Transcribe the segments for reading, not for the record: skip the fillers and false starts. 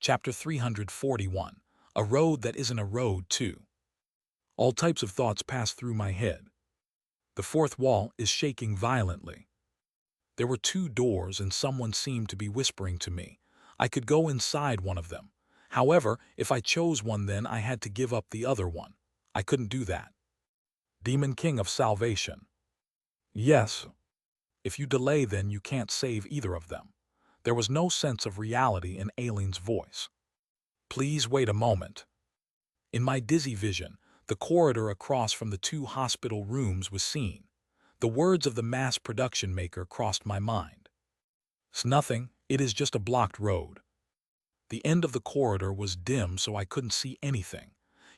Chapter 341, A Road That Isn't a Road, 2. All types of thoughts pass through my head. The fourth wall is shaking violently. There were 2 doors and someone seemed to be whispering to me. I could go inside one of them. However, if I chose one, then I had to give up the other one. I couldn't do that. Demon King of Salvation. Yes. If you delay, then you can't save either of them. There was no sense of reality in Aileen's voice. Please wait a moment. In my dizzy vision, the corridor across from the 2 hospital rooms was seen. The words of the mass production maker crossed my mind. It's nothing, it is just a blocked road. The end of the corridor was dim, so I couldn't see anything.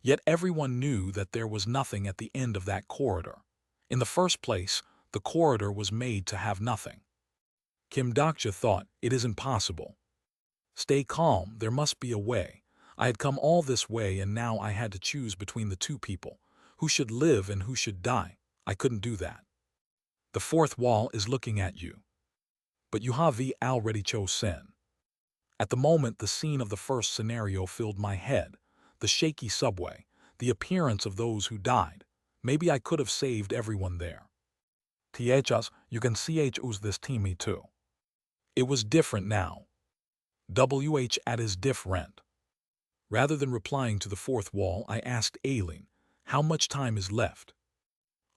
Yet everyone knew that there was nothing at the end of that corridor. In the first place, the corridor was made to have nothing. Kim Dokja thought, it isn't possible. Stay calm, there must be a way. I had come all this way and now I had to choose between the 2 people. Who should live and who should die? I couldn't do that. The fourth wall is looking at you. But you have already chosen. At the moment, the scene of the first scenario filled my head. The shaky subway, the appearance of those who died. Maybe I could have saved everyone there. THS, you can CHUs this teamy too. It was different now. WH at is different. Rather than replying to the fourth wall, I asked Aileen, how much time is left?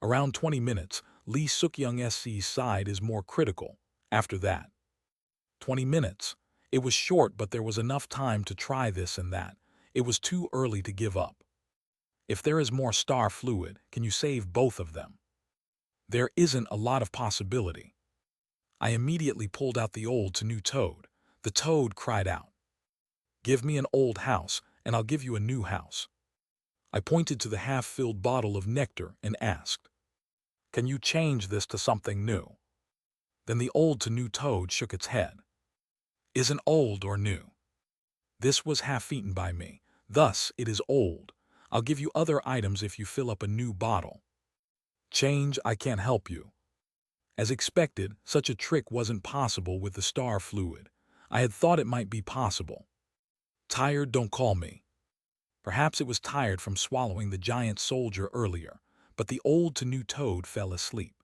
Around 20 minutes, Lee Suk-young SC's side is more critical. After that, 20 minutes. It was short, but there was enough time to try this and that. It was too early to give up. If there is more star fluid, can you save both of them? There isn't a lot of possibility. I immediately pulled out the old to new toad. The toad cried out, give me an old house, and I'll give you a new house. I pointed to the half-filled bottle of nectar and asked, can you change this to something new? Then the old to new toad shook its head. Isn't old or new. This was half-eaten by me, thus it is old. I'll give you other items if you fill up a new bottle. Change, I can't help you. As expected, such a trick wasn't possible with the star fluid. I had thought it might be possible. Tired, don't call me. Perhaps it was tired from swallowing the giant soldier earlier, but the old to new toad fell asleep.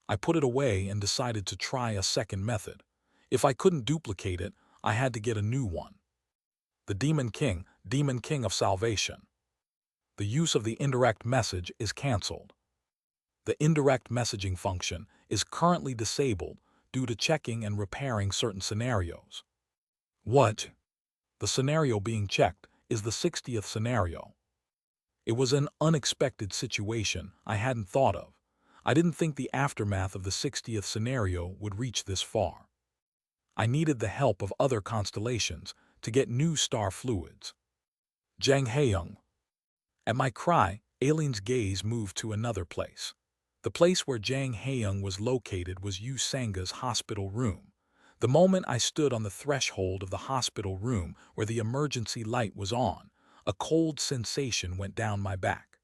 I put it away and decided to try a second method. If I couldn't duplicate it, I had to get a new one. The Demon King of Salvation. The use of the indirect message is cancelled. The indirect messaging function is currently disabled due to checking and repairing certain scenarios. What? The scenario being checked is the 60th scenario. It was an unexpected situation I hadn't thought of. I didn't think the aftermath of the 60th scenario would reach this far. I needed the help of other constellations to get new star fluids. Jang Haeyoung. At my cry, Aileen's gaze moved to another place. The place where Jang Haeyoung was located was Yu Sanga's hospital room. The moment I stood on the threshold of the hospital room where the emergency light was on, a cold sensation went down my back.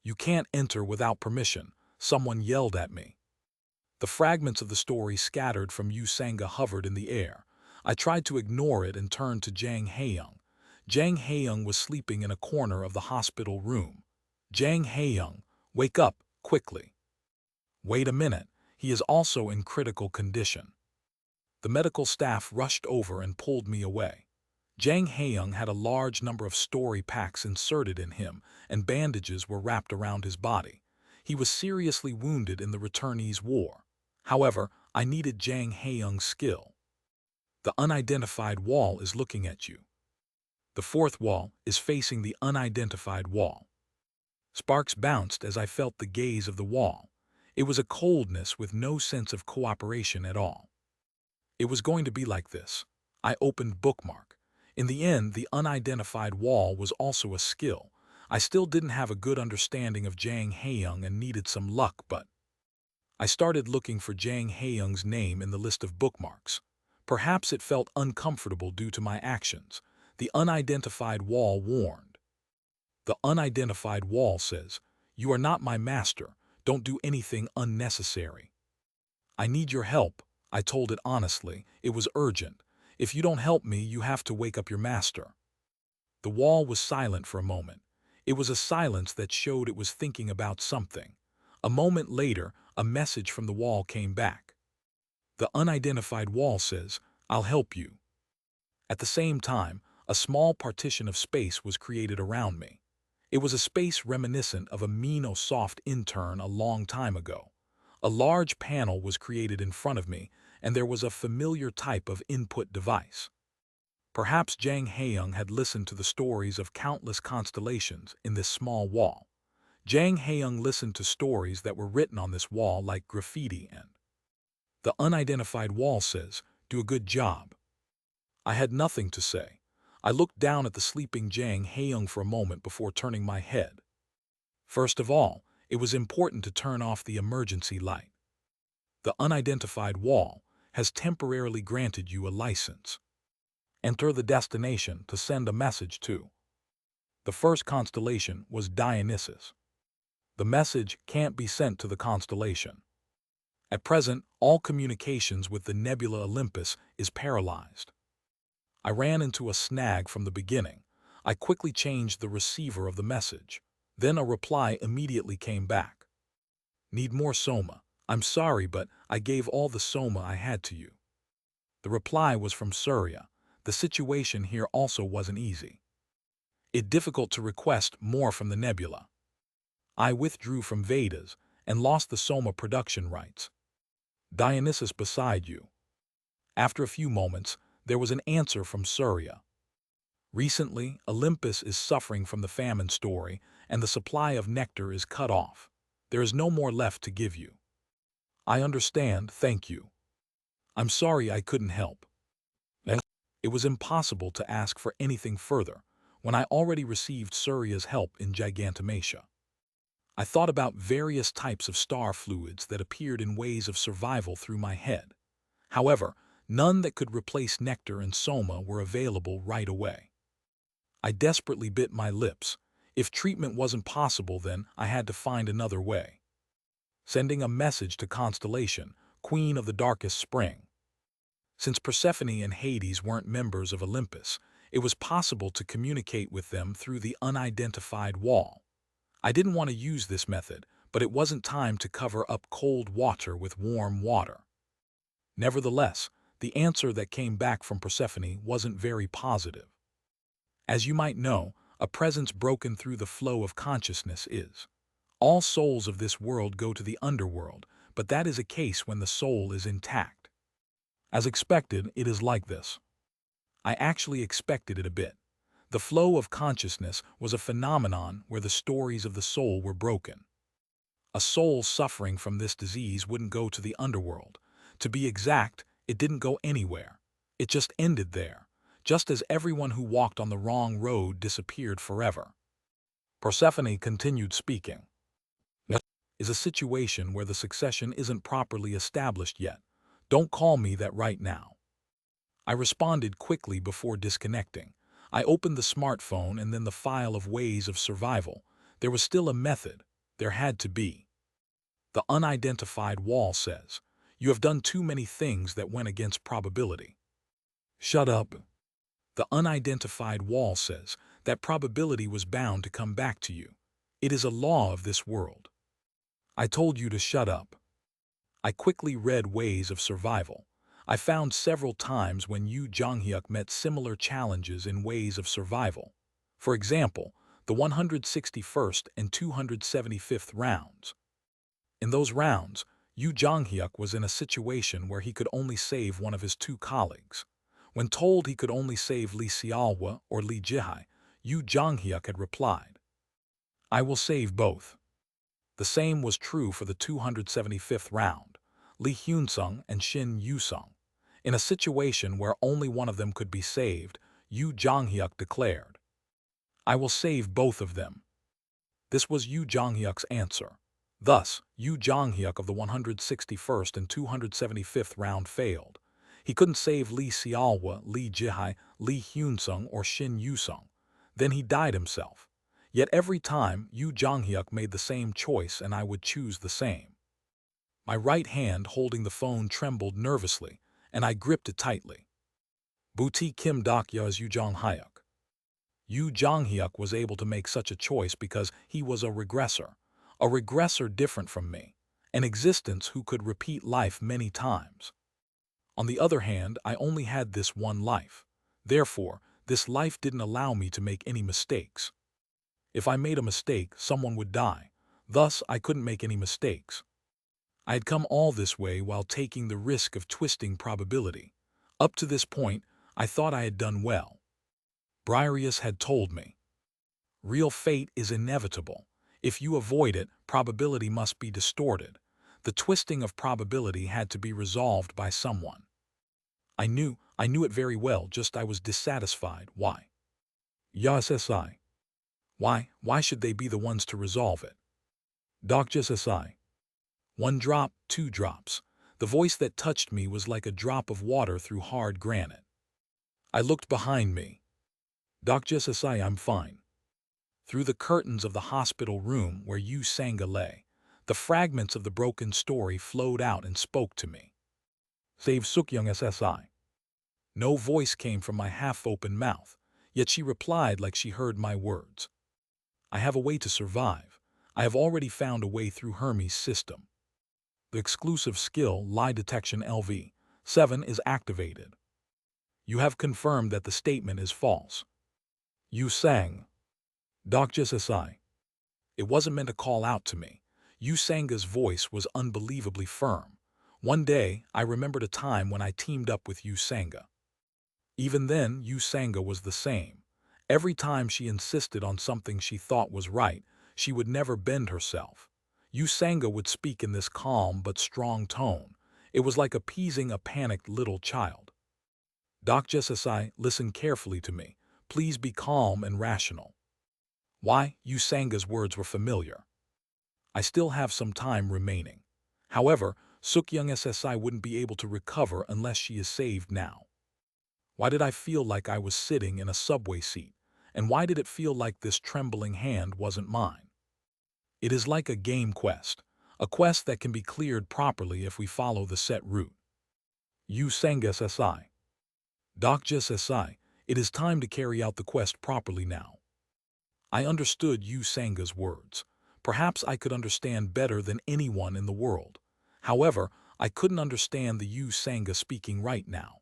You can't enter without permission, someone yelled at me. The fragments of the story scattered from Yu Sanga hovered in the air. I tried to ignore it and turned to Jang Haeyoung. Jang Haeyoung was sleeping in a corner of the hospital room. Jang Haeyoung, wake up, quickly. Wait a minute, he is also in critical condition. The medical staff rushed over and pulled me away. Jang Haeyoung had a large number of story packs inserted in him, and bandages were wrapped around his body. He was seriously wounded in the returnees' war. However, I needed Jang Haeyoung's skill. The unidentified wall is looking at you. The fourth wall is facing the unidentified wall. Sparks bounced as I felt the gaze of the wall. It was a coldness with no sense of cooperation at all. It was going to be like this. I opened bookmark. In the end, the unidentified wall was also a skill. I still didn't have a good understanding of Jang Haeyoung and needed some luck, but I started looking for Jang Haeyoung's name in the list of bookmarks. Perhaps it felt uncomfortable due to my actions. The unidentified wall warned. The unidentified wall says, "You are not my master. Don't do anything unnecessary." I need your help. I told it honestly. It was urgent. If you don't help me, you have to wake up your master." The wall was silent for a moment. It was a silence that showed it was thinking about something. A moment later, a message from the wall came back. The unidentified wall says, "I'll help you." At the same time, a small partition of space was created around me. It was a space reminiscent of a Mino-soft intern a long time ago. A large panel was created in front of me, and there was a familiar type of input device. Perhaps Jang Haeyoung had listened to the stories of countless constellations in this small wall. Jang Haeyoung listened to stories that were written on this wall like graffiti, and the unidentified wall says, "Do a good job." I had nothing to say. I looked down at the sleeping Jang Haeyoung for a moment before turning my head. First of all, it was important to turn off the emergency light. The unidentified wall has temporarily granted you a license. Enter the destination to send a message to. The first constellation was Dionysus. The message can't be sent to the constellation. At present, all communications with the nebula Olympus is paralyzed. I ran into a snag from the beginning. I quickly changed the receiver of the message. Then a reply immediately came back. "Need more soma. I'm sorry, but I gave all the soma I had to you." The reply was from Surya. The situation here also wasn't easy. It's difficult to request more from the nebula. I withdrew from Vedas and lost the soma production rights. Dionysus beside you. After a few moments, there was an answer from Surya. "Recently, Olympus is suffering from the famine story, and the supply of nectar is cut off. There is no more left to give you." "I understand, thank you. I'm sorry I couldn't help." It was impossible to ask for anything further when I already received Surya's help in Gigantomachia. I thought about various types of star fluids that appeared in ways of survival through my head. However, none that could replace nectar and soma were available right away. I desperately bit my lips. If treatment wasn't possible, then I had to find another way. Sending a message to Constellation, Queen of the Darkest Spring. Since Persephone and Hades weren't members of Olympus, it was possible to communicate with them through the unidentified wall. I didn't want to use this method, but it wasn't time to cover up cold water with warm water. Nevertheless, the answer that came back from Persephone wasn't very positive. As you might know, a presence broken through the flow of consciousness is. All souls of this world go to the underworld, but that is a case when the soul is intact. As expected, it is like this. I actually expected it a bit. The flow of consciousness was a phenomenon where the stories of the soul were broken. A soul suffering from this disease wouldn't go to the underworld. To be exact, it didn't go anywhere. It just ended there, just as everyone who walked on the wrong road disappeared forever. Persephone continued speaking. "That is a situation where the succession isn't properly established yet. Don't call me that right now." I responded quickly before disconnecting. I opened the smartphone and then the file of ways of survival. There was still a method. There had to be. The unidentified wall says, "You have done too many things that went against probability." Shut up. The unidentified wall says that probability was bound to come back to you. It is a law of this world. I told you to shut up. I quickly read Ways of Survival. I found several times when Yu Jonghyuk met similar challenges in Ways of Survival. For example, the 161st and 275th rounds. In those rounds, Yu Jonghyuk was in a situation where he could only save one of his two colleagues. When told he could only save Li Xiaohua or Li Jihai, Yu Jonghyuk had replied, "I will save both." The same was true for the 275th round, Li Hyunsung and Shin Yusung. In a situation where only one of them could be saved, Yu Jonghyuk declared, "I will save both of them." This was Yu Jonghyuk's answer. Thus, Yu Jonghyuk of the 161st and 275th round failed. He couldn't save Li Xiaohua, Li Jihai, Li Hyunsung, or Shin Yusung. Then he died himself. Yet every time, Yu Jonghyuk made the same choice and I would choose the same. My right hand holding the phone trembled nervously, and I gripped it tightly. Buti Kim Dakya as Yu Jong-hyuk. Yu Jong-hyuk was able to make such a choice because he was a regressor different from me, an existence who could repeat life many times. On the other hand, I only had this one life. Therefore, this life didn't allow me to make any mistakes. If I made a mistake, someone would die. Thus, I couldn't make any mistakes. I had come all this way while taking the risk of twisting probability. Up to this point, I thought I had done well. Briareus had told me, real fate is inevitable. If you avoid it, probability must be distorted. The twisting of probability had to be resolved by someone. I knew it very well, just I was dissatisfied. Why? Yassi. Why should they be the ones to resolve it? Dokjassi. 1 drop, 2 drops. The voice that touched me was like a drop of water through hard granite. I looked behind me. Dokjassi, I'm fine. Through the curtains of the hospital room where Yu Sanga lay, the fragments of the broken story flowed out and spoke to me. Save Sukyoung SSI. No voice came from my half-open mouth, yet she replied like she heard my words. I have a way to survive. I have already found a way through Hermes' system. The exclusive skill, lie detection LV7, is activated. You have confirmed that the statement is false. Yu sang. Dokjassi. It wasn't meant to call out to me. Yu Sanga's voice was unbelievably firm. One day, I remembered a time when I teamed up with Yu Sanga. Even then, Yu Sanga was the same. Every time she insisted on something she thought was right, she would never bend herself. Yu Sanga would speak in this calm but strong tone. It was like appeasing a panicked little child. Dokjassi, listen carefully to me. Please be calm and rational. Why? Yu Sanga's words were familiar. I still have some time remaining. However, Sukyoung SSI wouldn't be able to recover unless she is saved now. Why did I feel like I was sitting in a subway seat? And why did it feel like this trembling hand wasn't mine? It is like a game quest, a quest that can be cleared properly if we follow the set route. Yu Sanga SSI. Dokjassi, it is time to carry out the quest properly now. I understood Yu Sanga's words. Perhaps I could understand better than anyone in the world. However, I couldn't understand the Yu Sanga speaking right now.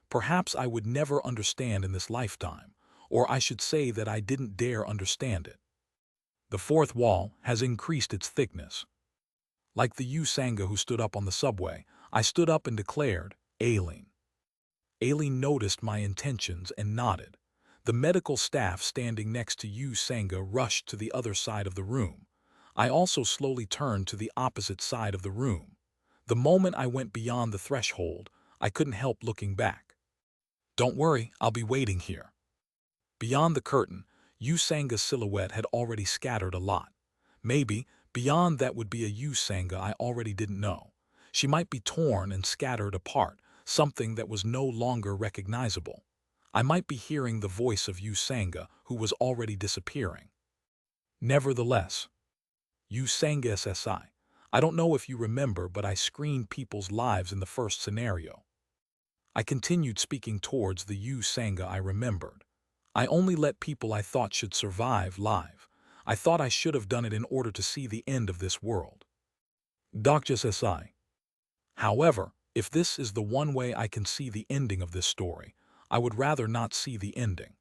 Perhaps I would never understand in this lifetime, or I should say that I didn't dare understand it. The fourth wall has increased its thickness. Like the Yu Sanga who stood up on the subway, I stood up and declared, Aileen. Aileen noticed my intentions and nodded. The medical staff standing next to Yu Sanga rushed to the other side of the room. I also slowly turned to the opposite side of the room. The moment I went beyond the threshold, I couldn't help looking back. Don't worry, I'll be waiting here. Beyond the curtain, Yu Sanga's silhouette had already scattered a lot. Maybe, beyond that would be a Yu Sanga I already didn't know. She might be torn and scattered apart, something that was no longer recognizable. I might be hearing the voice of Yu Sanga, who was already disappearing. Nevertheless, Yu Sanga SSI, I don't know if you remember, but I screened people's lives in the first scenario. I continued speaking towards the Yu Sanga I remembered. I only let people I thought should survive live. I thought I should have done it in order to see the end of this world. Dokjassi. However, if this is the one way I can see the ending of this story, I would rather not see the ending.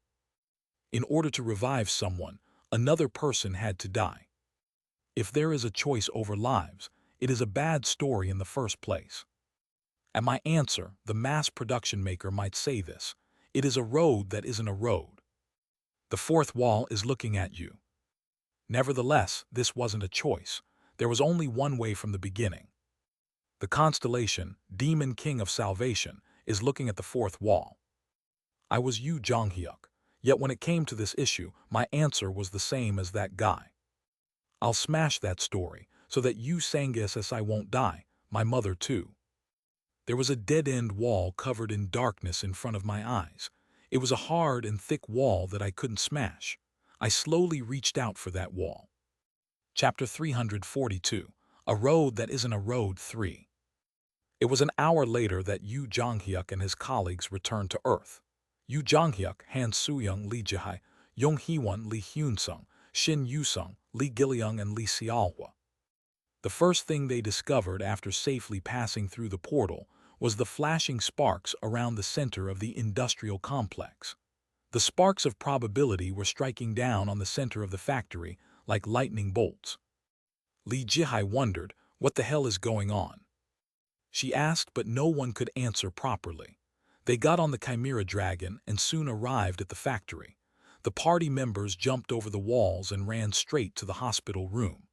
In order to revive someone, another person had to die. If there is a choice over lives, it is a bad story in the first place. At my answer, the mass production maker might say this. It is a road that isn't a road. The fourth wall is looking at you. Nevertheless, this wasn't a choice. There was only one way from the beginning. The constellation, Demon King of Salvation, is looking at the fourth wall. I was Yu Jong-hyuk, yet when it came to this issue, my answer was the same as that guy. I'll smash that story, so that Yu Sanga SSI won't die, my mother too. There was a dead-end wall covered in darkness in front of my eyes. It was a hard and thick wall that I couldn't smash. I slowly reached out for that wall. Chapter 342, A Road That Isn't a Road 3. It was an hour later that Yu Jong-hyuk and his colleagues returned to Earth. Yu Zhanghyuk, Han Suyong, Li Jihai, Yong Hee-won, Li Hyun-sung, Shin Yu-sung, Li Giliang, and Li Xiaohua. The first thing they discovered after safely passing through the portal was the flashing sparks around the center of the industrial complex. The sparks of probability were striking down on the center of the factory like lightning bolts. Li Jihai wondered, what the hell is going on? She asked, but no one could answer properly. They got on the Chimera Dragon and soon arrived at the factory. The party members jumped over the walls and ran straight to the hospital room.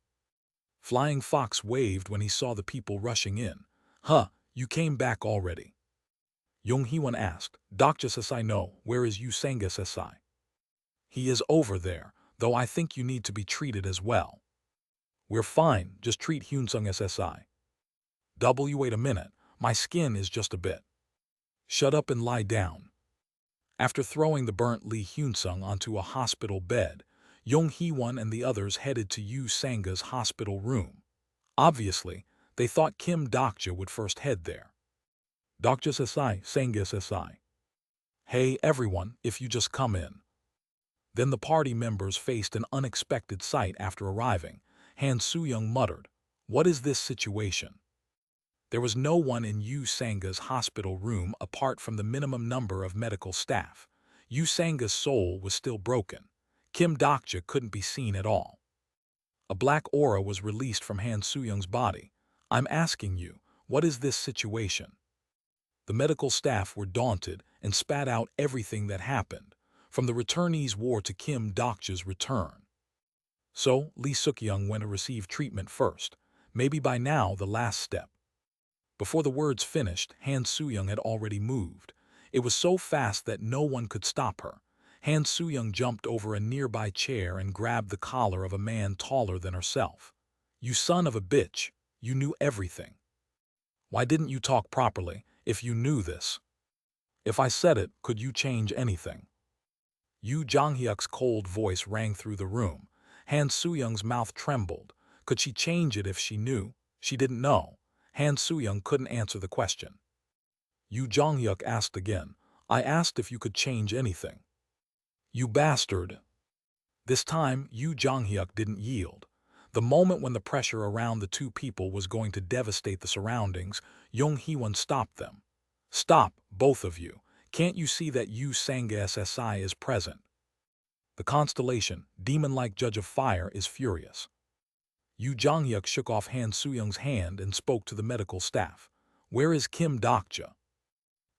Flying Fox waved when he saw the people rushing in. Huh, you came back already? Yong Hee-won asked. Dr. Sasai, no, where is Yu Sanga Sasai? He is over there, though I think you need to be treated as well. We're fine, just treat Hyun-sung SSI. Wait a minute, my skin is just a bit. Shut up and lie down. After throwing the burnt Lee Hyun-sung onto a hospital bed, Yong Hee-won and the others headed to Yu Sanga's hospital room. Obviously, they thought Kim Dokja would first head there. Dokja Sasai, Sanga Sasai. Hey everyone, if you just come in. Then the party members faced an unexpected sight after arriving. Han Soo-young muttered, what is this situation? There was no one in Yu Sanga's hospital room apart from the minimum number of medical staff. Yu Sanga's soul was still broken. Kim Dokja couldn't be seen at all. A black aura was released from Han Soo-young's body. I'm asking you, what is this situation? The medical staff were daunted and spat out everything that happened, from the returnees' war to Kim Dokja's return. So, Lee Suk-young went to receive treatment first, maybe by now the last step. Before the words finished, Han Soo-young had already moved. It was so fast that no one could stop her. Han Soo-young jumped over a nearby chair and grabbed the collar of a man taller than herself. You son of a bitch, you knew everything. Why didn't you talk properly, if you knew this? If I said it, could you change anything? Yu Jonghyuk's cold voice rang through the room. Han Soo-young's mouth trembled. Could she change it if she knew? She didn't know. Han Soo-young couldn't answer the question. Yu Jonghyuk asked again. I asked if you could change anything. You bastard. This time, Yu Jonghyuk didn't yield. The moment when the pressure around the two people was going to devastate the surroundings, Yong Hee-won stopped them. Stop, both of you. Can't you see that Yu Sanga SSI is present? The constellation, demon-like judge of fire, is furious. Yu Jonghyuk shook off Han Soo-young's hand and spoke to the medical staff. Where is Kim Dokja?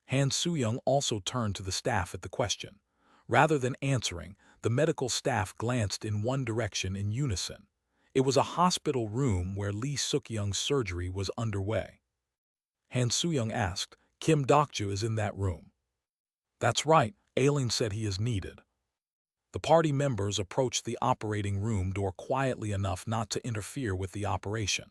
Han Soo-young also turned to the staff at the question. Rather than answering, the medical staff glanced in one direction in unison. It was a hospital room where Lee Suk-young's surgery was underway. Han Soo-young asked, Kim Dokja is in that room. That's right, Aileen said he is needed. The party members approached the operating room door quietly enough not to interfere with the operation.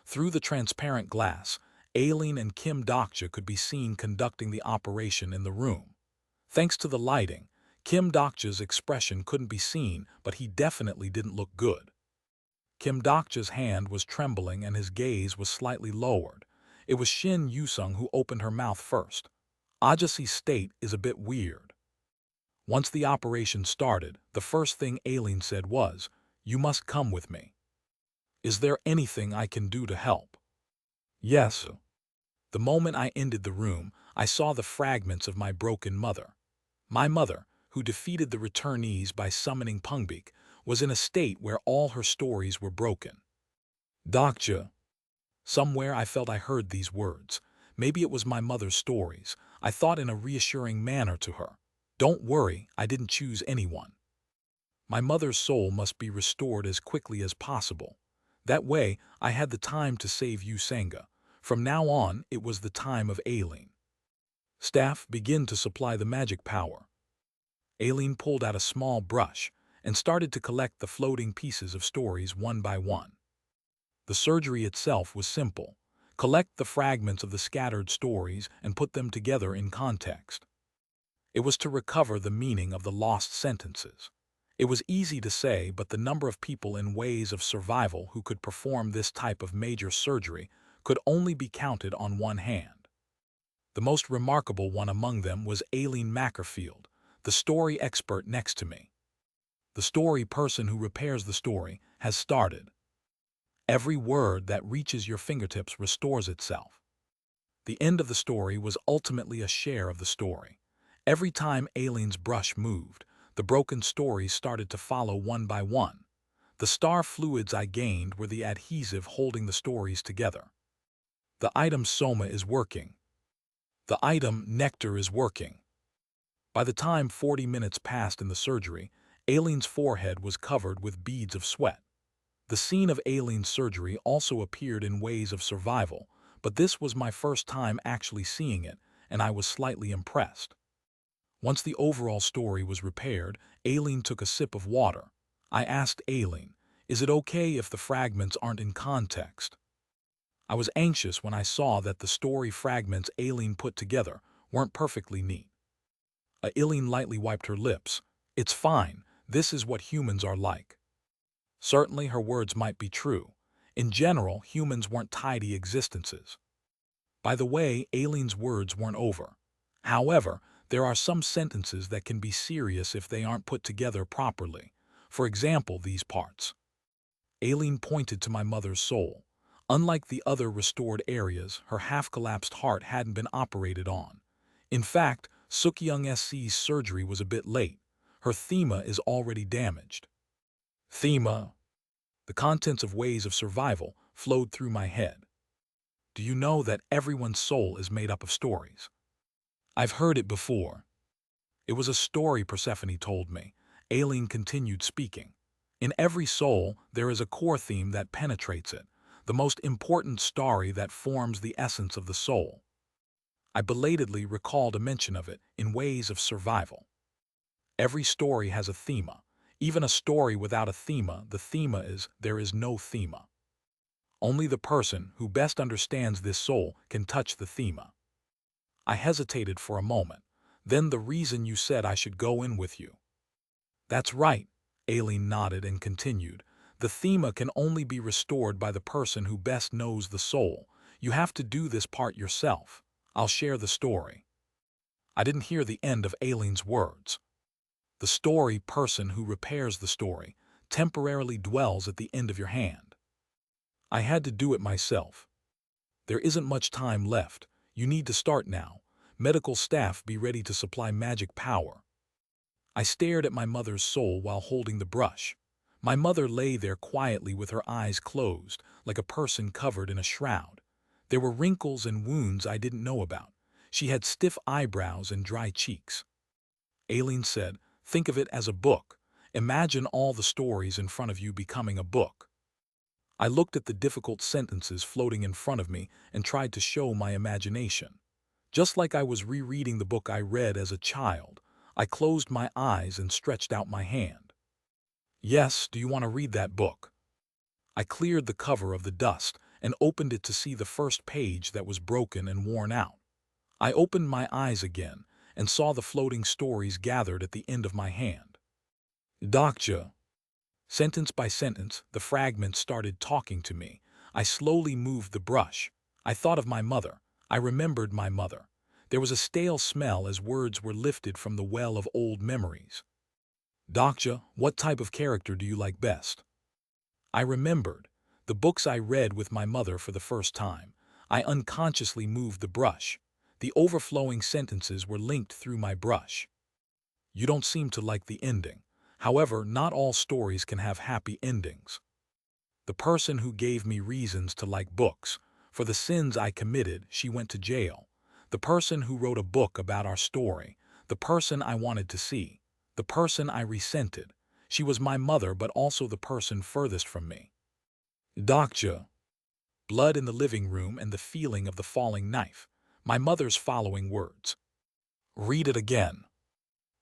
Through the transparent glass, Aileen and Kim Dokja could be seen conducting the operation in the room. Thanks to the lighting, Kim Dokja's expression couldn't be seen, but he definitely didn't look good. Kim Dokja's hand was trembling and his gaze was slightly lowered. It was Shin Yu-sung who opened her mouth first. Ajasi's state is a bit weird. Once the operation started, the first thing Aileen said was, you must come with me. Is there anything I can do to help? Yes. The moment I entered the room, I saw the fragments of my broken mother. My mother, who defeated the returnees by summoning Pungbik, was in a state where all her stories were broken. Dokja. Somewhere I felt I heard these words. Maybe it was my mother's stories. I thought in a reassuring manner to her. Don't worry, I didn't choose anyone. My mother's soul must be restored as quickly as possible. That way, I had the time to save Yu Sanga. From now on, it was the time of Aileen. Staff, begin to supply the magic power. Aileen pulled out a small brush and started to collect the floating pieces of stories one by one. The surgery itself was simple. Collect the fragments of the scattered stories and put them together in context. It was to recover the meaning of the lost sentences. It was easy to say, but the number of people in ways of survival who could perform this type of major surgery could only be counted on one hand. The most remarkable one among them was Aileen Mackerfield, the story expert next to me. The story person who repairs the story has started. Every word that reaches your fingertips restores itself. The end of the story was ultimately a share of the story. Every time Aileen's brush moved, the broken stories started to follow one by one. The star fluids I gained were the adhesive holding the stories together. The item Soma is working. The item Nectar is working. By the time 40 minutes passed in the surgery, Aileen's forehead was covered with beads of sweat. The scene of Aileen's surgery also appeared in Ways of Survival, but this was my first time actually seeing it, and I was slightly impressed. Once the overall story was repaired, Aileen took a sip of water. I asked Aileen, "Is it okay if the fragments aren't in context?" I was anxious when I saw that the story fragments Aileen put together weren't perfectly neat. Aileen lightly wiped her lips. "It's fine, this is what humans are like." Certainly her words might be true. In general, humans weren't tidy existences. By the way, Aileen's words weren't over. However, there are some sentences that can be serious if they aren't put together properly. For example, these parts. Aileen pointed to my mother's soul. Unlike the other restored areas, her half-collapsed heart hadn't been operated on. In fact, Sukyoung SC's surgery was a bit late. Her thema is already damaged. Thema. The contents of Ways of Survival flowed through my head. Do you know that everyone's soul is made up of stories? I've heard it before. It was a story Persephone told me. Aileen continued speaking. In every soul, there is a core theme that penetrates it, the most important story that forms the essence of the soul. I belatedly recalled a mention of it in Ways of Survival. Every story has a thema. Even a story without a thema, the thema is there is no thema. Only the person who best understands this soul can touch the thema. I hesitated for a moment. Then the reason you said I should go in with you. That's right, Aileen nodded and continued. The thema can only be restored by the person who best knows the soul. You have to do this part yourself. I'll share the story. I didn't hear the end of Aileen's words. The story person who repairs the story temporarily dwells at the end of your hand. I had to do it myself. There isn't much time left. You need to start now. Medical staff be ready to supply magic power. I stared at my mother's soul while holding the brush. My mother lay there quietly with her eyes closed, like a person covered in a shroud. There were wrinkles and wounds I didn't know about. She had stiff eyebrows and dry cheeks. Aileen said, "Think of it as a book. Imagine all the stories in front of you becoming a book." I looked at the difficult sentences floating in front of me and tried to show my imagination. Just like I was rereading the book I read as a child, I closed my eyes and stretched out my hand. "Yes, do you want to read that book?" I cleared the cover of the dust and opened it to see the first page that was broken and worn out. I opened my eyes again and saw the floating stories gathered at the end of my hand. Doctor. Sentence by sentence, the fragments started talking to me. I slowly moved the brush. I thought of my mother. I remembered my mother. There was a stale smell as words were lifted from the well of old memories. Doctor, what type of character do you like best? I remembered. The books I read with my mother for the first time. I unconsciously moved the brush. The overflowing sentences were linked through my brush. You don't seem to like the ending. However, not all stories can have happy endings. The person who gave me reasons to like books. For the sins I committed, she went to jail. The person who wrote a book about our story. The person I wanted to see. The person I resented. She was my mother, but also the person furthest from me. Doctor. Blood in the living room and the feeling of the falling knife. My mother's following words. Read it again.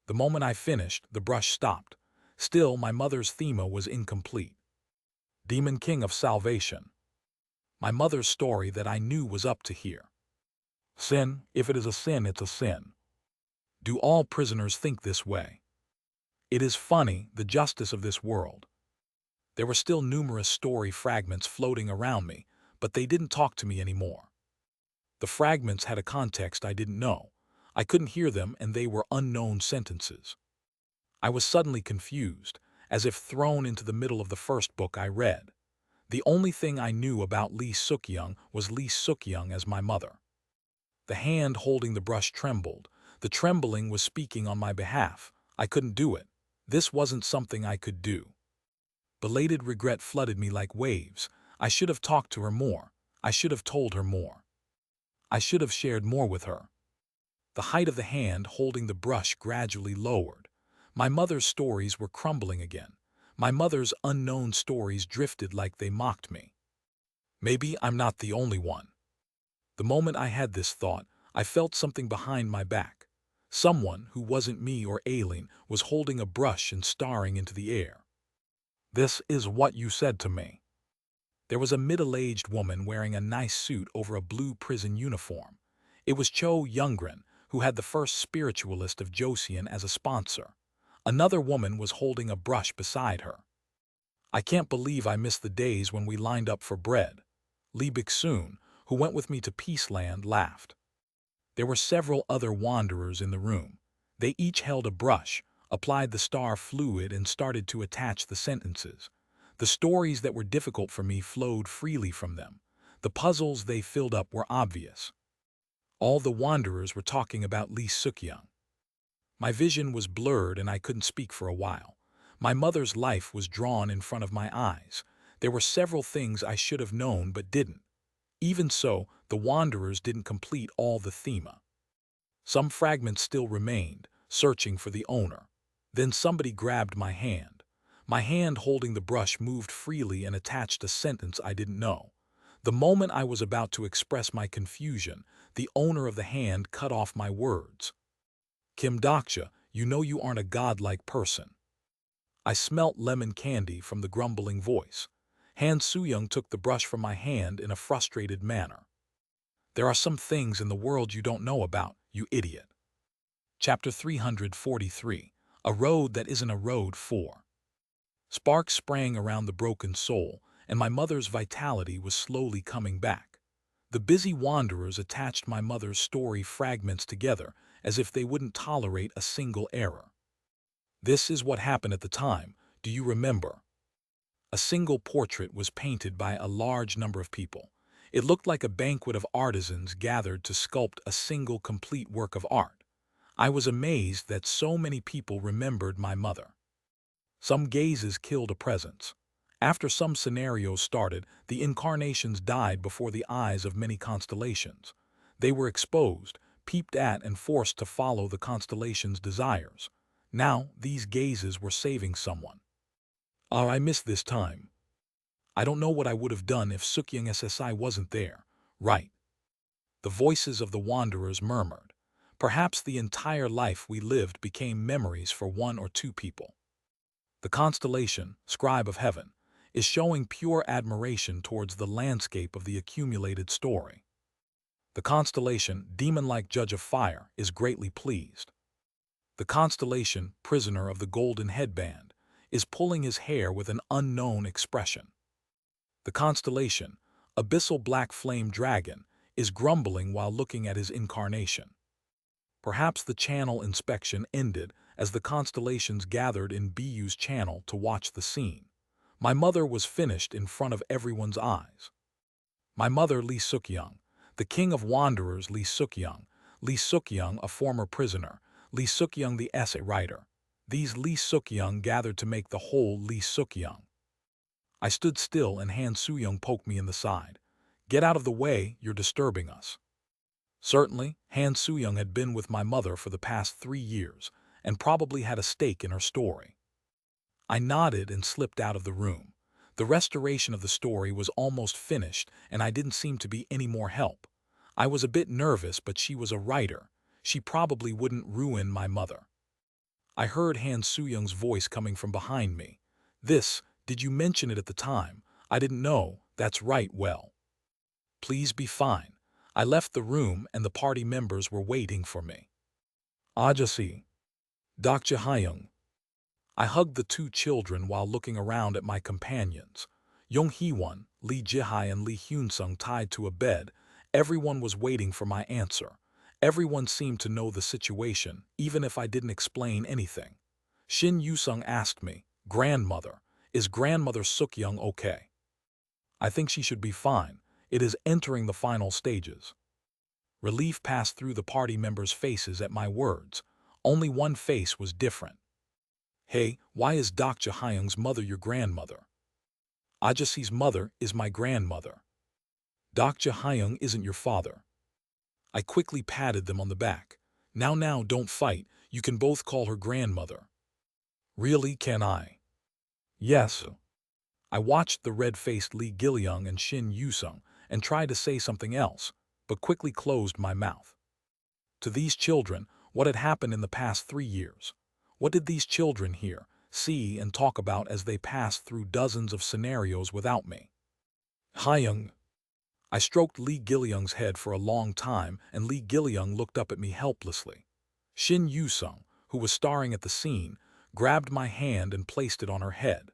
The moment I finished, the brush stopped. Still, my mother's thema was incomplete. Demon King of Salvation. My mother's story that I knew was up to here. Sin, if it is a sin, it's a sin. Do all prisoners think this way? It is funny, the justice of this world. There were still numerous story fragments floating around me, but they didn't talk to me anymore. The fragments had a context I didn't know. I couldn't hear them, and they were unknown sentences. I was suddenly confused, as if thrown into the middle of the first book I read. The only thing I knew about Lee Suk-young was Lee Suk-young as my mother. The hand holding the brush trembled. The trembling was speaking on my behalf. I couldn't do it. This wasn't something I could do. Belated regret flooded me like waves. I should have talked to her more. I should have told her more. I should have shared more with her. The height of the hand holding the brush gradually lowered. My mother's stories were crumbling again. My mother's unknown stories drifted like they mocked me. Maybe I'm not the only one. The moment I had this thought, I felt something behind my back. Someone who wasn't me or Aileen was holding a brush and staring into the air. "This is what you said to me." There was a middle-aged woman wearing a nice suit over a blue prison uniform. It was Cho Youngren, who had the first spiritualist of Joseon as a sponsor. Another woman was holding a brush beside her. "I can't believe I missed the days when we lined up for bread." Lee Bik-soon, who went with me to Peaceland, laughed. There were several other wanderers in the room. They each held a brush, applied the star fluid, and started to attach the sentences. The stories that were difficult for me flowed freely from them. The puzzles they filled up were obvious. All the wanderers were talking about Lee Suk-young. My vision was blurred and I couldn't speak for a while. My mother's life was drawn in front of my eyes. There were several things I should have known but didn't. Even so, the wanderers didn't complete all the thema. Some fragments still remained, searching for the owner. Then somebody grabbed my hand. My hand holding the brush moved freely and attached a sentence I didn't know. The moment I was about to express my confusion, the owner of the hand cut off my words. "Kim Doksha, you know you aren't a godlike person." I smelt lemon candy from the grumbling voice. Han Soo-young took the brush from my hand in a frustrated manner. "There are some things in the world you don't know about, you idiot." Chapter 343, A Road That Isn't a Road 4. Sparks sprang around the broken soul, and my mother's vitality was slowly coming back. The busy wanderers attached my mother's story fragments together as if they wouldn't tolerate a single error. "This is what happened at the time. Do you remember?" A single portrait was painted by a large number of people. It looked like a banquet of artisans gathered to sculpt a single complete work of art. I was amazed that so many people remembered my mother. Some gazes killed a presence. After some scenarios started, the incarnations died before the eyes of many constellations. They were exposed, peeped at, and forced to follow the constellation's desires. Now, these gazes were saving someone. "Oh, I missed this time. I don't know what I would have done if Suk-young SSI wasn't there." "Right." The voices of the wanderers murmured. Perhaps the entire life we lived became memories for one or two people. The constellation, Scribe of Heaven, is showing pure admiration towards the landscape of the accumulated story. The constellation, Demon-like Judge of Fire, is greatly pleased. The constellation, Prisoner of the Golden Headband, is pulling his hair with an unknown expression. The constellation, Abyssal Black Flame Dragon, is grumbling while looking at his incarnation. Perhaps the channel inspection ended as the constellations gathered in BU's channel to watch the scene. My mother was finished in front of everyone's eyes. My mother, Lee Suk-young, the king of wanderers, Lee Suk-young, a former prisoner, Lee Suk-young, the essay writer. These Lee Suk-young gathered to make the whole Lee Suk-young. I stood still and Han Soo-young poked me in the side. "Get out of the way, you're disturbing us." Certainly, Han Soo-young had been with my mother for the past 3 years and probably had a stake in her story. I nodded and slipped out of the room. The restoration of the story was almost finished and I didn't seem to be any more help. I was a bit nervous, but she was a writer. She probably wouldn't ruin my mother. I heard Han Soo-young's voice coming from behind me. Did you mention it at the time? I didn't know." "That's right, well. Please be fine." I left the room and the party members were waiting for me. "Ajasi. Dr. Hyung." I hugged the 2 children while looking around at my companions. Yong Hee-won, Lee Ji-hai, and Lee Hyun-sung tied to a bed. Everyone was waiting for my answer. Everyone seemed to know the situation, even if I didn't explain anything. Shin Yusung asked me, "Grandmother, is Grandmother Sukyoung okay?" "I think she should be fine. It is entering the final stages." Relief passed through the party members' faces at my words. Only one face was different. "Hey, why is Dr. Hyung's mother your grandmother?" "Ajasi's mother is my grandmother. Dr. Hyung isn't your father." I quickly patted them on the back. Now, don't fight. You can both call her grandmother." "Really, can I?" "Yes." I watched the red-faced Lee Gilyoung and Shin Yusung and tried to say something else, but quickly closed my mouth. To these children, what had happened in the past 3 years? What did these children hear, see, and talk about as they passed through dozens of scenarios without me? "Hyung." I stroked Lee Gilyoung's head for a long time, and Lee Gilyoung looked up at me helplessly. Shin Yusung, who was staring at the scene, grabbed my hand and placed it on her head.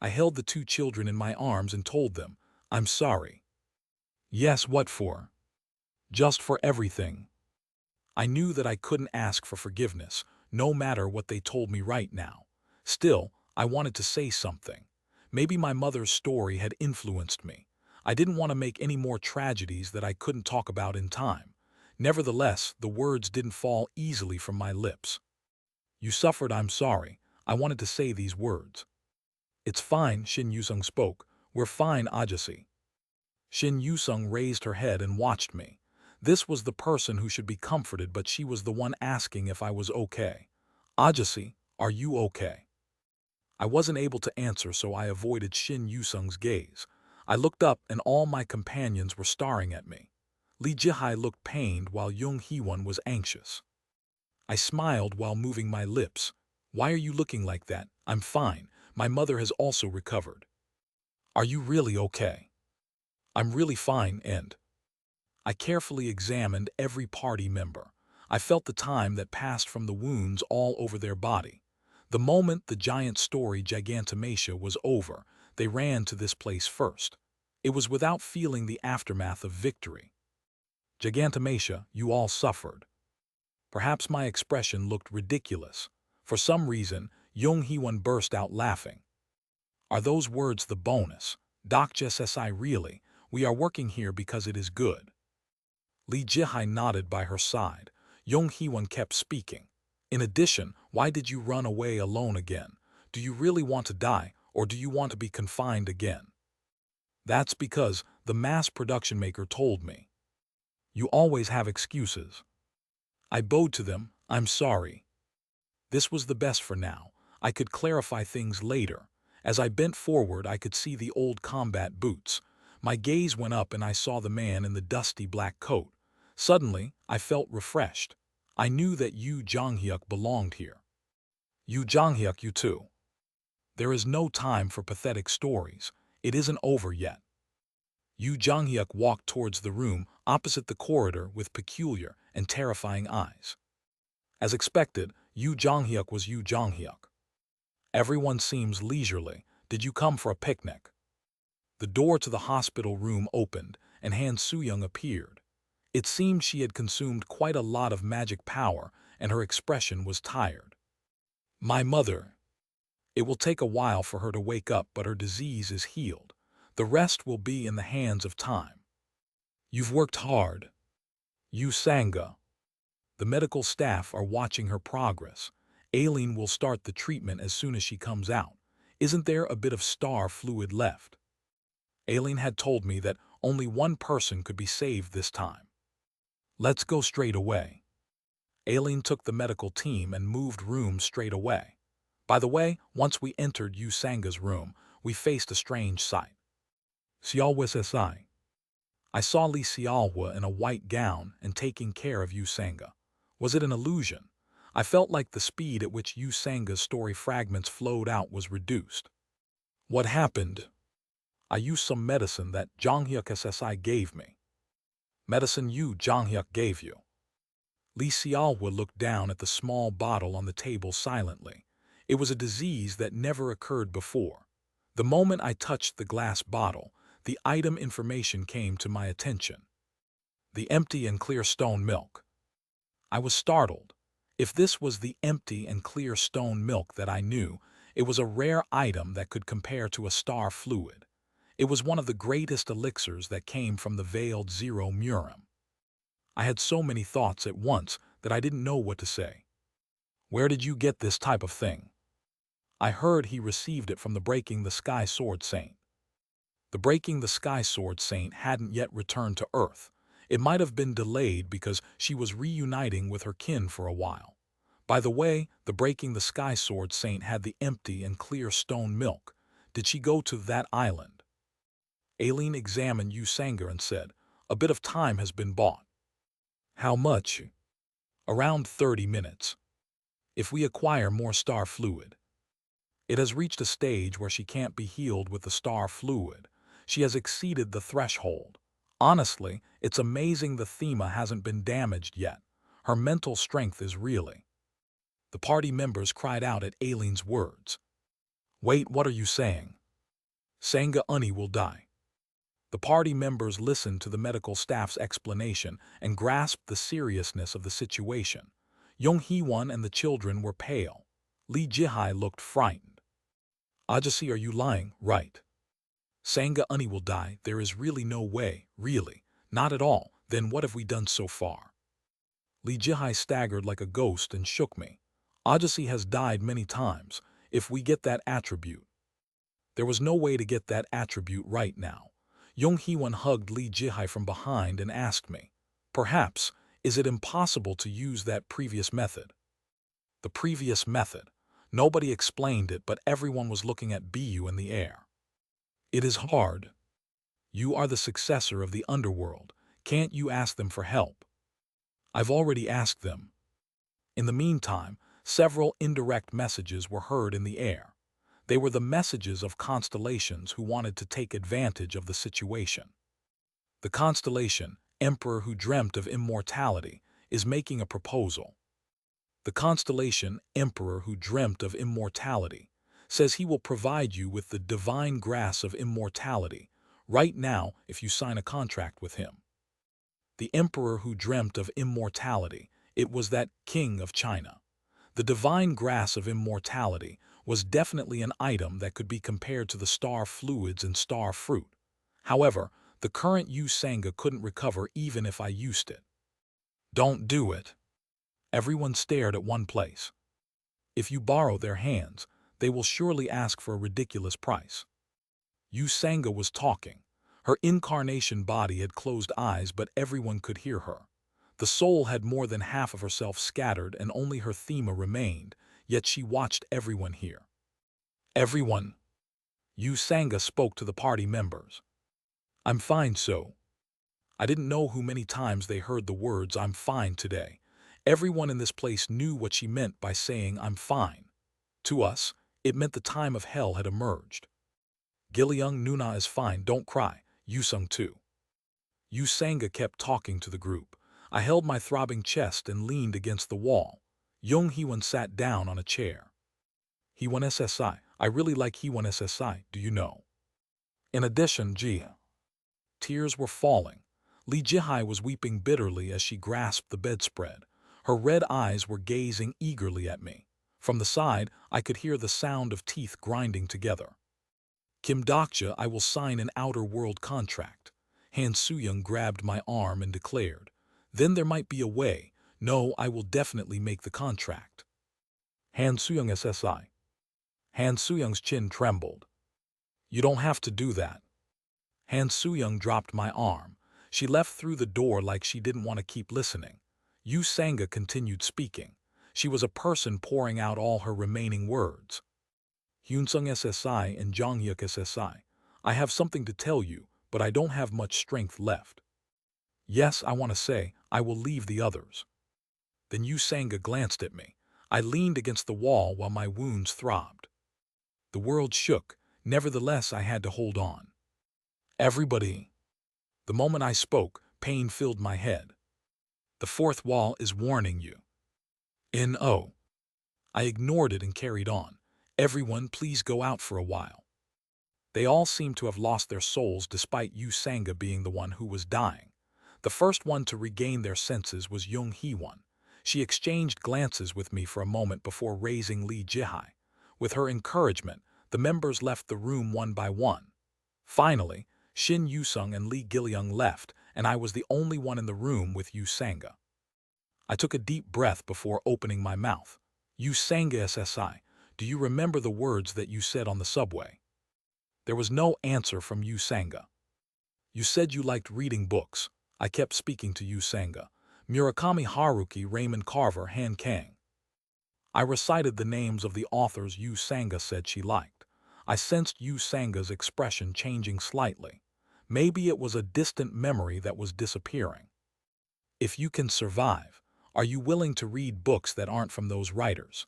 I held the two children in my arms and told them, "I'm sorry." "Yes, what for?" "Just for everything." I knew that I couldn't ask for forgiveness, no matter what they told me right now. Still, I wanted to say something. Maybe my mother's story had influenced me. I didn't want to make any more tragedies that I couldn't talk about in time. Nevertheless, the words didn't fall easily from my lips. "You suffered, I'm sorry." I wanted to say these words. "It's fine," Shin Yusung spoke. "We're fine, Ajasi." Shin Yusung raised her head and watched me. This was the person who should be comforted, but she was the one asking if I was okay. "Ajasi, are you okay?" I wasn't able to answer, so I avoided Shin Yusung's gaze. I looked up and all my companions were staring at me. Lee Jihai looked pained while Jung Heewon was anxious. I smiled while moving my lips. "Why are you looking like that? I'm fine. My mother has also recovered." "Are you really okay?" "I'm really fine, and..." I carefully examined every party member. I felt the time that passed from the wounds all over their body. The moment the giant story Gigantomachia was over, they ran to this place first. It was without feeling the aftermath of victory. "Gigantomachia, you all suffered." Perhaps my expression looked ridiculous. For some reason, Jung Heewon burst out laughing. "Are those words the bonus? Dr. SSI, really? We are working here because it is good." Lee Jihai nodded by her side. Jung Heewon kept speaking. "In addition, why did you run away alone again? Do you really want to die, or do you want to be confined again?" "That's because the mass production maker told me." "You always have excuses." I bowed to them. "I'm sorry." This was the best for now. I could clarify things later. As I bent forward, I could see the old combat boots. My gaze went up and I saw the man in the dusty black coat. Suddenly, I felt refreshed. I knew that Yu Jonghyuk belonged here. "Yu Jonghyuk, you too." "There is no time for pathetic stories. It isn't over yet." Yu Jonghyuk walked towards the room opposite the corridor with peculiar and terrifying eyes. As expected, Yu Jonghyuk was Yu Jonghyuk. "Everyone seems leisurely. Did you come for a picnic?" The door to the hospital room opened, and Han Soo-young appeared. It seemed she had consumed quite a lot of magic power, and her expression was tired. "My mother. It will take a while for her to wake up, but her disease is healed. The rest will be in the hands of time." "You've worked hard." "Yu Sanga. The medical staff are watching her progress. Aileen will start the treatment as soon as she comes out. Isn't there a bit of star fluid left?" Aileen had told me that only one person could be saved this time. "Let's go straight away." Aileen took the medical team and moved rooms straight away. By the way, once we entered Yu Sanga's room, we faced a strange sight. "Xiaohua SSI." I saw Li Xiaohua in a white gown and taking care of Yu Sanga. Was it an illusion? I felt like the speed at which Yu Sanga's story fragments flowed out was reduced. "What happened?" "I used some medicine that Jonghyuk SSI gave me." "Medicine Yu Jonghyuk gave you?" Li Xiaohua looked down at the small bottle on the table silently. It was a disease that never occurred before. The moment I touched the glass bottle, the item information came to my attention. The empty and clear stone milk. I was startled. If this was the empty and clear stone milk that I knew, it was a rare item that could compare to a star fluid. It was one of the greatest elixirs that came from the veiled Zero Murim. I had so many thoughts at once that I didn't know what to say. Where did you get this type of thing? I heard he received it from the Breaking the Sky Sword Saint. The Breaking the Sky Sword Saint hadn't yet returned to Earth. It might have been delayed because she was reuniting with her kin for a while. By the way, the Breaking the Sky Sword Saint had the empty and clear stone milk. Did she go to that island? Aileen examined Usanga and said, "A bit of time has been bought." "How much?" "Around 30 minutes. If we acquire more star fluid." It has reached a stage where she can't be healed with the star fluid. She has exceeded the threshold. Honestly, it's amazing the Thema hasn't been damaged yet. Her mental strength is really. The party members cried out at Aileen's words. "Wait, what are you saying?" "Sanga Uni will die." The party members listened to the medical staff's explanation and grasped the seriousness of the situation. Young Hee-won and the children were pale. Lee Ji-hai looked frightened. "Ajasi, are you lying, right? Sanga Uni will die. There is really no way, really. Not at all. Then what have we done so far?" Lee Ji-hai staggered like a ghost and shook me. "Ajasi has died many times. If we get that attribute." There was no way to get that attribute right now. Young Hee-won hugged Lee Ji-hai from behind and asked me, "Perhaps, is it impossible to use that previous method?" The previous method. Nobody explained it, but everyone was looking at Bu in the air. "It is hard. You are the successor of the underworld. Can't you ask them for help?" "I've already asked them." In the meantime, several indirect messages were heard in the air. They were the messages of constellations who wanted to take advantage of the situation. The constellation, Emperor who dreamt of immortality, is making a proposal. The constellation, Emperor who dreamt of immortality, says he will provide you with the divine grass of immortality, right now if you sign a contract with him. The Emperor who dreamt of immortality, it was that King of China. The divine grass of immortality was definitely an item that could be compared to the star fluids and star fruit. However, the current Usanga couldn't recover even if I used it. "Don't do it." Everyone stared at one place. "If you borrow their hands, they will surely ask for a ridiculous price." Usanga was talking. Her incarnation body had closed eyes, but everyone could hear her. The soul had more than half of herself scattered and only her Thema remained, yet she watched everyone hear. "Everyone." Usanga spoke to the party members. "I'm fine, so." I didn't know how many times they heard the words "I'm fine" today. Everyone in this place knew what she meant by saying "I'm fine." To us, it meant the time of hell had emerged. "Gilyoung Nuna is fine, don't cry, Yusung too." Usanga kept talking to the group. I held my throbbing chest and leaned against the wall. Young Hee-won sat down on a chair. "Hee-won SSI, I really like Hee-won SSI, do you know?" In addition, tears were falling. Lee Ji-hai was weeping bitterly as she grasped the bedspread. Her red eyes were gazing eagerly at me. From the side, I could hear the sound of teeth grinding together. "Kim Dokja, I will sign an outer world contract." Han Soo-young grabbed my arm and declared, "Then there might be a way. No, I will definitely make the contract." Han Soo-young SSI. Han Soo-young's chin trembled. "You don't have to do that." Han Soo-young dropped my arm. She left through the door like she didn't want to keep listening. Usanga continued speaking. She was a person pouring out all her remaining words. "Hyunsung SSI and Jonghyuk SSI, I have something to tell you, but I don't have much strength left. Yes, I want to say, I will leave the others." Then Usanga glanced at me. I leaned against the wall while my wounds throbbed. The world shook. Nevertheless, I had to hold on. "Everybody." The moment I spoke, pain filled my head. "The fourth wall is warning you." "No." I ignored it and carried on. "Everyone, please go out for a while." They all seemed to have lost their souls despite Usanga being the one who was dying. The first one to regain their senses was Young Hee-won. She exchanged glances with me for a moment before raising Lee Ji-hai. With her encouragement, the members left the room one by one. Finally, Shin Yu-sung and Lee Gil-young left, and I was the only one in the room with Yu Sanga. I took a deep breath before opening my mouth. Yu Sanga SSI, do you remember the words that you said on the subway? There was no answer from Yu Sanga. You said you liked reading books. I kept speaking to Yu Sanga. Murakami Haruki, Raymond Carver, Han Kang. I recited the names of the authors Yu Sanga said she liked. I sensed Yu Sanga's expression changing slightly. Maybe it was a distant memory that was disappearing. If you can survive, are you willing to read books that aren't from those writers?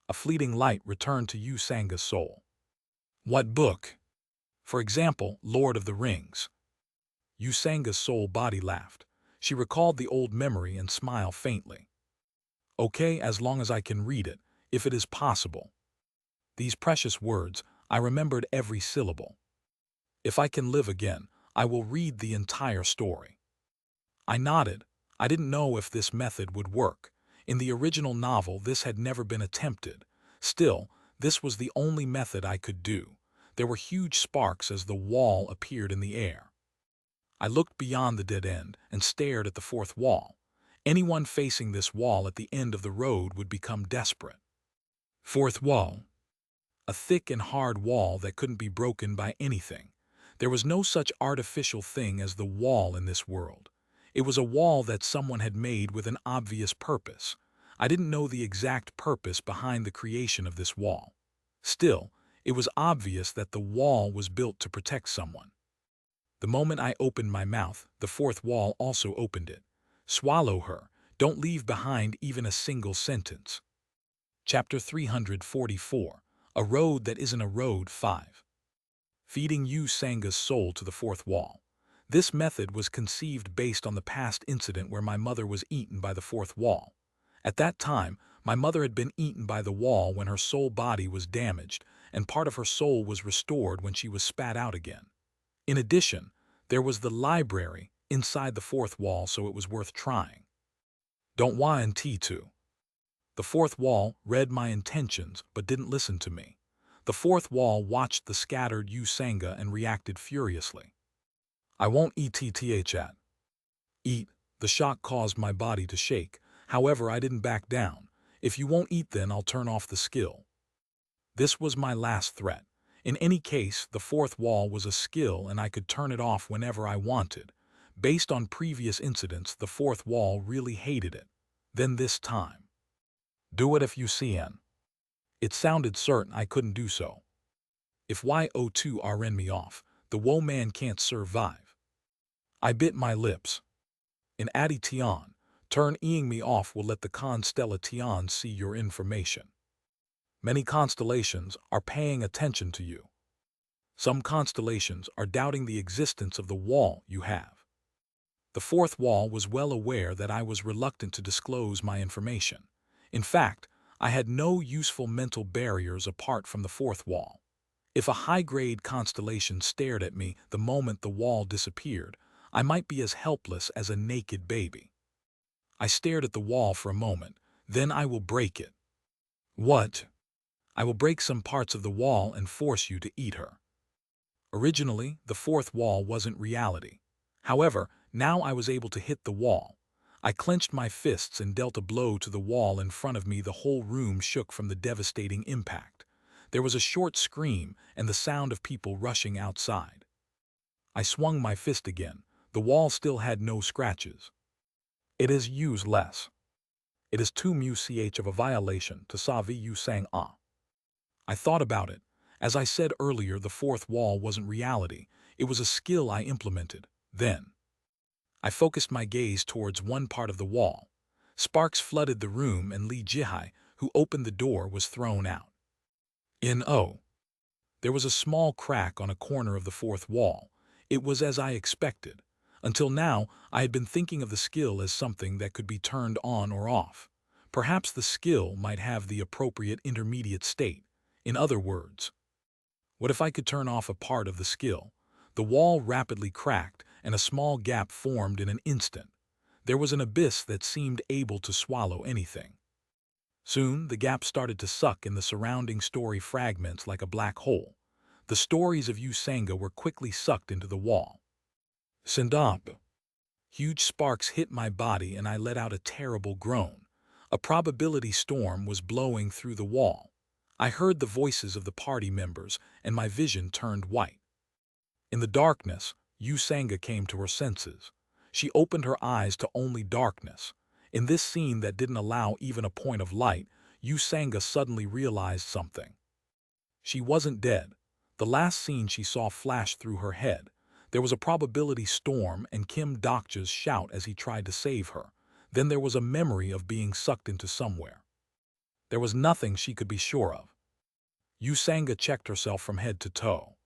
A fleeting light returned to Yu Sanga's soul. What book? For example, Lord of the Rings. Yu Sanga's soul body laughed. She recalled the old memory and smiled faintly. Okay, as long as I can read it, if it is possible. These precious words, I remembered every syllable. If I can live again, I will read the entire story. I nodded. I didn't know if this method would work. In the original novel, this had never been attempted. Still, this was the only method I could do. There were huge sparks as the wall appeared in the air. I looked beyond the dead end and stared at the fourth wall. Anyone facing this wall at the end of the road would become desperate. Fourth wall. A thick and hard wall that couldn't be broken by anything. There was no such artificial thing as the wall in this world. It was a wall that someone had made with an obvious purpose. I didn't know the exact purpose behind the creation of this wall. Still, it was obvious that the wall was built to protect someone. The moment I opened my mouth, the fourth wall also opened it. Swallow her. Don't leave behind even a single sentence. Chapter 344. A Road That Isn't a Road 5. Feeding Yu Sanga's soul to the fourth wall. This method was conceived based on the past incident where my mother was eaten by the fourth wall. At that time, my mother had been eaten by the wall when her soul body was damaged, and part of her soul was restored when she was spat out again. In addition, there was the library inside the fourth wall, so it was worth trying. Don't want T2. The fourth wall read my intentions but didn't listen to me. The fourth wall watched the scattered Yu Sanga and reacted furiously. I won't eat. Eat. The shock caused my body to shake. However, I didn't back down. If you won't eat, then I'll turn off the skill. This was my last threat. In any case, the fourth wall was a skill and I could turn it off whenever I wanted. Based on previous incidents, the fourth wall really hated it. Then this time. Do it if you can. It sounded certain I couldn't do so. If YO2 RN me off, the woe man can't survive. I bit my lips. In Addy Tian, turn eing me off will let the Constella Tian see your information. Many constellations are paying attention to you. Some constellations are doubting the existence of the wall you have. The fourth wall was well aware that I was reluctant to disclose my information. In fact, I had no useful mental barriers apart from the fourth wall. If a high-grade constellation stared at me the moment the wall disappeared, I might be as helpless as a naked baby. I stared at the wall for a moment, then I will break it. What? I will break some parts of the wall and force you to eat her. Originally, the fourth wall wasn't reality. However, now I was able to hit the wall. I clenched my fists and dealt a blow to the wall in front of me. The whole room shook from the devastating impact. There was a short scream and the sound of people rushing outside. I swung my fist again. The wall still had no scratches. It is useless. It is too much of a violation to savi you sang ah. I thought about it. As I said earlier, the fourth wall wasn't reality. It was a skill I implemented. Then I focused my gaze towards one part of the wall. Sparks flooded the room and Lee Ji-hai, who opened the door, was thrown out. There was a small crack on a corner of the fourth wall. It was as I expected. Until now, I had been thinking of the skill as something that could be turned on or off. Perhaps the skill might have the appropriate intermediate state. In other words, what if I could turn off a part of the skill? The wall rapidly cracked, and a small gap formed in an instant. There was an abyss that seemed able to swallow anything. Soon, the gap started to suck in the surrounding story fragments like a black hole. The stories of Yu Sanga were quickly sucked into the wall. Sindop. Huge sparks hit my body and I let out a terrible groan. A probability storm was blowing through the wall. I heard the voices of the party members and my vision turned white. In the darkness, Yu Sanga came to her senses. She opened her eyes to only darkness. In this scene that didn't allow even a point of light, Yu Sanga suddenly realized something. She wasn't dead. The last scene she saw flashed through her head. There was a probability storm and Kim Dokja's shout as he tried to save her. Then there was a memory of being sucked into somewhere. There was nothing she could be sure of. Yu Sanga checked herself from head to toe.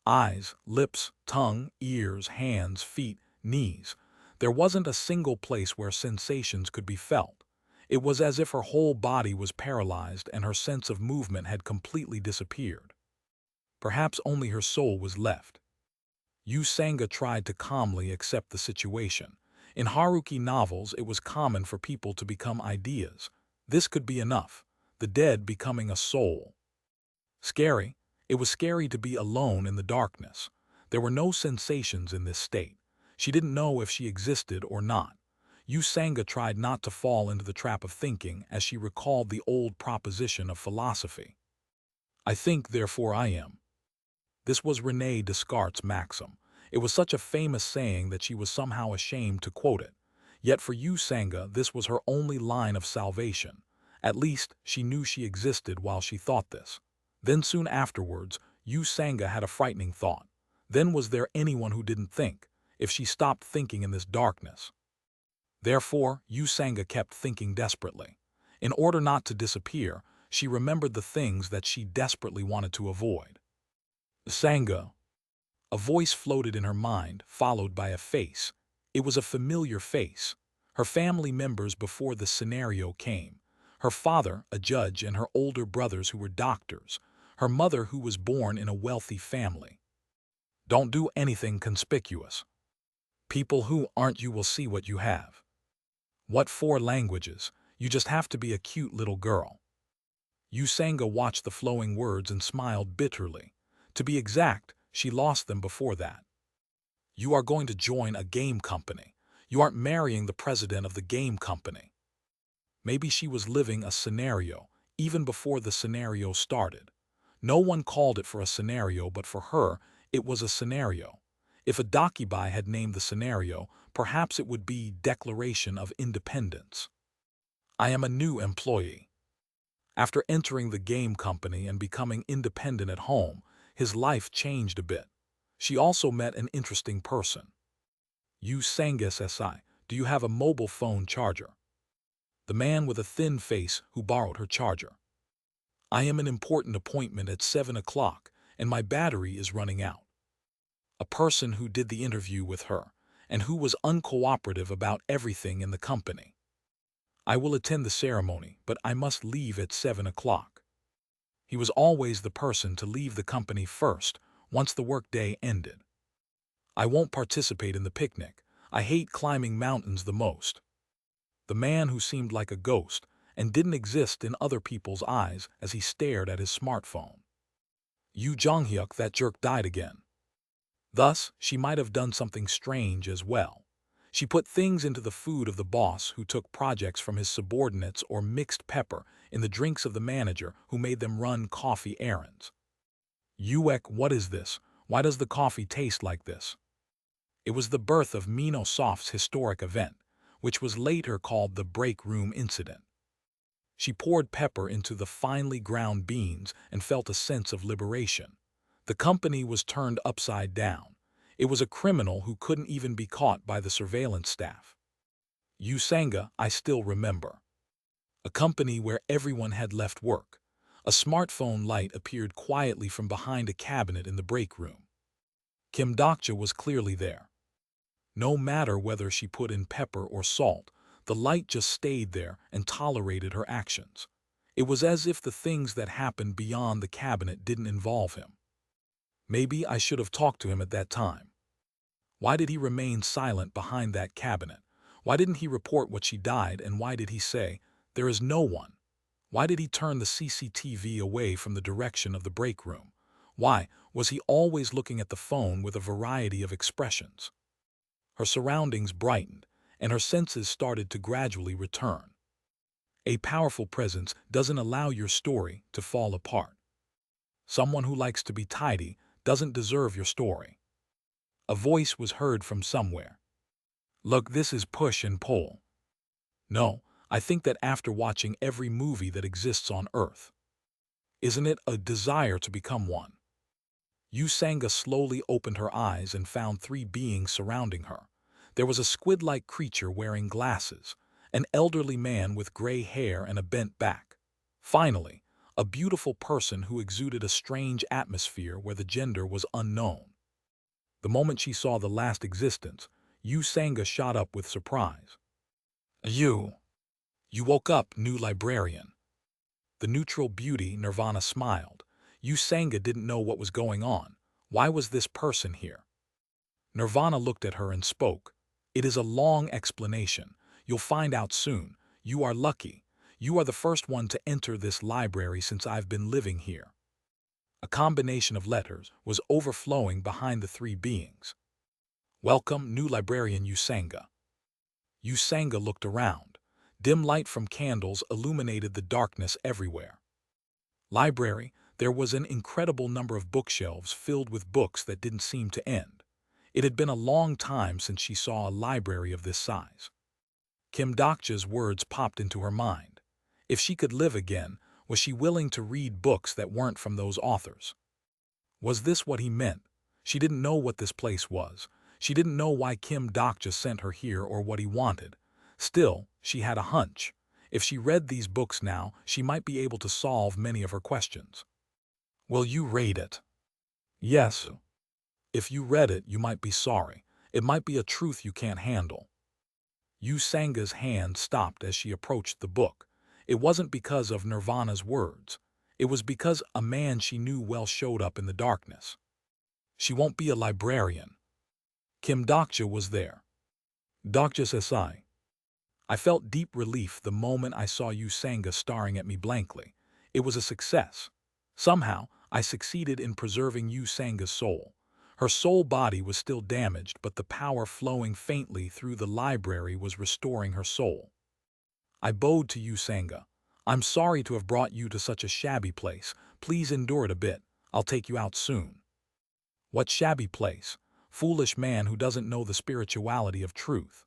Eyes, lips, tongue, ears, hands, feet, knees. There wasn't a single place where sensations could be felt. It was as if her whole body was paralyzed and her sense of movement had completely disappeared. Perhaps only her soul was left. Yu Sanga tried to calmly accept the situation. In Haruki novels, it was common for people to become ideas. This could be enough. The dead becoming a soul. Scary. It was scary to be alone in the darkness. There were no sensations in this state. She didn't know if she existed or not. Yu Sanga tried not to fall into the trap of thinking as she recalled the old proposition of philosophy. I think, therefore I am. This was René Descartes' maxim. It was such a famous saying that she was somehow ashamed to quote it. Yet for Yu Sanga, this was her only line of salvation. At least, she knew she existed while she thought this. Then soon afterwards, Yu Sanga had a frightening thought. Then was there anyone who didn't think, if she stopped thinking in this darkness? Therefore, Yu Sanga kept thinking desperately. In order not to disappear, she remembered the things that she desperately wanted to avoid. Sanga. A voice floated in her mind, followed by a face. It was a familiar face. Her family members before the scenario came. Her father, a judge, and her older brothers who were doctors. Her mother who was born in a wealthy family. Don't do anything conspicuous. People who aren't you will see what you have. What 4 languages? You just have to be a cute little girl. Yu Sanga watched the flowing words and smiled bitterly. To be exact, she lost them before that. You are going to join a game company. You aren't marrying the president of the game company. Maybe she was living a scenario, even before the scenario started. No one called it for a scenario, but for her, it was a scenario. If a Dakibai had named the scenario, perhaps it would be Declaration of Independence. I am a new employee. After entering the game company and becoming independent at home, his life changed a bit. She also met an interesting person. Yu Sanga SI, do you have a mobile phone charger? The man with a thin face who borrowed her charger. I am an important appointment at 7 o'clock and my battery is running out. A person who did the interview with her and who was uncooperative about everything in the company. I will attend the ceremony, but I must leave at 7 o'clock. He was always the person to leave the company first once the workday ended. I won't participate in the picnic. I hate climbing mountains the most. The man who seemed like a ghost and didn't exist in other people's eyes as he stared at his smartphone. Yu Jonghyuk, that jerk, died again. Thus, she might have done something strange as well. She put things into the food of the boss who took projects from his subordinates or mixed pepper in the drinks of the manager who made them run coffee errands. Yuek, what is this? Why does the coffee taste like this? It was the birth of Mino Soft's historic event, which was later called the break room incident. She poured pepper into the finely ground beans and felt a sense of liberation. The company was turned upside down. It was a criminal who couldn't even be caught by the surveillance staff. Yu Sanga, I still remember. A company where everyone had left work. A smartphone light appeared quietly from behind a cabinet in the break room. Kim Dokja was clearly there. No matter whether she put in pepper or salt, the light just stayed there and tolerated her actions. It was as if the things that happened beyond the cabinet didn't involve him. Maybe I should have talked to him at that time. Why did he remain silent behind that cabinet? Why didn't he report what she died, and why did he say, "There is no one"? Why did he turn the CCTV away from the direction of the break room? Why was he always looking at the phone with a variety of expressions? Her surroundings brightened, and her senses started to gradually return. A powerful presence doesn't allow your story to fall apart. Someone who likes to be tidy doesn't deserve your story. A voice was heard from somewhere. Look, this is push and pull. No, I think that after watching every movie that exists on Earth, isn't it a desire to become one? Usanga slowly opened her eyes and found three beings surrounding her. There was a squid-like creature wearing glasses, an elderly man with gray hair and a bent back. Finally, a beautiful person who exuded a strange atmosphere where the gender was unknown. The moment she saw the last existence, Usanga shot up with surprise. You woke up, new librarian. The neutral beauty, Nirvana smiled. Usanga didn't know what was going on. Why was this person here? Nirvana looked at her and spoke. It is a long explanation. You'll find out soon. You are lucky. You are the first one to enter this library since I've been living here. A combination of letters was overflowing behind the three beings. Welcome, new librarian Usanga. Usanga looked around. Dim light from candles illuminated the darkness everywhere. Library, there was an incredible number of bookshelves filled with books that didn't seem to end. It had been a long time since she saw a library of this size. Kim Dokja's words popped into her mind. If she could live again, was she willing to read books that weren't from those authors? Was this what he meant? She didn't know what this place was. She didn't know why Kim Dokja sent her here or what he wanted. Still, she had a hunch. If she read these books now, she might be able to solve many of her questions. Will you rate it? Yes. If you read it, you might be sorry. It might be a truth you can't handle. Usanga's hand stopped as she approached the book. It wasn't because of Nirvana's words. It was because a man she knew well showed up in the darkness. She won't be a librarian. Kim Dokja was there. Dokja Sasai. I felt deep relief the moment I saw Usanga staring at me blankly. It was a success. Somehow, I succeeded in preserving Usanga's soul. Her soul body was still damaged, but the power flowing faintly through the library was restoring her soul. I bowed to Usanga. I'm sorry to have brought you to such a shabby place. Please endure it a bit. I'll take you out soon. What shabby place? Foolish man who doesn't know the spirituality of truth.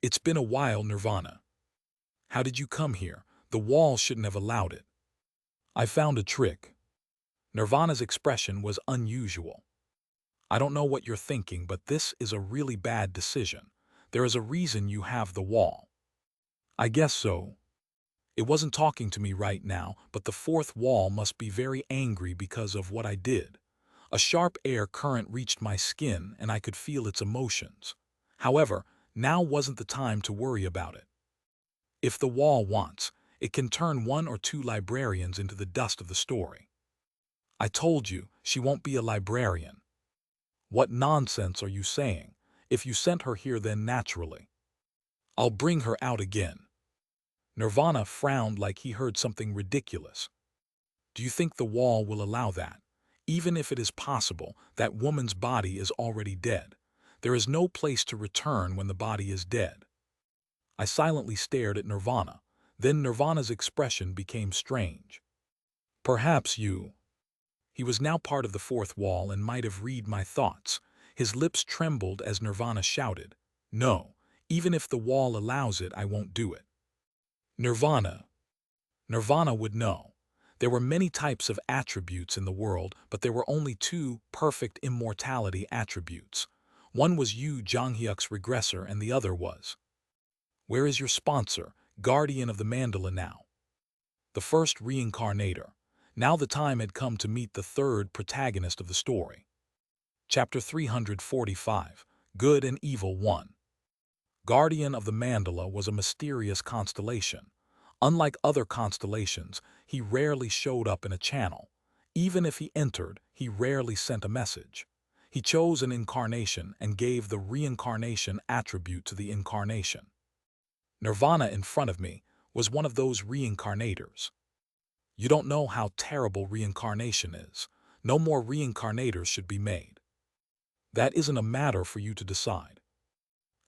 It's been a while, Nirvana. How did you come here? The wall shouldn't have allowed it. I found a trick. Nirvana's expression was unusual. I don't know what you're thinking, but this is a really bad decision. There is a reason you have the wall. I guess so. It wasn't talking to me right now, but the fourth wall must be very angry because of what I did. A sharp air current reached my skin and I could feel its emotions. However, now wasn't the time to worry about it. If the wall wants, it can turn one or two librarians into the dust of the story. I told you, she won't be a librarian. What nonsense are you saying? If you sent her here, then naturally. I'll bring her out again. Nirvana frowned like he heard something ridiculous. Do you think the wall will allow that? Even if it is possible, that woman's body is already dead. There is no place to return when the body is dead. I silently stared at Nirvana. Then Nirvana's expression became strange. Perhaps you. He was now part of the fourth wall and might have read my thoughts. His lips trembled as Nirvana shouted, "No, even if the wall allows it, I won't do it." Nirvana. Nirvana would know. There were many types of attributes in the world, but there were only two perfect immortality attributes. One was Yu Jonghyuk's regressor and the other was. Where is your sponsor, guardian of the mandala now? The first reincarnator. Now the time had come to meet the third protagonist of the story. Chapter 345, Good and Evil 1. Guardian of the Mandala was a mysterious constellation. Unlike other constellations, he rarely showed up in a channel. Even if he entered, he rarely sent a message. He chose an incarnation and gave the reincarnation attribute to the incarnation. Nirvana in front of me was one of those reincarnators. You don't know how terrible reincarnation is. No more reincarnators should be made. That isn't a matter for you to decide.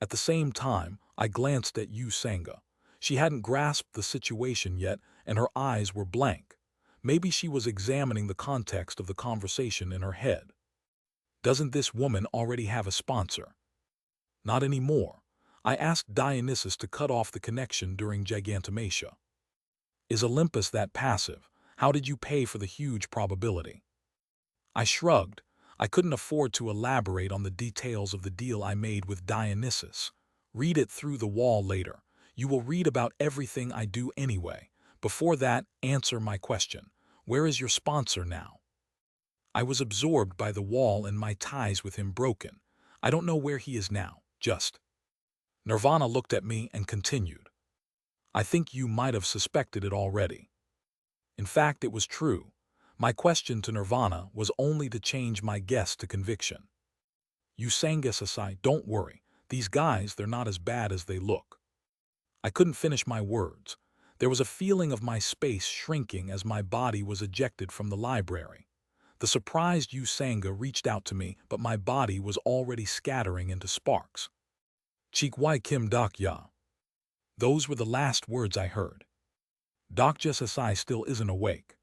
At the same time, I glanced at Yu Sanga. She hadn't grasped the situation yet, and her eyes were blank. Maybe she was examining the context of the conversation in her head. Doesn't this woman already have a sponsor? Not anymore. I asked Dionysus to cut off the connection during Gigantomachia. Is Olympus that passive? How did you pay for the huge probability? I shrugged. I couldn't afford to elaborate on the details of the deal I made with Dionysus. Read it through the wall later. You will read about everything I do anyway. Before that, answer my question. Where is your sponsor now? I was absorbed by the wall and my ties with him broken. I don't know where he is now, just. Nirvana looked at me and continued. I think you might have suspected it already. In fact, it was true. My question to Nirvana was only to change my guess to conviction. Usangas aside, don't worry. These guys, they're not as bad as they look. I couldn't finish my words. There was a feeling of my space shrinking as my body was ejected from the library. The surprised Usanga reached out to me, but my body was already scattering into sparks. Chikwai Kim Dokya. Those were the last words I heard. Dokja Sasai still isn't awake.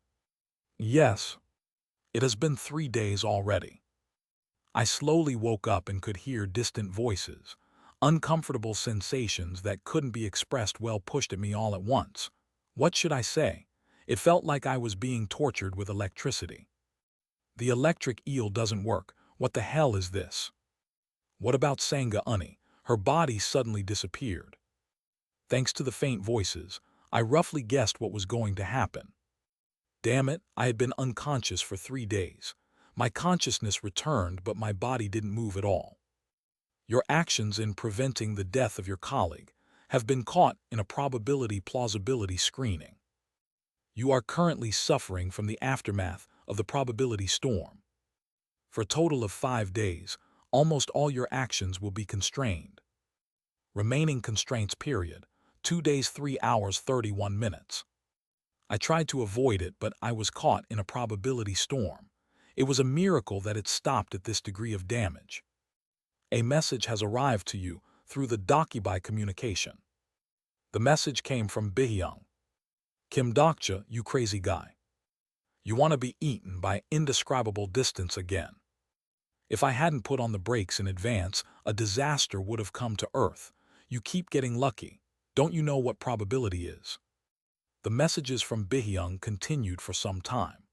Yes. It has been 3 days already. I slowly woke up and could hear distant voices. Uncomfortable sensations that couldn't be expressed well pushed at me all at once. What should I say? It felt like I was being tortured with electricity. The electric eel doesn't work. What the hell is this? What about Sanga Uni? Her body suddenly disappeared. Thanks to the faint voices, I roughly guessed what was going to happen. Damn it, I had been unconscious for 3 days. My consciousness returned, but my body didn't move at all. Your actions in preventing the death of your colleague have been caught in a probability-plausibility screening. You are currently suffering from the aftermath of the probability storm. For a total of 5 days, almost all your actions will be constrained. Remaining constraints period, 2 days 3 hours 31 minutes. I tried to avoid it, but I was caught in a probability storm. It was a miracle that it stopped at this degree of damage. A message has arrived to you through the Dokibai communication. The message came from Bihyung. Kim Dokcha, you crazy guy. You want to be eaten by indescribable distance again. If I hadn't put on the brakes in advance, a disaster would have come to Earth. You keep getting lucky. Don't you know what probability is? The messages from Bihyung continued for some time.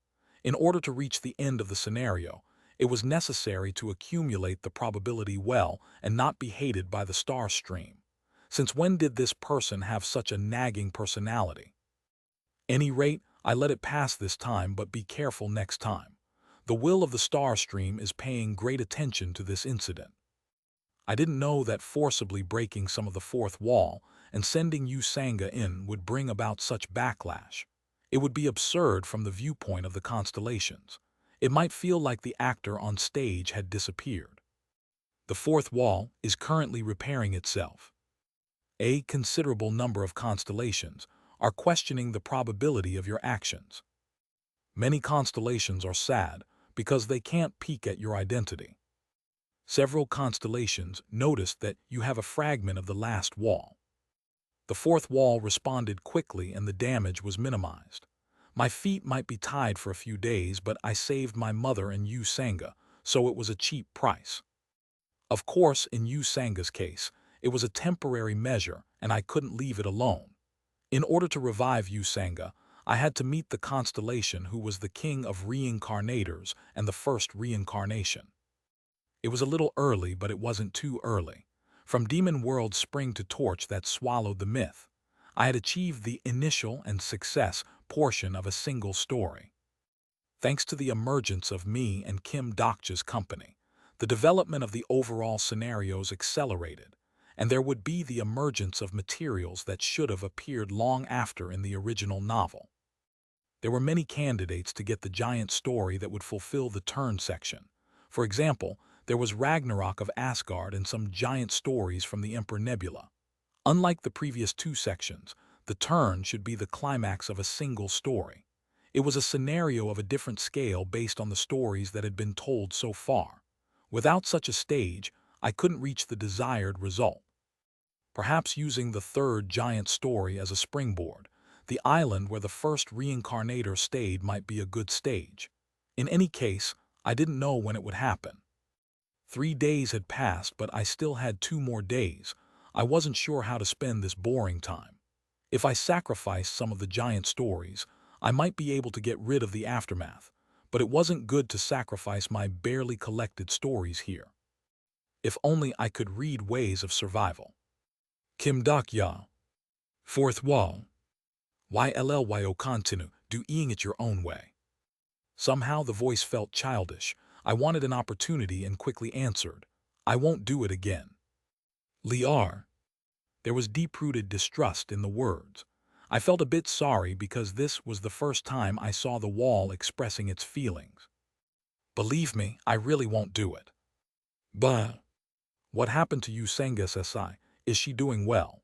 In order to reach the end of the scenario, it was necessary to accumulate the probability well and not be hated by the star stream. Since when did this person have such a nagging personality? Any rate, I let it pass this time, but be careful next time. The will of the star stream is paying great attention to this incident. I didn't know that forcibly breaking some of the fourth wall and sending Usanga in would bring about such backlash. It would be absurd from the viewpoint of the constellations. It might feel like the actor on stage had disappeared. The fourth wall is currently repairing itself. A considerable number of constellations are questioning the probability of your actions. Many constellations are sad because they can't peek at your identity. Several constellations noticed that you have a fragment of the last wall. The fourth wall responded quickly and the damage was minimized. My feet might be tied for a few days, but I saved my mother and Yu Sanga, so it was a cheap price. Of course, in Yu Sanga's case, it was a temporary measure and I couldn't leave it alone. In order to revive Yu Sanga, I had to meet the constellation who was the king of reincarnators and the first reincarnation. It was a little early, but it wasn't too early. From Demon World Spring to Torch that swallowed the myth, I had achieved the initial and success portion of a single story. Thanks to the emergence of me and Kim Dokcha's company, the development of the overall scenarios accelerated, and there would be the emergence of materials that should have appeared long after in the original novel. There were many candidates to get the giant story that would fulfill the turn section. For example, There was Ragnarok of Asgard and some giant stories from the Emperor Nebula. Unlike the previous two sections, the turn should be the climax of a single story. It was a scenario of a different scale based on the stories that had been told so far. Without such a stage, I couldn't reach the desired result. Perhaps using the third giant story as a springboard, the island where the first reincarnator stayed might be a good stage. In any case, I didn't know when it would happen. 3 days had passed, but I still had 2 more days. I wasn't sure how to spend this boring time. If I sacrificed some of the giant stories, I might be able to get rid of the aftermath, but it wasn't good to sacrifice my barely collected stories here. If only I could read ways of survival. Kim Dak-ya. Fourth wall. YLLYO continue, doing it your own way. Somehow the voice felt childish. I wanted an opportunity and quickly answered, I won't do it again. Liar. There was deep-rooted distrust in the words. I felt a bit sorry because this was the first time I saw the wall expressing its feelings. Believe me, I really won't do it. But what happened to you, Senga Sasai? Is she doing well?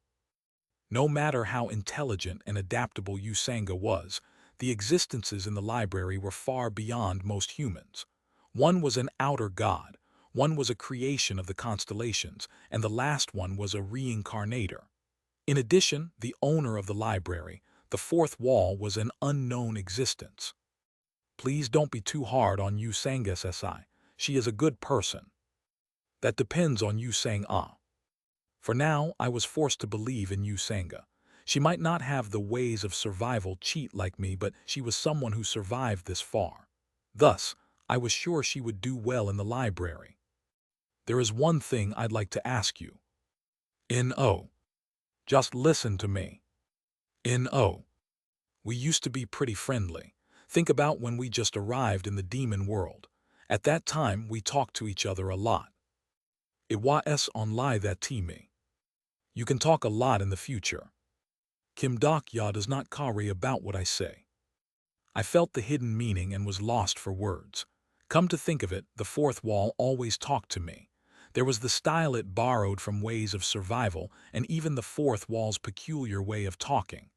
No matter how intelligent and adaptable Usanga was, the existences in the library were far beyond most humans. One was an outer god, one was a creation of the constellations, and the last one was a reincarnator. In addition, the owner of the library, the fourth wall, was an unknown existence. Please don't be too hard on Usanga Sasai. She is a good person. That depends on Usanga. For now, I was forced to believe in Usanga. She might not have the ways of survival cheat like me, but she was someone who survived this far. Thus, I was sure she would do well in the library. There is one thing I'd like to ask you. N.O. Just listen to me. N.O. We used to be pretty friendly. Think about when we just arrived in the demon world. At that time, we talked to each other a lot. It was only that to me. You can talk a lot in the future. Kim Dak-ya does not carry about what I say. I felt the hidden meaning and was lost for words. Come to think of it, the fourth wall always talked to me. There was the style it borrowed from ways of survival and even the fourth wall's peculiar way of talking.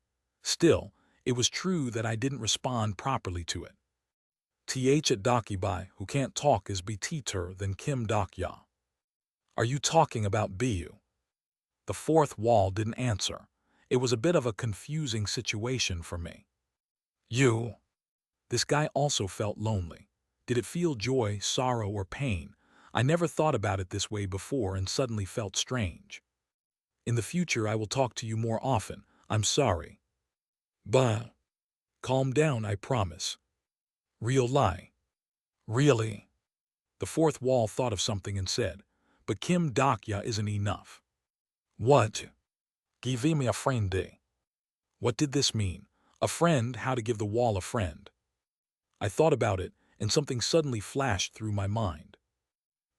Still, it was true that I didn't respond properly to it. Th at Dakibai, who can't talk, is better than Kim Dak-ya. Are you talking about Biu? The fourth wall didn't answer. It was a bit of a confusing situation for me. You. This guy also felt lonely. Did it feel joy, sorrow, or pain? I never thought about it this way before and suddenly felt strange. In the future, I will talk to you more often. I'm sorry. But calm down, I promise. Real lie. Really? The fourth wall thought of something and said, but Kim Dak-ya isn't enough. What? Give me a friend day. What did this mean? A friend? How to give the wall a friend? I thought about it, and something suddenly flashed through my mind.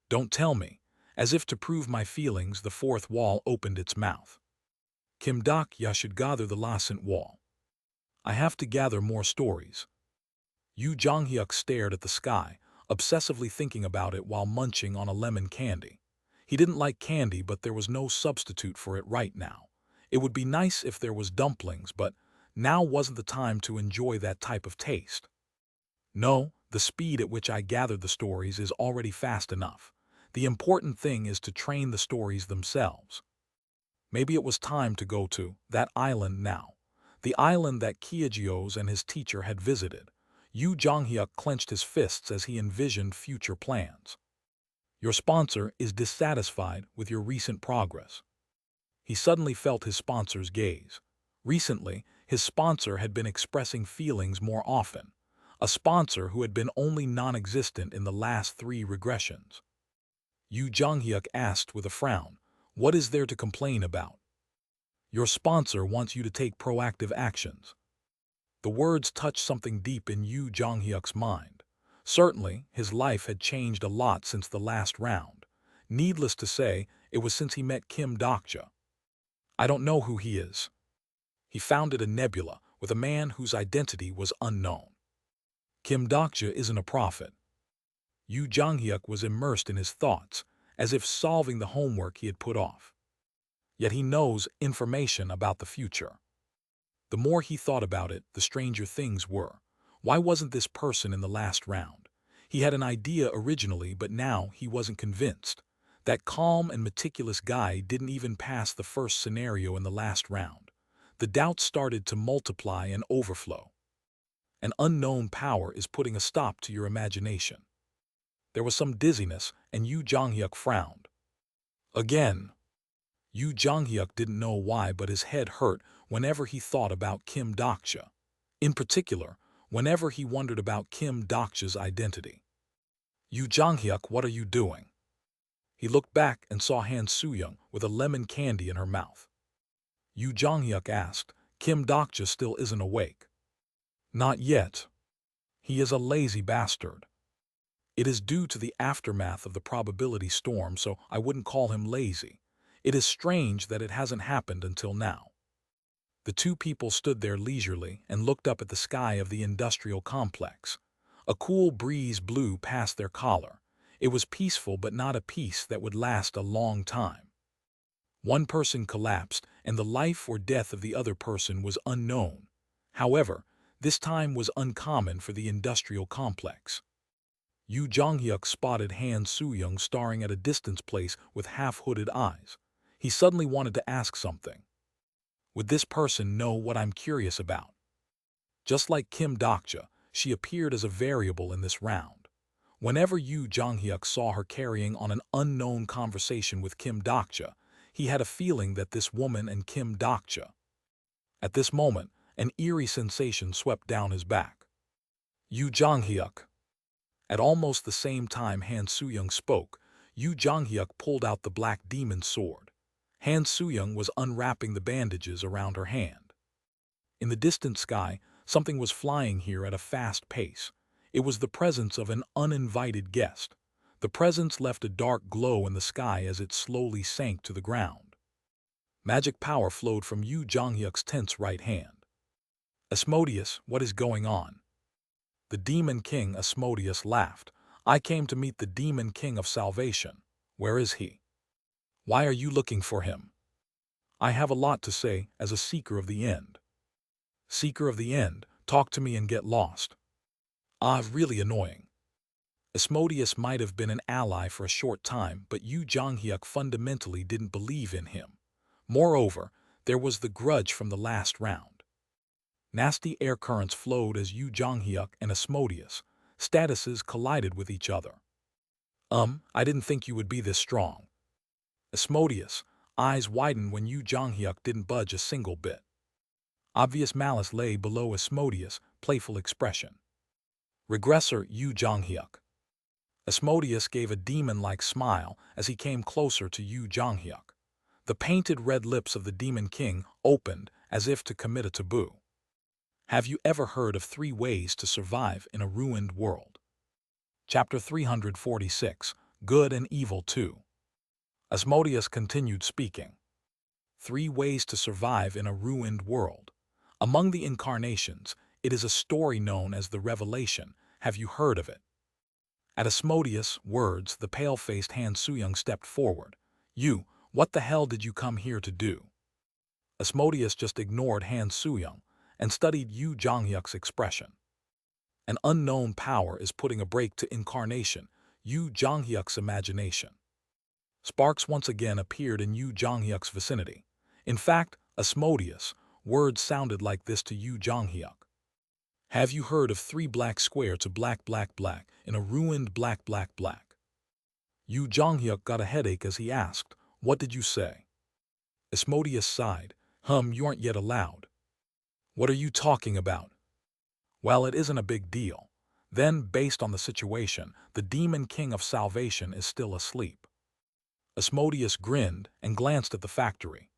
Don't tell me. As if to prove my feelings, the fourth wall opened its mouth. Kim Dak-ya should gather the Lascent wall. I have to gather more stories. Yu Jonghyuk stared at the sky, obsessively thinking about it while munching on a lemon candy. He didn't like candy, but there was no substitute for it right now. It would be nice if there was dumplings, but now wasn't the time to enjoy that type of taste. No, the speed at which I gathered the stories is already fast enough. The important thing is to train the stories themselves. Maybe it was time to go to that island now. The island that Kyejios and his teacher had visited. Yu Jonghyuk clenched his fists as he envisioned future plans. Your sponsor is dissatisfied with your recent progress. He suddenly felt his sponsor's gaze. Recently, his sponsor had been expressing feelings more often. A sponsor who had been only non-existent in the last 3 regressions. Yu Jonghyuk asked with a frown, what is there to complain about? Your sponsor wants you to take proactive actions. The words touched something deep in Yu Jonghyuk's mind. Certainly, his life had changed a lot since the last round. Needless to say, it was since he met Kim Dak-ya. I don't know who he is. He founded a nebula with a man whose identity was unknown. Kim Dak-ya isn't a prophet. Yu Jonghyuk was immersed in his thoughts, as if solving the homework he had put off. Yet he knows information about the future. The more he thought about it, the stranger things were. Why wasn't this person in the last round? He had an idea originally, but now he wasn't convinced. That calm and meticulous guy didn't even pass the first scenario in the last round. The doubts started to multiply and overflow. An unknown power is putting a stop to your imagination. There was some dizziness, and Yu Jonghyuk frowned. Again. Yu Jonghyuk didn't know why, but his head hurt whenever he thought about Kim Dokcha. In particular, whenever he wondered about Kim Dokcha's identity. Yu Jonghyuk, what are you doing? He looked back and saw Han Soo-young with a lemon candy in her mouth. Yu Jonghyuk asked, Kim Dokcha still isn't awake. Not yet. He is a lazy bastard. It is due to the aftermath of the probability storm, so I wouldn't call him lazy. It is strange that it hasn't happened until now. The two people stood there leisurely and looked up at the sky of the industrial complex. A cool breeze blew past their collar. It was peaceful, but not a peace that would last a long time. One person collapsed, and the life or death of the other person was unknown. However, this time was uncommon for the industrial complex. Yu Jonghyuk spotted Han Soo-young staring at a distant place with half-hooded eyes. He suddenly wanted to ask something. Would this person know what I'm curious about? Just like Kim Dokcha, she appeared as a variable in this round. Whenever Yu Jonghyuk saw her carrying on an unknown conversation with Kim Dokcha, he had a feeling that this woman and Kim Dokcha. At this moment, an eerie sensation swept down his back. Yu Jonghyuk. At almost the same time Han Soo-young spoke, Yu Jonghyuk pulled out the black demon sword. Han Soo-young was unwrapping the bandages around her hand. In the distant sky, something was flying here at a fast pace. It was the presence of an uninvited guest. The presence left a dark glow in the sky as it slowly sank to the ground. Magic power flowed from Yu Jonghyuk's tense right hand. Asmodeus, what is going on? The Demon King Asmodeus laughed. I came to meet the Demon King of Salvation. Where is he? Why are you looking for him? I have a lot to say as a seeker of the end. Seeker of the end, talk to me and get lost. Ah, really annoying. Asmodeus might have been an ally for a short time, but Yu Jonghyuk fundamentally didn't believe in him. Moreover, there was the grudge from the last round. Nasty air currents flowed as Yu Jonghyuk and Asmodeus' statuses collided with each other. I didn't think you would be this strong. Asmodeus' eyes widened when Yu Jonghyuk didn't budge a single bit. Obvious malice lay below Asmodeus' playful expression. Regressor Yu Jonghyuk. Asmodeus gave a demon-like smile as he came closer to Yu Jonghyuk. The painted red lips of the Demon King opened as if to commit a taboo. Have you ever heard of 3 ways to survive in a ruined world? Chapter 346, Good and Evil 2. Asmodeus continued speaking. 3 ways to survive in a ruined world. Among the incarnations, it is a story known as the Revelation. Have you heard of it? At Asmodeus' words, the pale-faced Han Soo-young stepped forward. You, what the hell did you come here to do? Asmodeus just ignored Han Soo-young and studied Yu Jonghyuk's expression. An unknown power is putting a break to incarnation, Yu Jonghyuk's imagination. Sparks once again appeared in Yu Jonghyuk's vicinity. In fact, Asmodeus' words sounded like this to Yu Jonghyuk. Have you heard of 3 black square to black in a ruined black? Yu Jonghyuk got a headache as he asked, what did you say? Asmodeus sighed, you aren't yet allowed. What are you talking about? Well, it isn't a big deal. Then, based on the situation, the Demon King of Salvation is still asleep. Asmodeus grinned and glanced at the factory.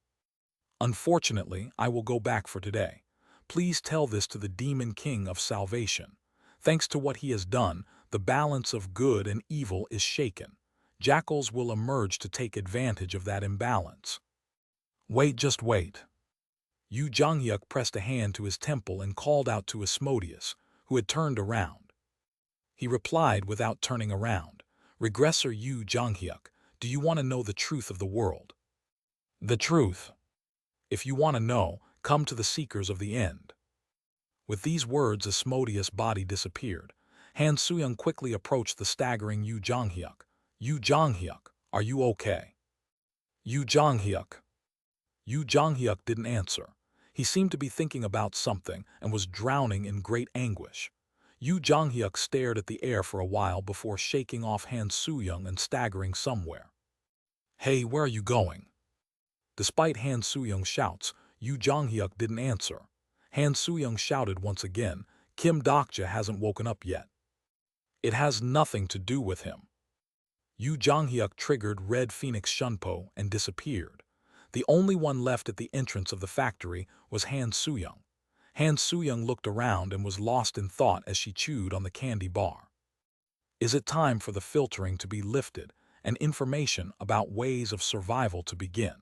Unfortunately, I will go back for today. Please tell this to the Demon King of Salvation. Thanks to what he has done, the balance of good and evil is shaken. Jackals will emerge to take advantage of that imbalance. Wait, just wait. Yu Jonghyuk pressed a hand to his temple and called out to Asmodeus, who had turned around. He replied without turning around. Regressor Yu Jonghyuk, do you want to know the truth of the world? The truth. If you want to know, come to the seekers of the end. With these words, Asmodeus' body disappeared. Han Suyong quickly approached the staggering Yu Jonghyuk. Yu Jonghyuk, are you okay? Yu Jonghyuk. Yu Jonghyuk didn't answer. He seemed to be thinking about something and was drowning in great anguish. Yu Jonghyuk stared at the air for a while before shaking off Han Suyong and staggering somewhere. Hey, where are you going? Despite Han Suyong's shouts, Yu Jonghyuk didn't answer. Han Suyong shouted once again, Kim Dokja hasn't woken up yet. It has nothing to do with him. Yu Jonghyuk triggered Red Phoenix Shunpo and disappeared. The only one left at the entrance of the factory was Han Suyong. Han Suyong looked around and was lost in thought as she chewed on the candy bar. Is it time for the filtering to be lifted and information about ways of survival to begin?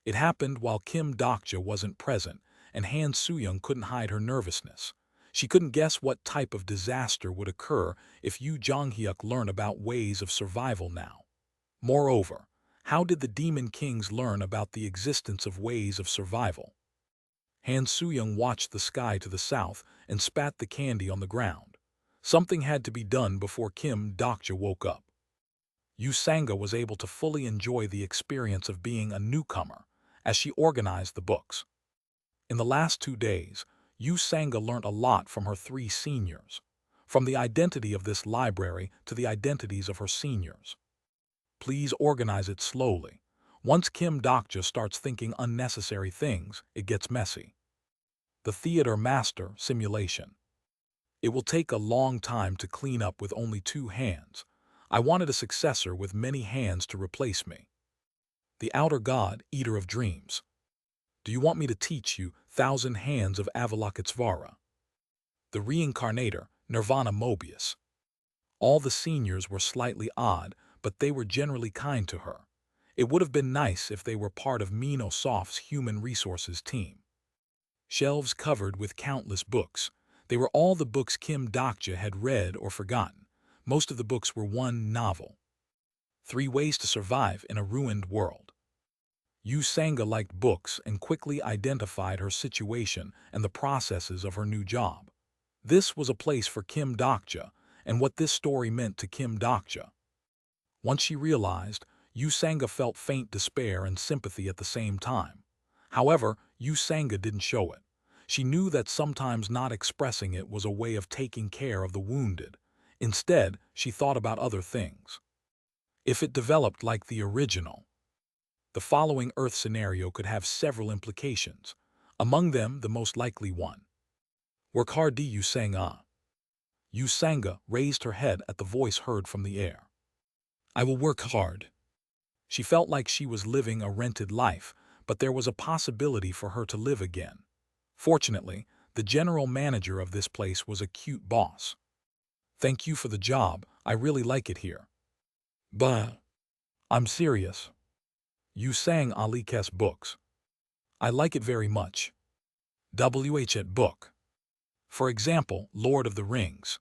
It happened while Kim Dokja wasn't present, and Han Suyong couldn't hide her nervousness. She couldn't guess what type of disaster would occur if Yu Jonghyuk learned about ways of survival now. Moreover, how did the Demon Kings learn about the existence of ways of survival? Han Suyong watched the sky to the south and spat the candy on the ground. Something had to be done before Kim Dokja woke up. Yu Sanga was able to fully enjoy the experience of being a newcomer as she organized the books. In the last 2 days, Yu Sanga learned a lot from her 3 seniors, from the identity of this library to the identities of her seniors. Please organize it slowly. Once Kim Dokja starts thinking unnecessary things, it gets messy. The Theater Master Simulation. It will take a long time to clean up with only 2 hands. I wanted a successor with many hands to replace me. The Outer God, Eater of Dreams. Do you want me to teach you 1,000 hands of Avalokitesvara? The Reincarnator, Nirvana Mobius. All the seniors were slightly odd, but they were generally kind to her. It would have been nice if they were part of Minosoft's human resources team. Shelves covered with countless books. They were all the books Kim Dokja had read or forgotten. Most of the books were one novel. 3 Ways to Survive in a Ruined World. Yu Sanga liked books and quickly identified her situation and the processes of her new job. This was a place for Kim Dokja and what this story meant to Kim Dokja. Once she realized, Yu Sanga felt faint despair and sympathy at the same time. However, Yu Sanga didn't show it. She knew that sometimes not expressing it was a way of taking care of the wounded. Instead, she thought about other things. If it developed like the original, the following Earth scenario could have several implications, among them the most likely one. Work hard, Yu Sanga. Yu Sanga raised her head at the voice heard from the air. I will work hard. She felt like she was living a rented life, but there was a possibility for her to live again. Fortunately, the general manager of this place was a cute boss. Thank you for the job, I really like it here. But I'm serious. You sang Ali Kes books. I like it very much. WH at book. For example, Lord of the Rings.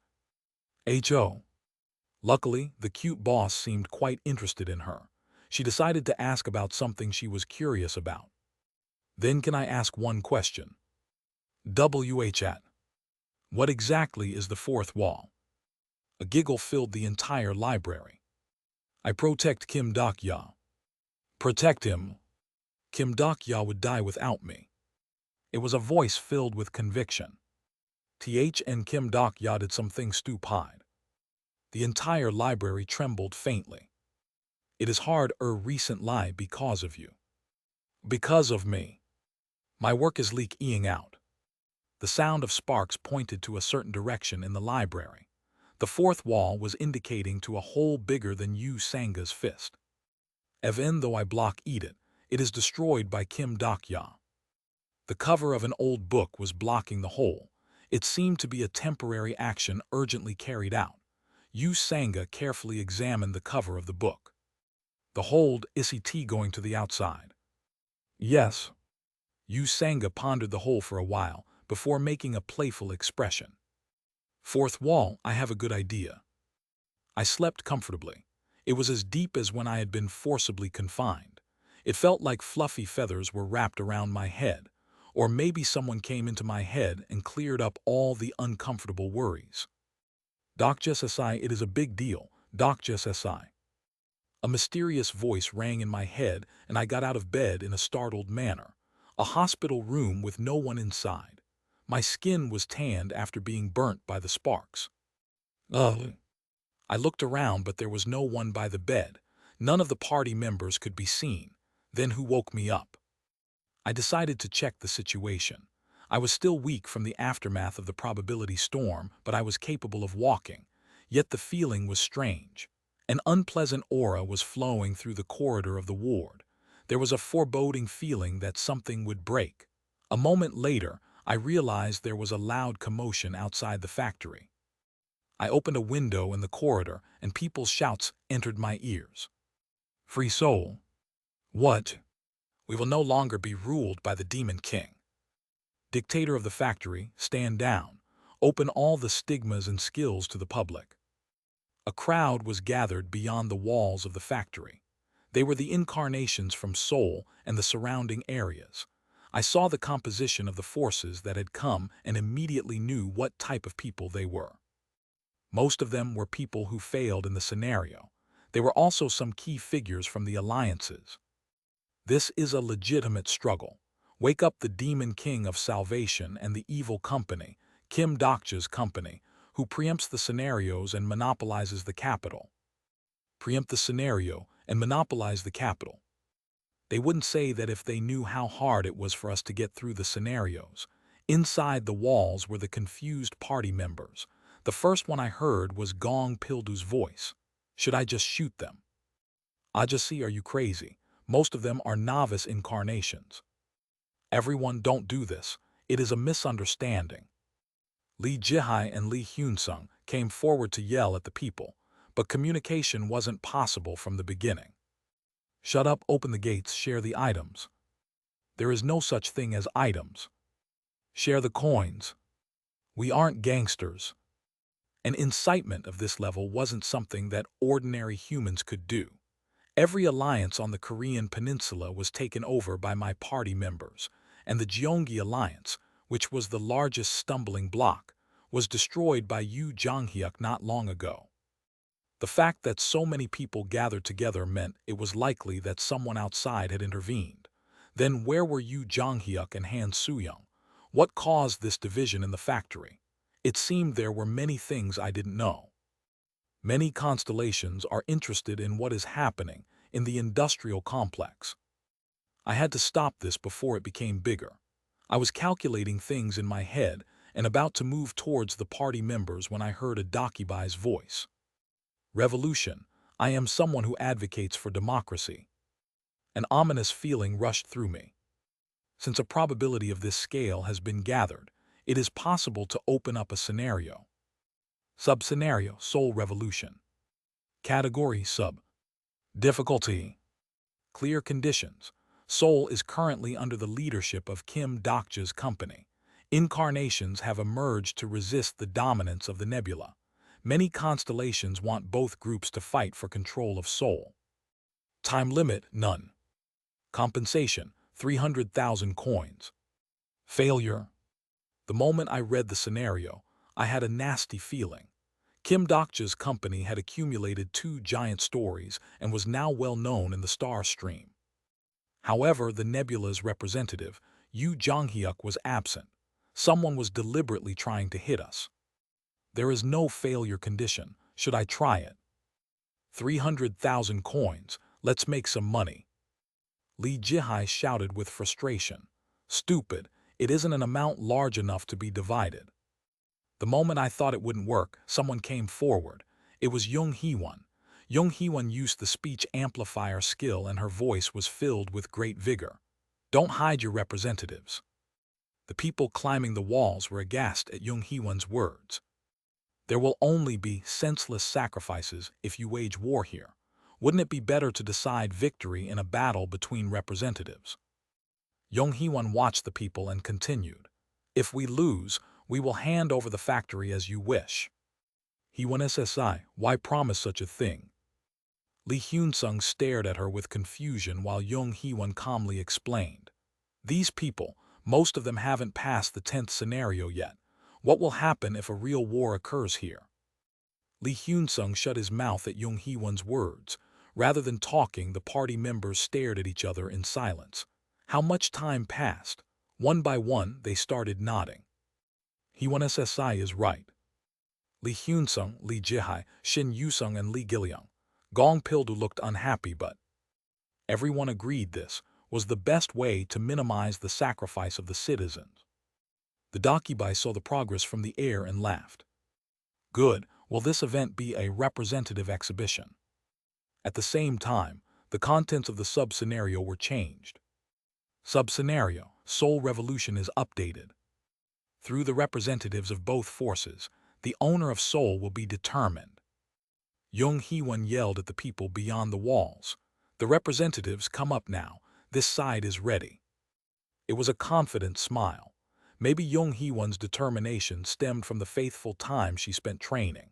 HO. Luckily, the cute boss seemed quite interested in her. She decided to ask about something she was curious about. Then can I ask one question? WH at. What exactly is the 4th wall? A giggle filled the entire library. I protect Kim Dokja. Protect him. Kim Dokja would die without me. It was a voice filled with conviction. And Kim Dokja did something stupid. The entire library trembled faintly. It is hard recent lie because of you. Because of me. My work is leaking out. The sound of sparks pointed to a certain direction in the library. The 4th wall was indicating to a hole bigger than Yu Sanga's fist. Even though I block it is destroyed by Kim Dokja. The cover of an old book was blocking the hole. It seemed to be a temporary action urgently carried out. Yu Sanga carefully examined the cover of the book. The hold, is it going to the outside? Yes. Yu Sanga pondered the hole for a while before making a playful expression. Fourth wall, I have a good idea. I slept comfortably. It was as deep as when I had been forcibly confined. It felt like fluffy feathers were wrapped around my head, or maybe someone came into my head and cleared up all the uncomfortable worries. Doc SSI, it is a big deal. Doc SSI. A mysterious voice rang in my head, and I got out of bed in a startled manner. A hospital room with no one inside. My skin was tanned after being burnt by the sparks. Ugh. I looked around, but there was no one by the bed. None of the party members could be seen. Then who woke me up? I decided to check the situation. I was still weak from the aftermath of the probability storm, but I was capable of walking. Yet the feeling was strange. An unpleasant aura was flowing through the corridor of the ward. There was a foreboding feeling that something would break. A moment later, I realized there was a loud commotion outside the factory. I opened a window in the corridor, and people's shouts entered my ears. Free soul. What? We will no longer be ruled by the Demon King. Dictator of the factory, stand down. Open all the stigmas and skills to the public. A crowd was gathered beyond the walls of the factory. They were the incarnations from Seoul and the surrounding areas. I saw the composition of the forces that had come and immediately knew what type of people they were. Most of them were people who failed in the scenario. There were also some key figures from the alliances. This is a legitimate struggle. Wake up the Demon King of Salvation and the evil company, Kim Dokja's company, who preempts the scenarios and monopolizes the capital. Preempt the scenario and monopolize the capital. They wouldn't say that if they knew how hard it was for us to get through the scenarios. Inside the walls were the confused party members. The first one I heard was Gong Pildu's voice. Should I just shoot them? Ajasi, are you crazy? Most of them are novice incarnations. Everyone, don't do this. It is a misunderstanding. Lee Jihai and Lee Hyunsung came forward to yell at the people, but communication wasn't possible from the beginning. Shut up, open the gates, share the items. There is no such thing as items. Share the coins. We aren't gangsters. An incitement of this level wasn't something that ordinary humans could do. Every alliance on the Korean peninsula was taken over by my party members, and the Gyeonggi alliance, which was the largest stumbling block, was destroyed by Yu Jonghyuk not long ago. The fact that so many people gathered together meant it was likely that someone outside had intervened. Then where were Yu Jonghyuk and Han Soo-young? What caused this division in the factory? It seemed there were many things I didn't know. Many constellations are interested in what is happening in the industrial complex. I had to stop this before it became bigger. I was calculating things in my head and about to move towards the party members when I heard a Dakibai's voice. Revolution. I am someone who advocates for democracy. An ominous feeling rushed through me. Since a probability of this scale has been gathered, it is possible to open up a scenario. Sub-scenario, Soul Revolution. Category Sub. Difficulty. Clear conditions. Seoul is currently under the leadership of Kim Dokja's company. Incarnations have emerged to resist the dominance of the nebula. Many constellations want both groups to fight for control of Seoul. Time limit, none. Compensation, 300,000 coins. Failure. The moment I read the scenario, I had a nasty feeling. Kim Dokja's company had accumulated 2 giant stories and was now well known in the star stream. However, the nebula's representative, Yu Jonghyuk, was absent. Someone was deliberately trying to hit us. There is no failure condition. Should I try it? 300,000 coins. Let's make some money. Lee Jihai shouted with frustration. Stupid. It isn't an amount large enough to be divided. The moment I thought it wouldn't work, someone came forward. It was Jung Hee-won. Jung Hee-won used the speech amplifier skill and her voice was filled with great vigor. Don't hide your representatives. The people climbing the walls were aghast at Jung Hee-won's words. There will only be senseless sacrifices if you wage war here. Wouldn't it be better to decide victory in a battle between representatives? Jung Hee-won watched the people and continued. If we lose, We will hand over the factory as you wish. He1SSI, why promise such a thing? Lee Hyun-sung stared at her with confusion while Jung Hee-won calmly explained. These people, most of them haven't passed the 10th scenario yet. What will happen if a real war occurs here? Lee Hyun-sung shut his mouth at Jung Hee-won's words. Rather than talking, the party members stared at each other in silence. How much time passed? One by one, they started nodding. He1SSI is right. Lee Hyun-sung, Lee Ji-hai, Shin Yu-sung, and Lee Gil-young. Gong Pil-do looked unhappy, but everyone agreed this was the best way to minimize the sacrifice of the citizens. The Dakibai saw the progress from the air and laughed. Good, will this event be a representative exhibition? At the same time, the contents of the sub-scenario were changed. Sub-scenario, Seoul Revolution is updated. Through the representatives of both forces, the owner of Seoul will be determined. Jung Hee-won yelled at the people beyond the walls. The representatives come up now. This side is ready. It was a confident smile. Maybe Jung Hee-won's determination stemmed from the faithful time she spent training.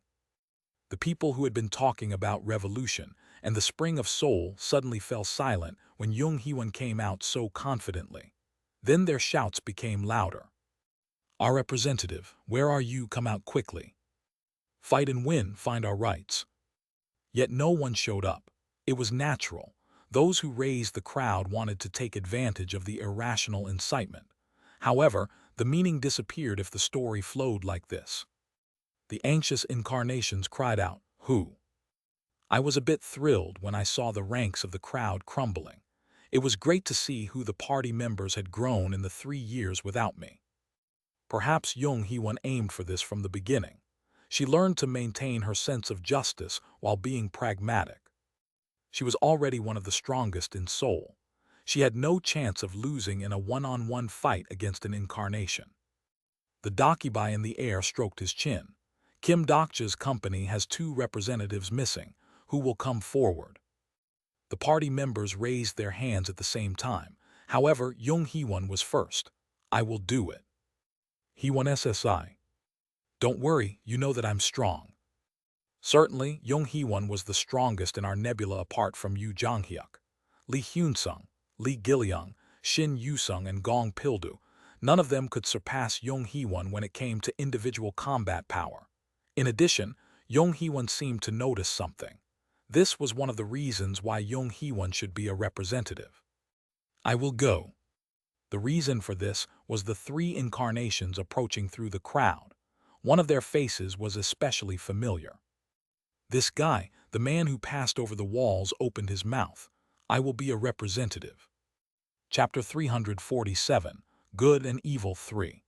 The people who had been talking about revolution and the spring of Seoul suddenly fell silent when Jung Hee-won came out so confidently. Then their shouts became louder. Our representative, where are you? Come out quickly. Fight and win, find our rights. Yet no one showed up. It was natural. Those who raised the crowd wanted to take advantage of the irrational incitement. However, the meaning disappeared if the story flowed like this. The anxious incarnations cried out, "Who?" I was a bit thrilled when I saw the ranks of the crowd crumbling. It was great to see who the party members had grown in the 3 years without me. Perhaps Jung Hee-won aimed for this from the beginning. She learned to maintain her sense of justice while being pragmatic. She was already one of the strongest in Seoul. She had no chance of losing in a one-on-one fight against an incarnation. The Dakibai in the air stroked his chin. Kim Dokja's company has 2 representatives missing. Who will come forward? The party members raised their hands at the same time. However, Jung Hee-won was first. I will do it. He1SSI. Don't worry, you know that I'm strong. Certainly, Jung Hee-won was the strongest in our nebula apart from Yu Jong-hyuk. Lee Hyun-sung, Lee Gil-young, Shin Yu-sung, and Gong Pil-do. None of them could surpass Jung Hee-won when it came to individual combat power. In addition, Jung Hee-won seemed to notice something. This was one of the reasons why Jung Hee-won should be a representative. I will go. The reason for this was the 3 incarnations approaching through the crowd. One of their faces was especially familiar. This guy, the man who passed over the walls, opened his mouth. I will be a representative. Chapter 347, Good and Evil 3.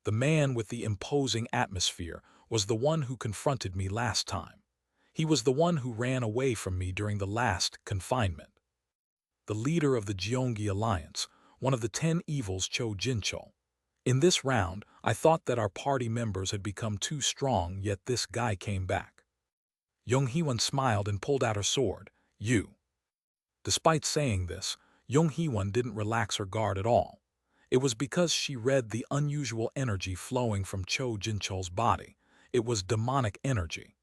The man with the imposing atmosphere was the one who confronted me last time. He was the one who ran away from me during the last confinement. The leader of the Gyeonggi Alliance, one of the 10 evils, Cho Jin-chul. In this round, I thought that our party members had become too strong, yet this guy came back. Jung Hee-won smiled and pulled out her sword. You. Despite saying this, Jung Hee-won didn't relax her guard at all. It was because she read the unusual energy flowing from Cho Jin-chul's body. It was demonic energy.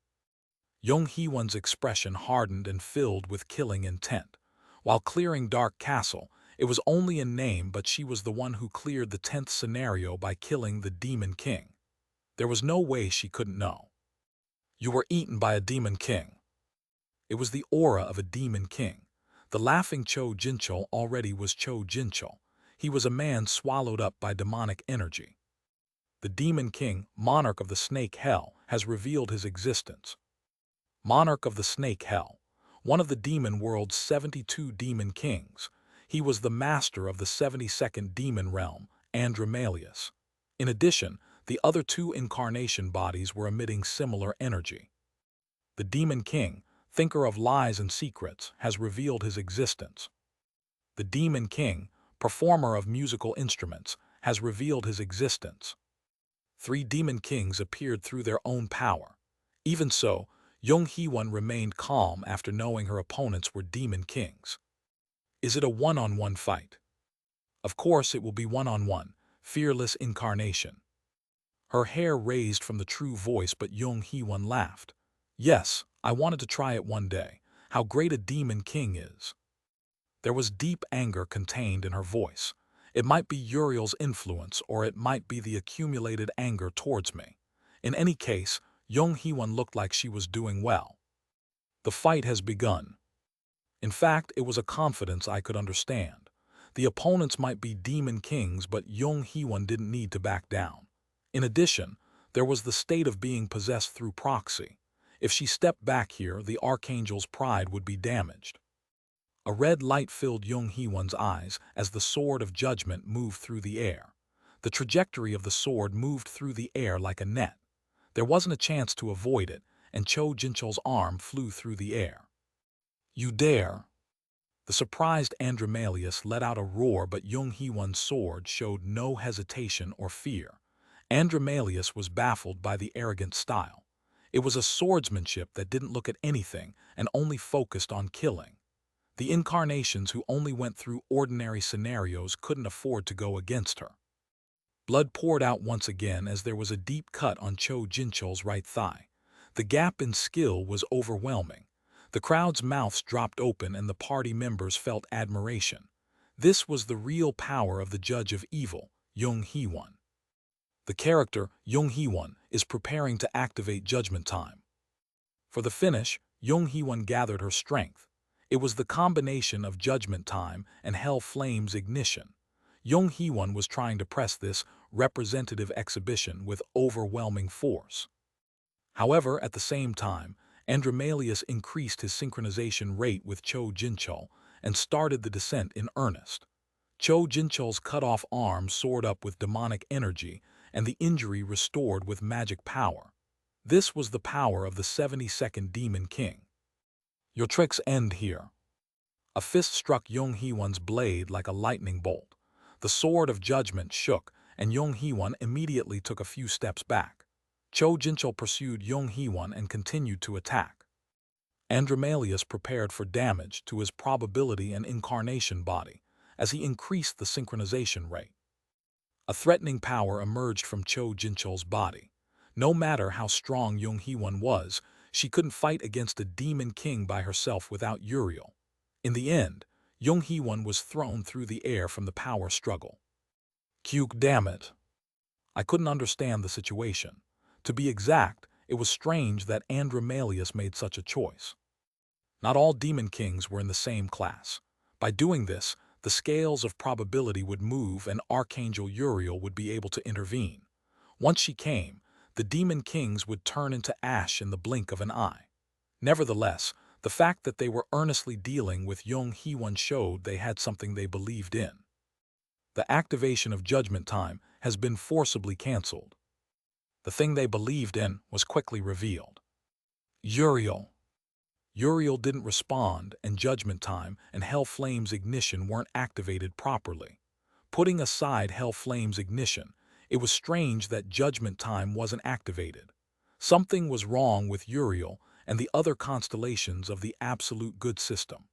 Jung Hee-won's expression hardened and filled with killing intent. While clearing Dark Castle, it was only in name, but she was the one who cleared the 10th scenario by killing the Demon King. There was no way she couldn't know. You were eaten by a Demon King. It was the aura of a Demon King. The laughing Cho Jin-chul already was Cho Jin-chul. He was a man swallowed up by demonic energy. The Demon King, monarch of the Snake Hell, has revealed his existence. Monarch of the Snake Hell, one of the demon world's 72 demon kings. He was the master of the 72nd demon realm, Andromalius. In addition, the other 2 incarnation bodies were emitting similar energy. The Demon King, thinker of lies and secrets, has revealed his existence. The Demon King, performer of musical instruments, has revealed his existence. 3 Demon Kings appeared through their own power. Even so, Jung Hee-won remained calm after knowing her opponents were Demon Kings. Is it a one-on-one fight? Of course it will be one-on-one, fearless incarnation. Her hair raised from the true voice, but Jung Hee-won laughed. Yes, I wanted to try it one day. How great a demon king is. There was deep anger contained in her voice. It might be Uriel's influence, or it might be the accumulated anger towards me. In any case, Jung Hee-won looked like she was doing well. The fight has begun. In fact, it was a confidence I could understand. The opponents might be demon kings, but Jung Hee-won didn't need to back down. In addition, there was the state of being possessed through proxy. If she stepped back here, the Archangel's pride would be damaged. A red light filled Jung Hee-won's eyes as the sword of judgment moved through the air. The trajectory of the sword moved through the air like a net. There wasn't a chance to avoid it, and Cho Jinchol's arm flew through the air. You dare! The surprised Andromalius let out a roar, but Jung Hee-won's sword showed no hesitation or fear. Andromalius was baffled by the arrogant style. It was a swordsmanship that didn't look at anything and only focused on killing. The incarnations who only went through ordinary scenarios couldn't afford to go against her. Blood poured out once again as there was a deep cut on Cho Jinchol's right thigh. The gap in skill was overwhelming. The crowd's mouths dropped open and the party members felt admiration. This was the real power of the Judge of Evil, Jung Hee-won. The character, Jung Hee-won, is preparing to activate Judgment Time. For the finish, Jung Hee-won gathered her strength. It was the combination of Judgment Time and Hell Flame's ignition. Jung Hee-won was trying to press this representative exhibition with overwhelming force. However, at the same time, Andromalius increased his synchronization rate with Cho Jinchol and started the descent in earnest. Cho Jinchol's cut-off arm soared up with demonic energy and the injury restored with magic power. This was the power of the 72nd Demon King. Your tricks end here. A fist struck Jung Hee-won's blade like a lightning bolt. The sword of judgment shook, and Jung Hee-won immediately took a few steps back. Cho Jinchol pursued Jung Hee-won and continued to attack. Andromalius prepared for damage to his probability and incarnation body as he increased the synchronization rate. A threatening power emerged from Cho Jinchol's body. No matter how strong Jung Hee-won was, she couldn't fight against a demon king by herself without Uriel. In the end, Jung Hee-won was thrown through the air from the power struggle. Kyuk, damn it. I couldn't understand the situation. To be exact, it was strange that Andromalius made such a choice. Not all demon kings were in the same class. By doing this, the scales of probability would move and Archangel Uriel would be able to intervene. Once she came, the demon kings would turn into ash in the blink of an eye. Nevertheless, the fact that they were earnestly dealing with Jung Hee-won showed they had something they believed in. The activation of Judgment Time has been forcibly cancelled. The thing they believed in was quickly revealed. Uriel. Uriel didn't respond, and Judgment Time and Hell Flame's ignition weren't activated properly. Putting aside Hell Flame's ignition, it was strange that Judgment Time wasn't activated. Something was wrong with Uriel and the other constellations of the Absolute Good system.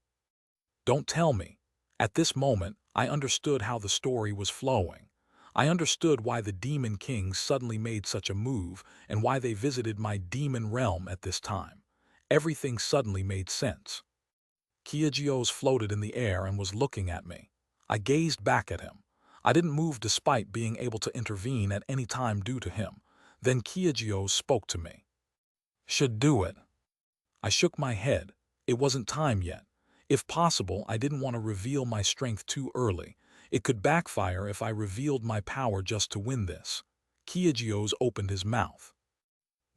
Don't tell me. At this moment, I understood how the story was flowing. I understood why the Demon Kings suddenly made such a move and why they visited my demon realm at this time. Everything suddenly made sense. Kyejios floated in the air and was looking at me. I gazed back at him. I didn't move despite being able to intervene at any time due to him. Then Kyejios spoke to me. Should do it. I shook my head. It wasn't time yet. If possible, I didn't want to reveal my strength too early. It could backfire if I revealed my power just to win this. Kyejios opened his mouth.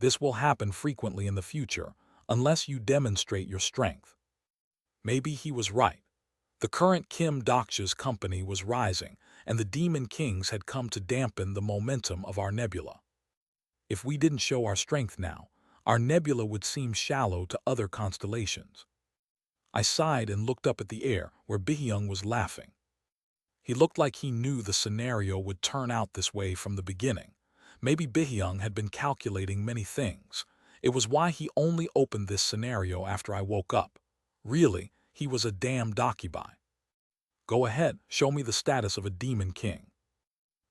This will happen frequently in the future, unless you demonstrate your strength. Maybe he was right. The current Kim Daksha's company was rising, and the Demon Kings had come to dampen the momentum of our nebula. If we didn't show our strength now, our nebula would seem shallow to other constellations. I sighed and looked up at the air where Bihyung was laughing. He looked like he knew the scenario would turn out this way from the beginning. Maybe Bihyung had been calculating many things. It was why he only opened this scenario after I woke up. Really, he was a damn Dakibai. Go ahead, show me the status of a Demon King.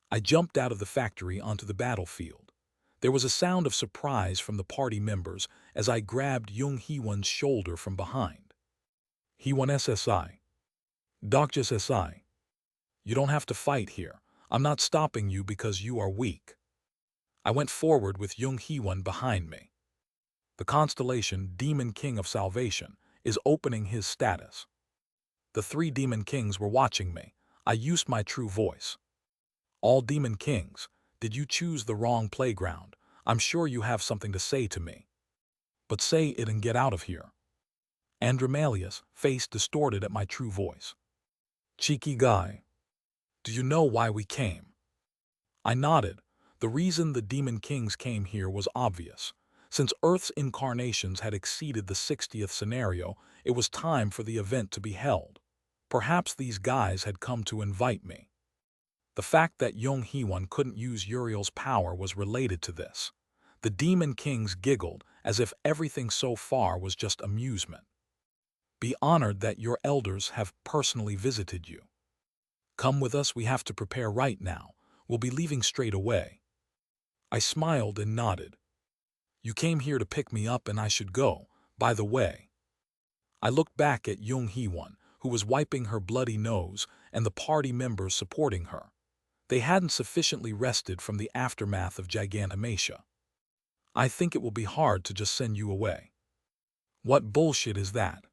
I jumped out of the factory onto the battlefield. There was a sound of surprise from the party members as I grabbed Jung Hee-won's shoulder from behind. Hee-won SSI. Doctor SSI. You don't have to fight here. I'm not stopping you because you are weak. I went forward with Jung Hee-won behind me. The constellation Demon King of Salvation is opening his status. The 3 Demon Kings were watching me. I used my true voice. All Demon Kings, did you choose the wrong playground? I'm sure you have something to say to me. But say it and get out of here. Andromalius' face distorted at my true voice. Cheeky guy. Do you know why we came? I nodded. The reason the Demon Kings came here was obvious. Since Earth's incarnations had exceeded the 60th scenario, it was time for the event to be held. Perhaps these guys had come to invite me. The fact that Jung Hee-won couldn't use Uriel's power was related to this. The Demon Kings giggled as if everything so far was just amusement. Be honored that your elders have personally visited you. Come with us, we have to prepare right now. We'll be leaving straight away. I smiled and nodded. You came here to pick me up and I should go, by the way. I looked back at Jung Hee-won, who was wiping her bloody nose, and the party members supporting her. They hadn't sufficiently rested from the aftermath of Gigantomachia. I think it will be hard to just send you away. What bullshit is that?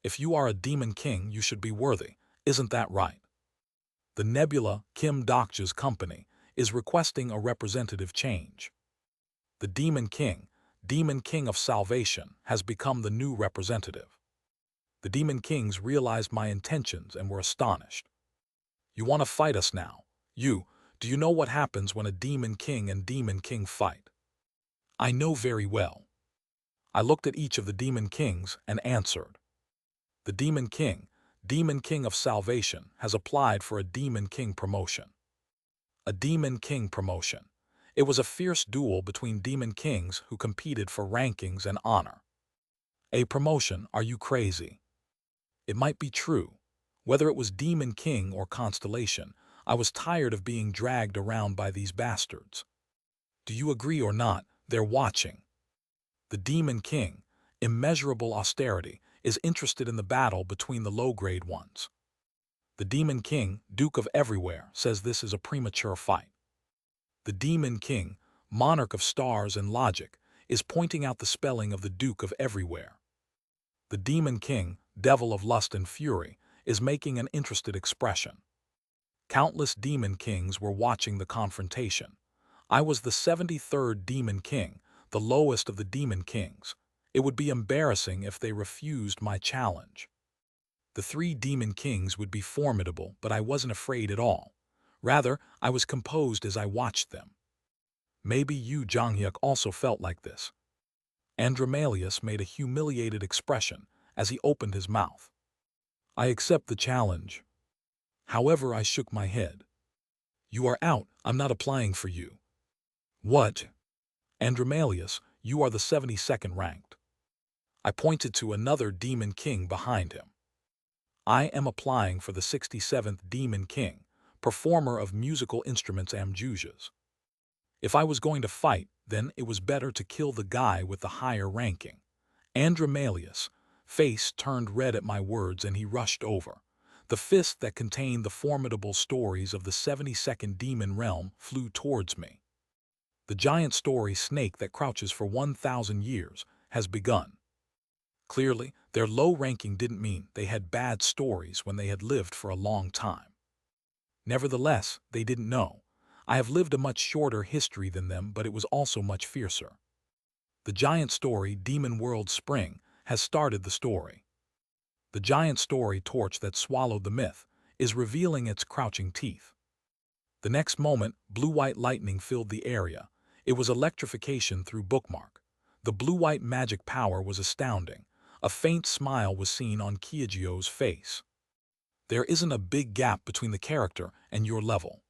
If you are a Demon King, you should be worthy, isn't that right? The Nebula Kim Dokja's company is requesting a representative change. The Demon King of Salvation, has become the new representative. The Demon Kings realized my intentions and were astonished. You want to fight us now? Do you know what happens when a Demon King and Demon King fight? I know very well. I looked at each of the Demon Kings and answered. The Demon King of Salvation, has applied for a Demon King promotion. A Demon King promotion. It was a fierce duel between Demon Kings who competed for rankings and honor. A promotion? Are you crazy? It might be true. Whether it was Demon King or Constellation, I was tired of being dragged around by these bastards. Do you agree or not? They're watching. The Demon King, Immeasurable Austerity, is interested in the battle between the low-grade ones. The Demon King, Duke of Everywhere, says this is a premature fight. The Demon King, Monarch of Stars and Logic, is pointing out the spelling of the Duke of Everywhere. The Demon King, Devil of Lust and Fury, is making an interested expression. Countless Demon Kings were watching the confrontation. I was the 73rd Demon King, the lowest of the Demon Kings. It would be embarrassing if they refused my challenge. The 3 Demon Kings would be formidable, but I wasn't afraid at all. Rather, I was composed as I watched them. Maybe you, Jonghyuk, also felt like this. Andromalius made a humiliated expression as he opened his mouth. I accept the challenge. However, I shook my head. You are out. I'm not applying for you. What? Andromalius, you are the 72nd ranked. I pointed to another Demon King behind him. I am applying for the 67th Demon King, performer of musical instruments amjujas. If I was going to fight, then it was better to kill the guy with the higher ranking. Andromalius' face turned red at my words and he rushed over. The fist that contained the formidable stories of the 72nd Demon Realm flew towards me. The giant story snake that crouches for 1,000 years has begun. Clearly, their low ranking didn't mean they had bad stories when they had lived for a long time. Nevertheless, they didn't know. I have lived a much shorter history than them, but it was also much fiercer. The giant story, Demon World Spring, has started the story. The giant story torch that swallowed the myth is revealing its crouching teeth. The next moment, blue-white lightning filled the area. It was electrification through bookmark. The blue-white magic power was astounding. A faint smile was seen on Kyujio's face. There isn't a big gap between the character and your level.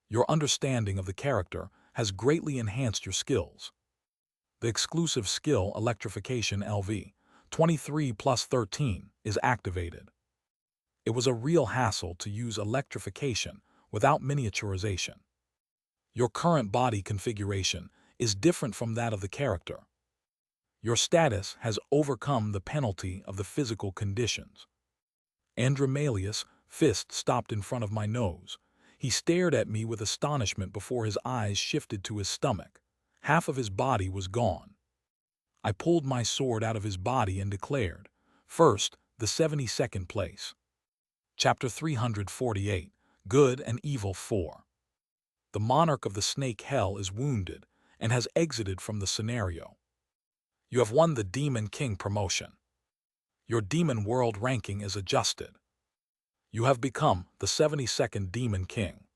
Your understanding of the character has greatly enhanced your skills. The exclusive skill Electrification LV 23 plus 13 is activated. It was a real hassle to use electrification without miniaturization. Your current body configuration is different from that of the character. Your status has overcome the penalty of the physical conditions. Andromalius' fist stopped in front of my nose. He stared at me with astonishment before his eyes shifted to his stomach. Half of his body was gone. I pulled my sword out of his body and declared, "First, the 72nd place." Chapter 348, Good and Evil 4. The monarch of the snake hell is wounded and has exited from the scenario. You have won the Demon King promotion. Your Demon World ranking is adjusted. You have become the 72nd Demon King.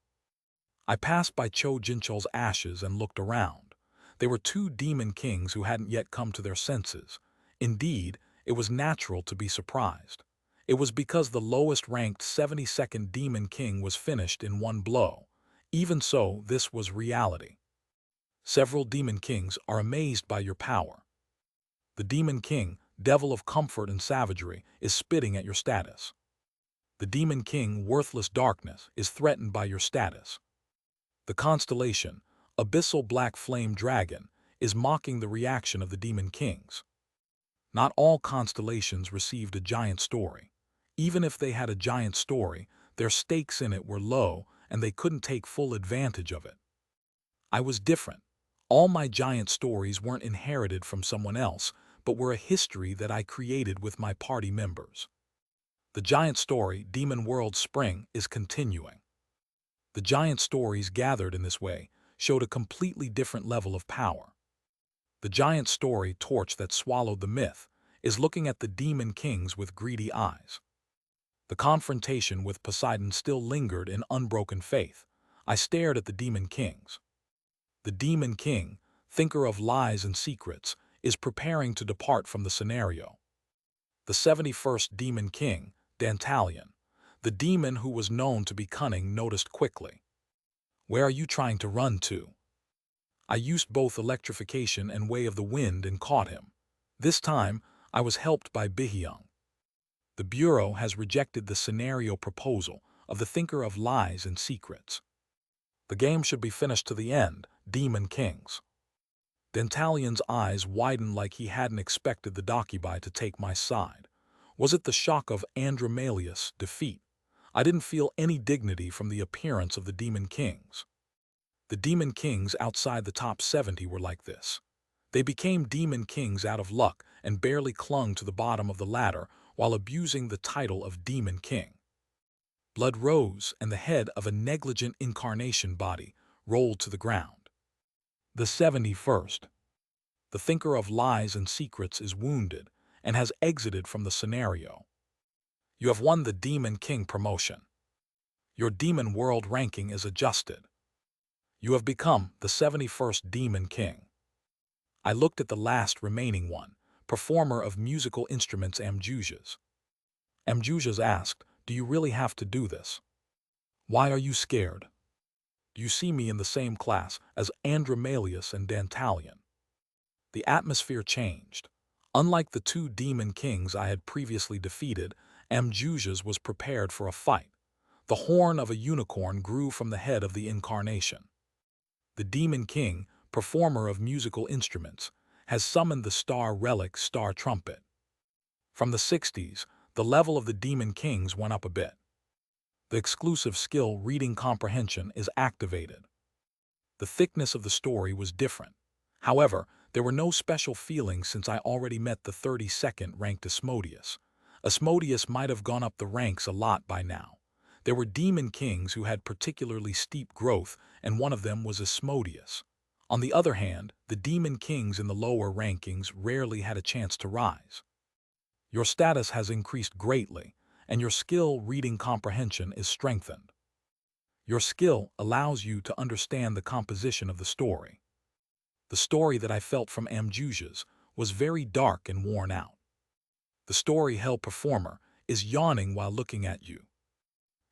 I passed by Cho Jinchol's ashes and looked around. They were two Demon Kings who hadn't yet come to their senses. Indeed, it was natural to be surprised. It was because the lowest-ranked 72nd Demon King was finished in one blow. Even so, this was reality. Several Demon Kings are amazed by your power. The Demon King, devil of comfort and savagery, is spitting at your status. The Demon King, worthless darkness, is threatened by your status. The constellation, abyssal black flame dragon, is mocking the reaction of the Demon Kings. Not all constellations received a giant story. Even if they had a giant story, their stakes in it were low and they couldn't take full advantage of it. I was different. All my giant stories weren't inherited from someone else, but were a history that I created with my party members. The giant story, Demon World Spring, is continuing. The giant stories gathered in this way showed a completely different level of power. The giant story, Torch that swallowed the myth, is looking at the Demon Kings with greedy eyes. The confrontation with Poseidon still lingered in unbroken faith. I stared at the Demon Kings. The Demon King, thinker of lies and secrets, is preparing to depart from the scenario. The 71st Demon King, Dantalion, the demon who was known to be cunning, noticed quickly. "Where are you trying to run to?" I used both electrification and way of the wind and caught him. This time, I was helped by Bihyung. The Bureau has rejected the scenario proposal of the thinker of lies and secrets. The game should be finished to the end, Demon Kings. Dantalion's eyes widened like he hadn't expected the Dakibai to take my side. Was it the shock of Andromalius' defeat? I didn't feel any dignity from the appearance of the Demon Kings. The Demon Kings outside the top 70 were like this. They became Demon Kings out of luck and barely clung to the bottom of the ladder while abusing the title of Demon King. Blood rose and the head of a negligent incarnation body rolled to the ground. The 71st. The thinker of lies and secrets is wounded and has exited from the scenario. You have won the Demon King promotion. Your Demon World ranking is adjusted. You have become the 71st Demon King. I looked at the last remaining one, performer of musical instruments Amjujas. Amjujas asked, "Do you really have to do this? Why are you scared? Do you see me in the same class as Andromalius and Dantalion?" The atmosphere changed. Unlike the two Demon Kings I had previously defeated, Amjujas was prepared for a fight. The horn of a unicorn grew from the head of the incarnation. The Demon King, performer of musical instruments, has summoned the star relic Star Trumpet. From the 60s, the level of the Demon Kings went up a bit. The exclusive skill Reading Comprehension is activated. The thickness of the story was different. However, there were no special feelings since I already met the 32nd ranked Asmodeus. Asmodeus might have gone up the ranks a lot by now. There were Demon Kings who had particularly steep growth, and one of them was Asmodeus. On the other hand, the Demon Kings in the lower rankings rarely had a chance to rise. Your status has increased greatly, and your skill Reading Comprehension is strengthened. Your skill allows you to understand the composition of the story. The story that I felt from Amjujas was very dark and worn out. The story Hell performer is yawning while looking at you.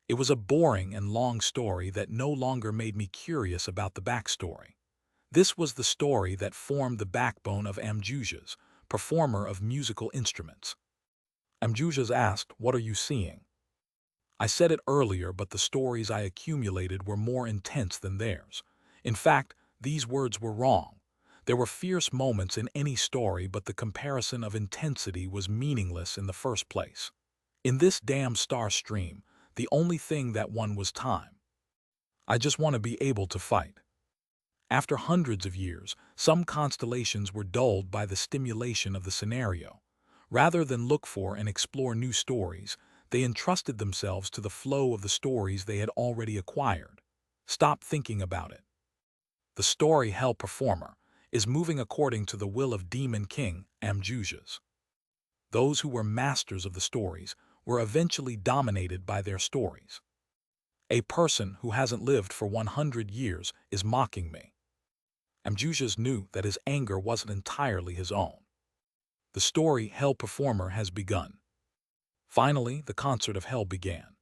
It was a boring and long story that no longer made me curious about the backstory. This was the story that formed the backbone of Amjujas, performer of musical instruments. Amjujas asked, "What are you seeing?" I said it earlier, but the stories I accumulated were more intense than theirs. In fact, these words were wrong. There were fierce moments in any story, but the comparison of intensity was meaningless in the first place. In this damn star stream, the only thing that won was time. I just want to be able to fight. After hundreds of years, some constellations were dulled by the stimulation of the scenario. Rather than look for and explore new stories, they entrusted themselves to the flow of the stories they had already acquired. Stop thinking about it. The story Hell Performer is moving according to the will of Demon King Amjujas. Those who were masters of the stories were eventually dominated by their stories. A person who hasn't lived for 100 years is mocking me. Amjujas knew that his anger wasn't entirely his own. The story Hell Performer has begun. Finally, the concert of hell began.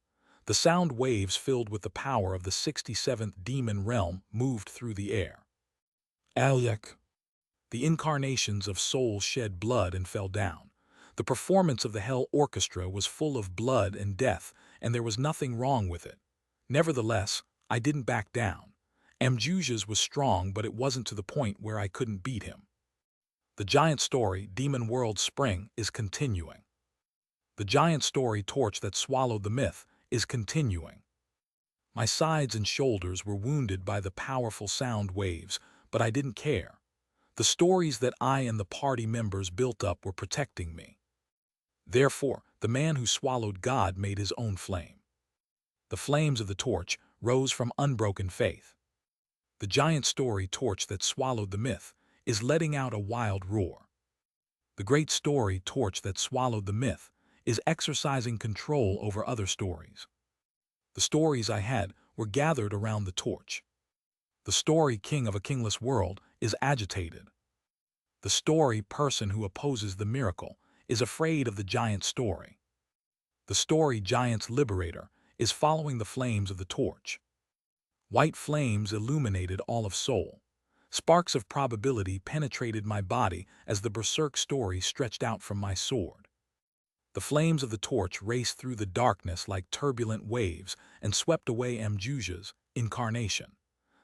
The sound waves filled with the power of the 67th demon realm moved through the air. Alyek. The incarnations of souls shed blood and fell down. The performance of the Hell Orchestra was full of blood and death, and there was nothing wrong with it. Nevertheless, I didn't back down. Amjujas was strong, but it wasn't to the point where I couldn't beat him. The giant story, Demon World Spring, is continuing. The giant story torch that swallowed the myth is continuing. My sides and shoulders were wounded by the powerful sound waves, but I didn't care. The stories that I and the party members built up were protecting me. Therefore, the man who swallowed God made his own flame. The flames of the torch rose from unbroken faith. The giant story torch that swallowed the myth is letting out a wild roar. The great story torch that swallowed the myth is exercising control over other stories. The stories I had were gathered around the torch. The story king of a kingless world is agitated. The story person who opposes the miracle is afraid of the giant story. The story giant's liberator is following the flames of the torch. White flames illuminated all of soul. Sparks of probability penetrated my body as the berserk story stretched out from my sword. The flames of the torch raced through the darkness like turbulent waves and swept away Amjuja's incarnation.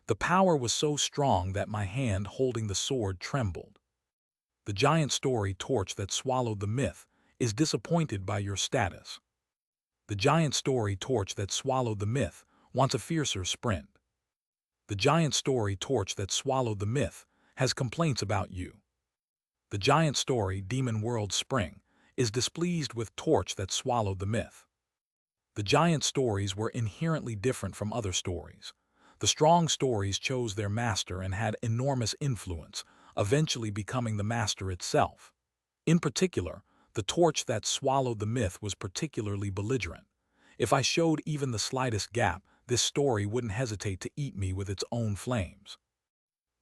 The power was so strong that my hand holding the sword trembled. The giant story torch that swallowed the myth is disappointed by your status. The giant story torch that swallowed the myth wants a fiercer sprint. The giant story torch that swallowed the myth has complaints about you. The giant story Demon World Spring is displeased with torch that swallowed the myth. The giant stories were inherently different from other stories. The strong stories chose their master and had enormous influence, eventually becoming the master itself. In particular, the torch that swallowed the myth was particularly belligerent. If I showed even the slightest gap, this story wouldn't hesitate to eat me with its own flames.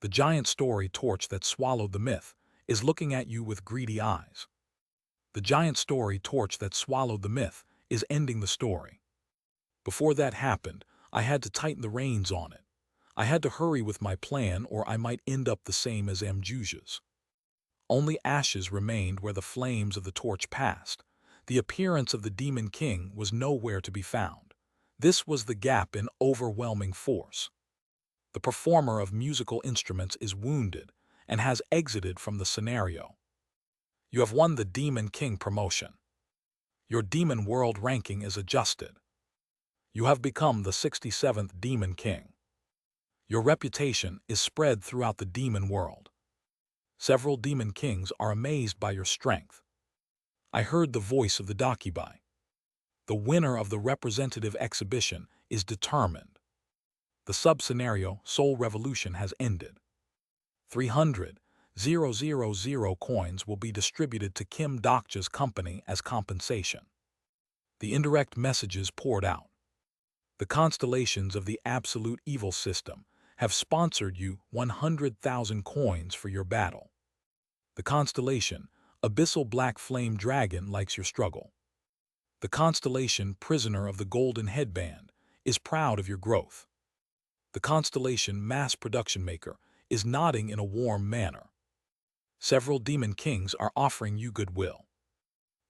The giant story torch that swallowed the myth is looking at you with greedy eyes. The giant story torch that swallowed the myth is ending the story. Before that happened, I had to tighten the reins on it. I had to hurry with my plan or I might end up the same as Amjuja's. Only ashes remained where the flames of the torch passed. The appearance of the Demon King was nowhere to be found. This was the gap in overwhelming force. The performer of musical instruments is wounded and has exited from the scenario. You have won the Demon King promotion. Your Demon World ranking is adjusted. You have become the 67th Demon King. Your reputation is spread throughout the demon world. Several Demon Kings are amazed by your strength. I heard the voice of the Dakibai. The winner of the representative exhibition is determined. The sub-scenario Soul Revolution has ended. 300,000 coins will be distributed to Kim Dokja's company as compensation. The indirect messages poured out. The constellations of the absolute evil system have sponsored you 100,000 coins for your battle. The constellation Abyssal Black Flame Dragon likes your struggle. The constellation Prisoner of the Golden Headband is proud of your growth. The constellation Mass Production Maker is nodding in a warm manner. Several Demon Kings are offering you goodwill.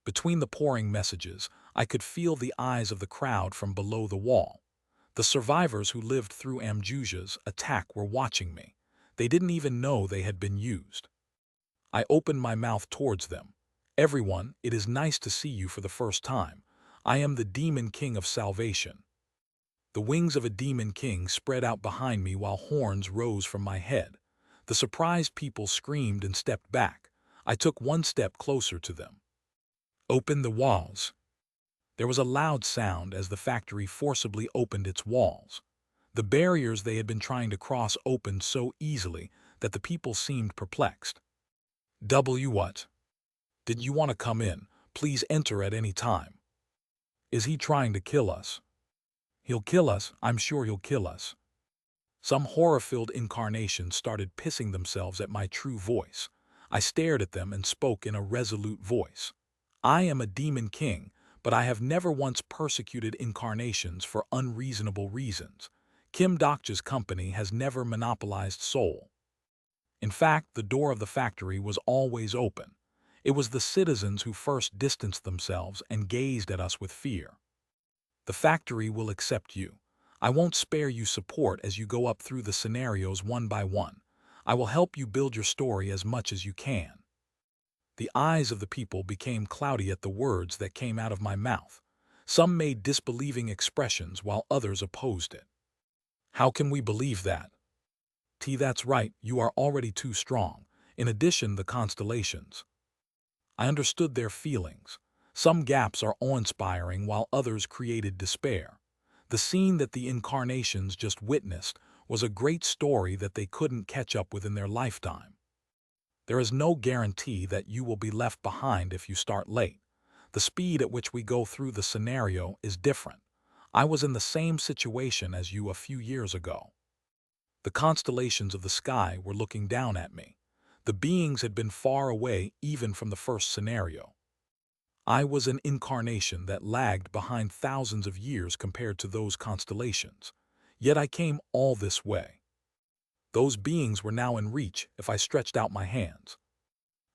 Between the pouring messages, I could feel the eyes of the crowd from below the wall. The survivors who lived through Amjuja's attack were watching me. They didn't even know they had been used. I opened my mouth towards them. Everyone, it is nice to see you for the first time. I am the Demon King of Salvation. The wings of a Demon King spread out behind me while horns rose from my head. The surprised people screamed and stepped back. I took one step closer to them. Open the walls. There was a loud sound as the factory forcibly opened its walls. The barriers they had been trying to cross opened so easily that the people seemed perplexed. What? Did you want to come in? Please enter at any time. Is he trying to kill us? He'll kill us, I'm sure he'll kill us. Some horror-filled incarnations started pissing themselves at my true voice. I stared at them and spoke in a resolute voice. I am a demon king, but I have never once persecuted incarnations for unreasonable reasons. Kim Dokja's company has never monopolized soul. In fact, the door of the factory was always open. It was the citizens who first distanced themselves and gazed at us with fear. The factory will accept you. I won't spare you support as you go up through the scenarios one by one. I will help you build your story as much as you can. The eyes of the people became cloudy at the words that came out of my mouth. Some made disbelieving expressions while others opposed it. How can we believe that? That's right, you are already too strong. In addition, the constellations. I understood their feelings. Some gaps are awe-inspiring while others created despair. The scene that the incarnations just witnessed was a great story that they couldn't catch up with in their lifetime. There is no guarantee that you will be left behind if you start late. The speed at which we go through the scenario is different. I was in the same situation as you a few years ago. The constellations of the sky were looking down at me. The beings had been far away even from the first scenario. I was an incarnation that lagged behind thousands of years compared to those constellations. Yet I came all this way. Those beings were now in reach if I stretched out my hands.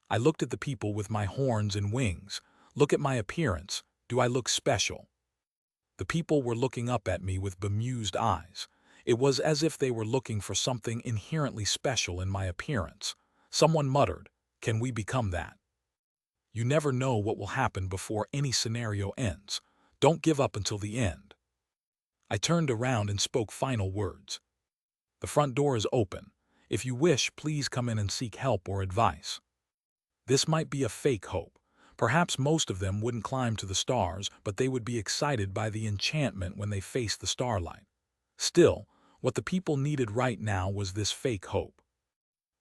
I looked at the people with my horns and wings. Look at my appearance. Do I look special? The people were looking up at me with bemused eyes. It was as if they were looking for something inherently special in my appearance. Someone muttered, "Can we become that?" You never know what will happen before any scenario ends. Don't give up until the end. I turned around and spoke final words. The front door is open. If you wish, please come in and seek help or advice. This might be a fake hope. Perhaps most of them wouldn't climb to the stars, but they would be excited by the enchantment when they faced the starlight. Still, what the people needed right now was this fake hope.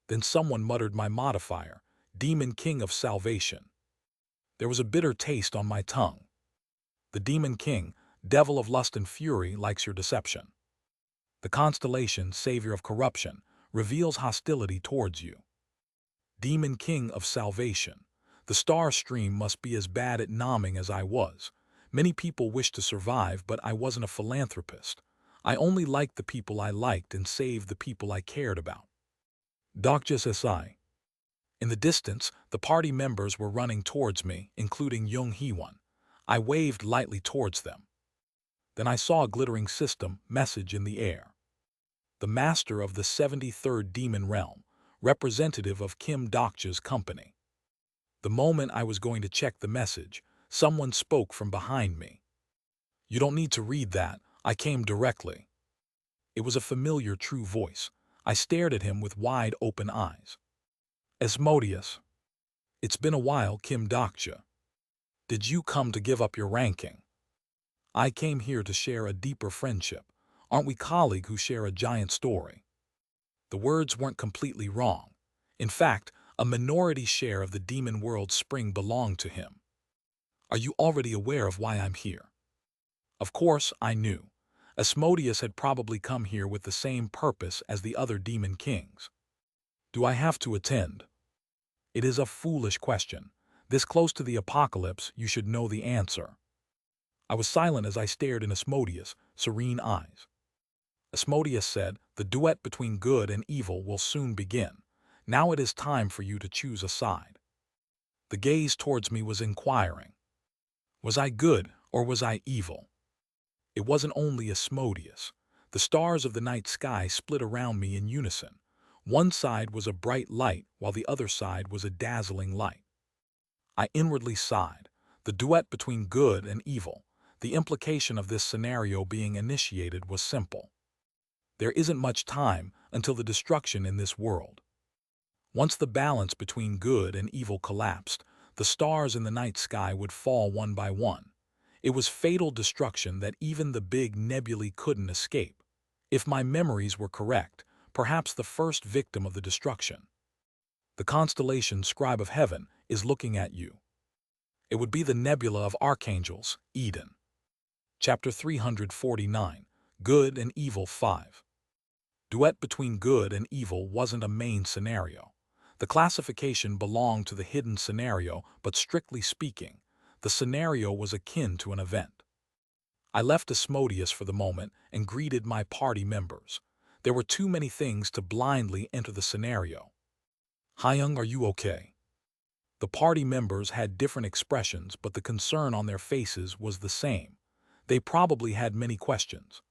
Then someone muttered my modifier, Demon King of Salvation. There was a bitter taste on my tongue. The Demon King, devil of lust and fury, likes your deception. The constellation, savior of corruption, reveals hostility towards you. Demon King of Salvation. The star stream must be as bad at nomming as I was. Many people wished to survive, but I wasn't a philanthropist. I only liked the people I liked and saved the people I cared about. Dokja SI. In the distance, the party members were running towards me, including Young Hee-won. I waved lightly towards them. Then I saw a glittering system message in the air. The master of the 73rd Demon Realm, representative of Kim Dokja's company. The moment I was going to check the message, someone spoke from behind me. You don't need to read that, I came directly. It was a familiar true voice. I stared at him with wide open eyes. Asmodeus. It's been a while, Kim Dokja. Did you come to give up your ranking? I came here to share a deeper friendship. Aren't we colleagues who share a giant story? The words weren't completely wrong. In fact, a minority share of the demon world's spring belonged to him. Are you already aware of why I'm here? Of course, I knew. Asmodeus had probably come here with the same purpose as the other demon kings. Do I have to attend? It is a foolish question. This close to the apocalypse, you should know the answer. I was silent as I stared in Asmodeus' serene eyes. Asmodeus said, the duet between good and evil will soon begin. Now it is time for you to choose a side. The gaze towards me was inquiring. Was I good or was I evil? It wasn't only Asmodeus. The stars of the night sky split around me in unison. One side was a bright light, while the other side was a dazzling light. I inwardly sighed. The duet between good and evil. The implication of this scenario being initiated was simple. There isn't much time until the destruction in this world. Once the balance between good and evil collapsed, the stars in the night sky would fall one by one. It was fatal destruction that even the big nebulae couldn't escape. If my memories were correct, perhaps the first victim of the destruction. The constellation Scribe of Heaven is looking at you. It would be the nebula of archangels, Eden. Chapter 349, Good and Evil 5. Duet between good and evil wasn't a main scenario. The classification belonged to the hidden scenario, but strictly speaking, the scenario was akin to an event. I left Asmodeus for the moment and greeted my party members. There were too many things to blindly enter the scenario. Hyung, are you okay? The party members had different expressions, but the concern on their faces was the same. They probably had many questions.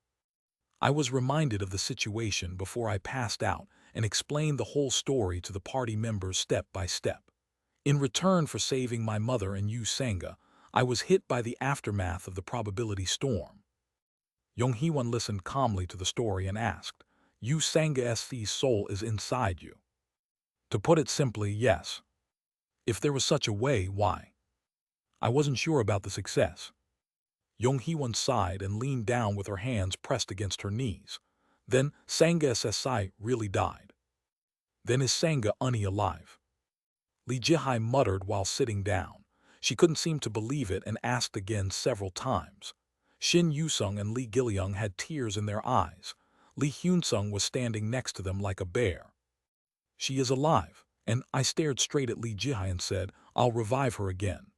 I was reminded of the situation before I passed out and explained the whole story to the party members step by step. In return for saving my mother and Yu Sanga, I was hit by the aftermath of the probability storm. Yong Hee-won listened calmly to the story and asked, Yu Sanga's soul is inside you. To put it simply, yes. If there was such a way, why? I wasn't sure about the success. Yong Hee-won sighed and leaned down with her hands pressed against her knees. Then Sanga SSI really died. Then is Sanga Uni alive? Lee Jihai muttered while sitting down. She couldn't seem to believe it and asked again several times. Shin Yusung and Lee Gilyung had tears in their eyes. Lee Hyunsung was standing next to them like a bear. She is alive, and I stared straight at Lee Jihai and said, I'll revive her again.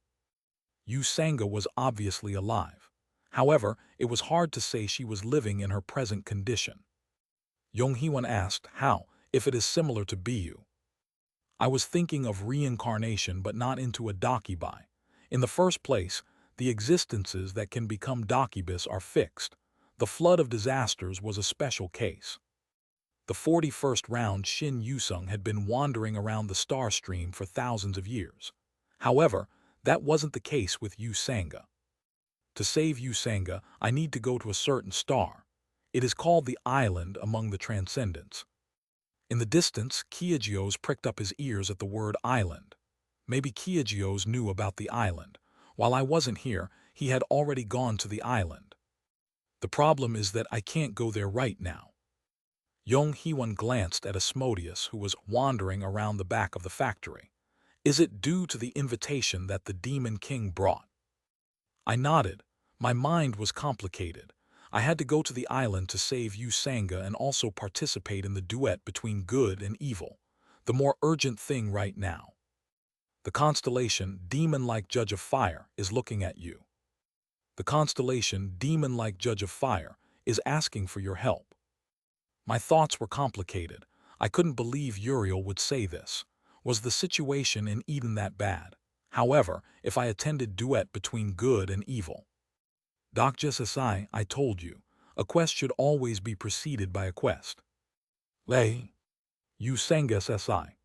Yu Sanga was obviously alive. However, it was hard to say she was living in her present condition. Yong Hee-won asked, how, if it is similar to Biyu? I was thinking of reincarnation but not into a dakibai. In the first place, the existences that can become dakibis are fixed. The flood of disasters was a special case. The 41st round Shin Yusung had been wandering around the star stream for thousands of years. However, that wasn't the case with Yu Sanga. To save Yu Sanga, I need to go to a certain star. It is called the island among the transcendents. In the distance, Kyajios pricked up his ears at the word island. Maybe Kyajios knew about the island. While I wasn't here, he had already gone to the island. The problem is that I can't go there right now. Yong Hee-won glanced at Asmodeus, who was wandering around the back of the factory. Is it due to the invitation that the Demon King brought? I nodded. My mind was complicated. I had to go to the island to save Yu Sanga and also participate in the duet between good and evil. The more urgent thing right now. The constellation, demon-like Judge of Fire, is looking at you. The constellation, demon-like Judge of Fire, is asking for your help. My thoughts were complicated. I couldn't believe Uriel would say this. Was the situation in Eden that bad? However, if I attended duet between good and evil. Dr. Sasai, I told you, a quest should always be preceded by a quest. Lei, you Sanga Sasai.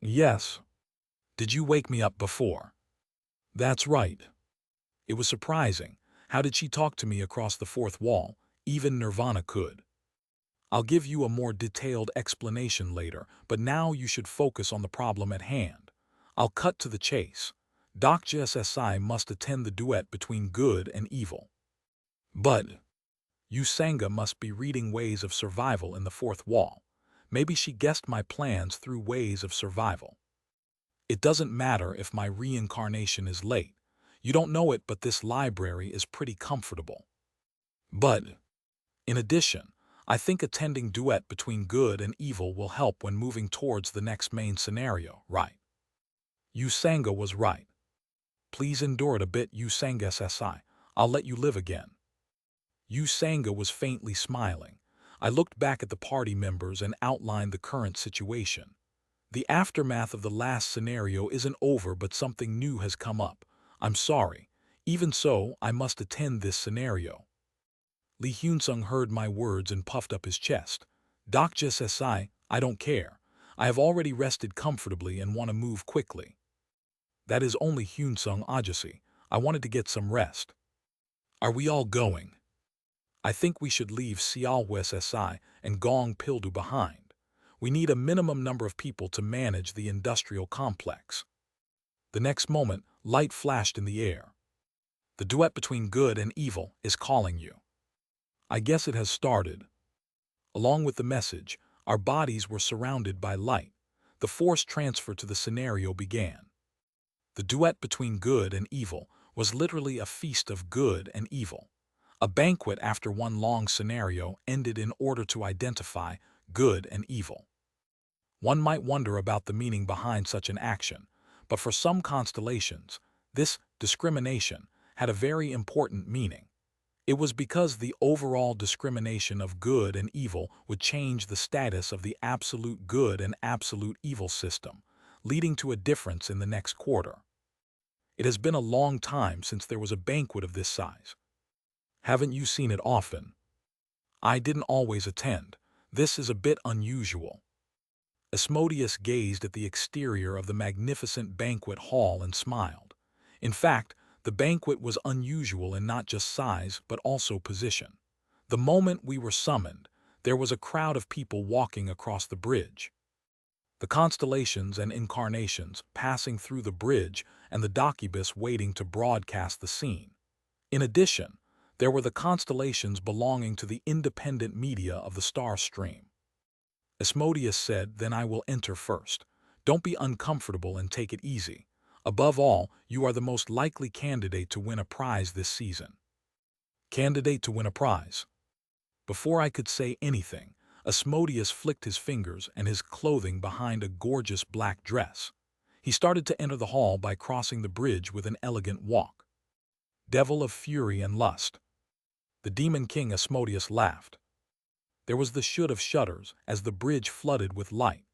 Yes. Did you wake me up before? That's right. It was surprising. How did she talk to me across the fourth wall? Even Nirvana could. I'll give you a more detailed explanation later, but now you should focus on the problem at hand. I'll cut to the chase. Dr. SSI must attend the duet between good and evil. But Yu Sanga must be reading Ways of Survival in the fourth wall. Maybe she guessed my plans through Ways of Survival. It doesn't matter if my reincarnation is late. You don't know it, but this library is pretty comfortable. But, in addition, I think attending duet between good and evil will help when moving towards the next main scenario, right? Yu Sanga was right. Please endure it a bit, Yu Sanga SSI. I'll let you live again. Yu Sanga was faintly smiling. I looked back at the party members and outlined the current situation. The aftermath of the last scenario isn't over, but something new has come up. I'm sorry. Even so, I must attend this scenario. Lee Hyun-sung heard my words and puffed up his chest. Dokja Sesai, I don't care. I have already rested comfortably and want to move quickly. That is only Hyun-sung Ajasi. I wanted to get some rest. Are we all going? I think we should leave Sealhwe Sesai and Gong Pildu behind. We need a minimum number of people to manage the industrial complex. The next moment, light flashed in the air. The duet between good and evil is calling you. I guess it has started. Along with the message, our bodies were surrounded by light. The force transfer to the scenario began. The duet between good and evil was literally a feast of good and evil. A banquet after one long scenario ended in order to identify good and evil. One might wonder about the meaning behind such an action, but for some constellations, this discrimination had a very important meaning. It was because the overall discrimination of good and evil would change the status of the absolute good and absolute evil system, leading to a difference in the next quarter. It has been a long time since there was a banquet of this size. Haven't you seen it often? I didn't always attend. This is a bit unusual. Asmodeus gazed at the exterior of the magnificent banquet hall and smiled. In fact, the banquet was unusual in not just size but also position. The moment we were summoned, there was a crowd of people walking across the bridge. The constellations and incarnations passing through the bridge and the docubus waiting to broadcast the scene. In addition, there were the constellations belonging to the independent media of the star stream. Asmodeus said, "Then I will enter first. Don't be uncomfortable and take it easy. Above all, you are the most likely candidate to win a prize this season." Candidate to win a prize? Before I could say anything, Asmodeus flicked his fingers and his clothing behind a gorgeous black dress. He started to enter the hall by crossing the bridge with an elegant walk. Devil of fury and lust. The Demon King Asmodeus laughed. There was the shoot of shutters as the bridge flooded with light.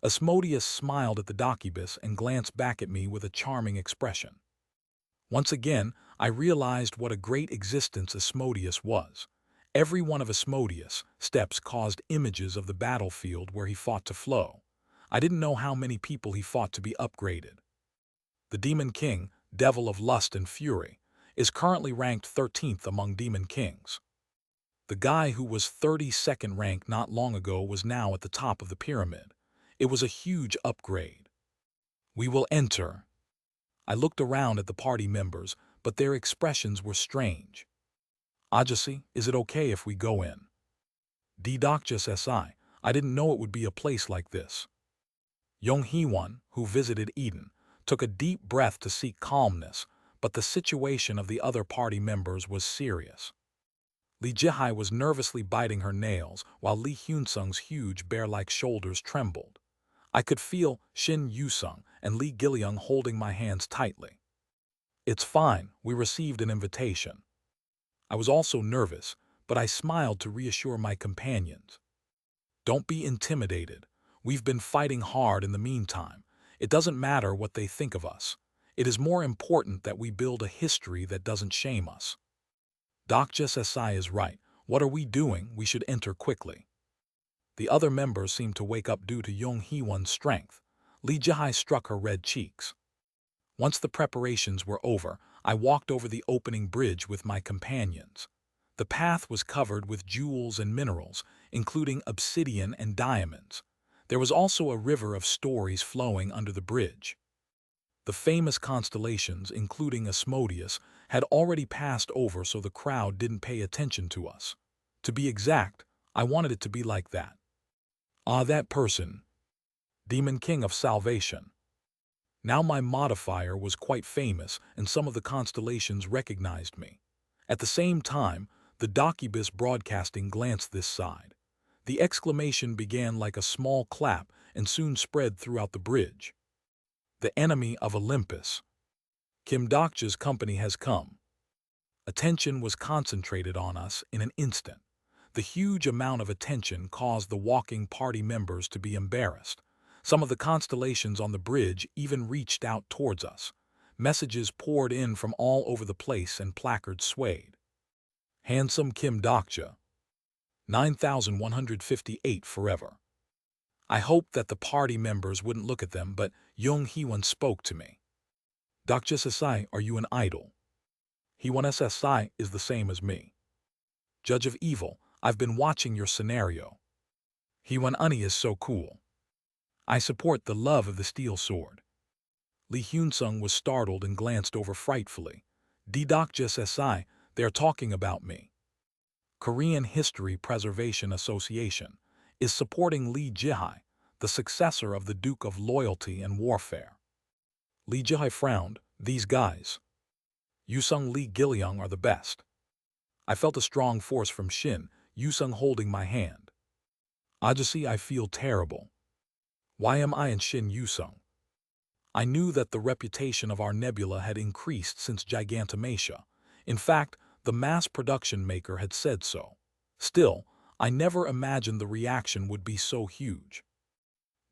Asmodeus smiled at the docubus and glanced back at me with a charming expression. Once again, I realized what a great existence Asmodeus was. Every one of Asmodeus' steps caused images of the battlefield where he fought to flow. I didn't know how many people he fought to be upgraded. The Demon King, Devil of Lust and Fury, is currently ranked 13th among Demon Kings. The guy who was 32nd ranked not long ago was now at the top of the pyramid. It was a huge upgrade. We will enter. I looked around at the party members, but their expressions were strange. Ajasi, is it okay if we go in? Dokja Si, I didn't know it would be a place like this. Yong Hee-won, who visited Eden, took a deep breath to seek calmness, but the situation of the other party members was serious. Lee Jihai was nervously biting her nails while Lee Hyun-sung's huge bear-like shoulders trembled. I could feel Shin Yu-sung and Lee Gil-young holding my hands tightly. It's fine, we received an invitation. I was also nervous, but I smiled to reassure my companions. Don't be intimidated. We've been fighting hard in the meantime. It doesn't matter what they think of us. It is more important that we build a history that doesn't shame us. Dokja Si is right. What are we doing? We should enter quickly. The other members seemed to wake up due to Yong Hee-won's strength. Lee Jihai struck her red cheeks. Once the preparations were over, I walked over the opening bridge with my companions. The path was covered with jewels and minerals, including obsidian and diamonds. There was also a river of stories flowing under the bridge. The famous constellations, including Asmodeus, had already passed over, so the crowd didn't pay attention to us. To be exact, I wanted it to be like that. Ah, that person. Demon King of Salvation. Now my modifier was quite famous, and some of the constellations recognized me. At the same time, the docubus broadcasting glanced this side. The exclamation began like a small clap and soon spread throughout the bridge. The enemy of Olympus. Kim Dokja's company has come. Attention was concentrated on us in an instant. The huge amount of attention caused the walking party members to be embarrassed. Some of the constellations on the bridge even reached out towards us. Messages poured in from all over the place and placards swayed. Handsome Kim Dokja, 9158 forever. I hoped that the party members wouldn't look at them, but Jung Hee-won spoke to me. Dokja Sasai, are you an idol? Hee-won Sasai is the same as me. Judge of evil, I've been watching your scenario. Hee-won Uni is so cool. I support the love of the steel sword. Lee Hyun-sung was startled and glanced over frightfully. Dokja Sasai, they are talking about me. Korean History Preservation Association is supporting Lee Ji-hae, the successor of the Duke of Loyalty and Warfare. Lee Ji-hae frowned. These guys, Yoo-sung Lee Gil-young, are the best. I felt a strong force from Shin, Yoo-sung holding my hand. Ajasi, I feel terrible. Why am I and Shin Yoo-sung? I knew that the reputation of our nebula had increased since Gigantomachia. In fact, the mass production maker had said so. Still, I never imagined the reaction would be so huge.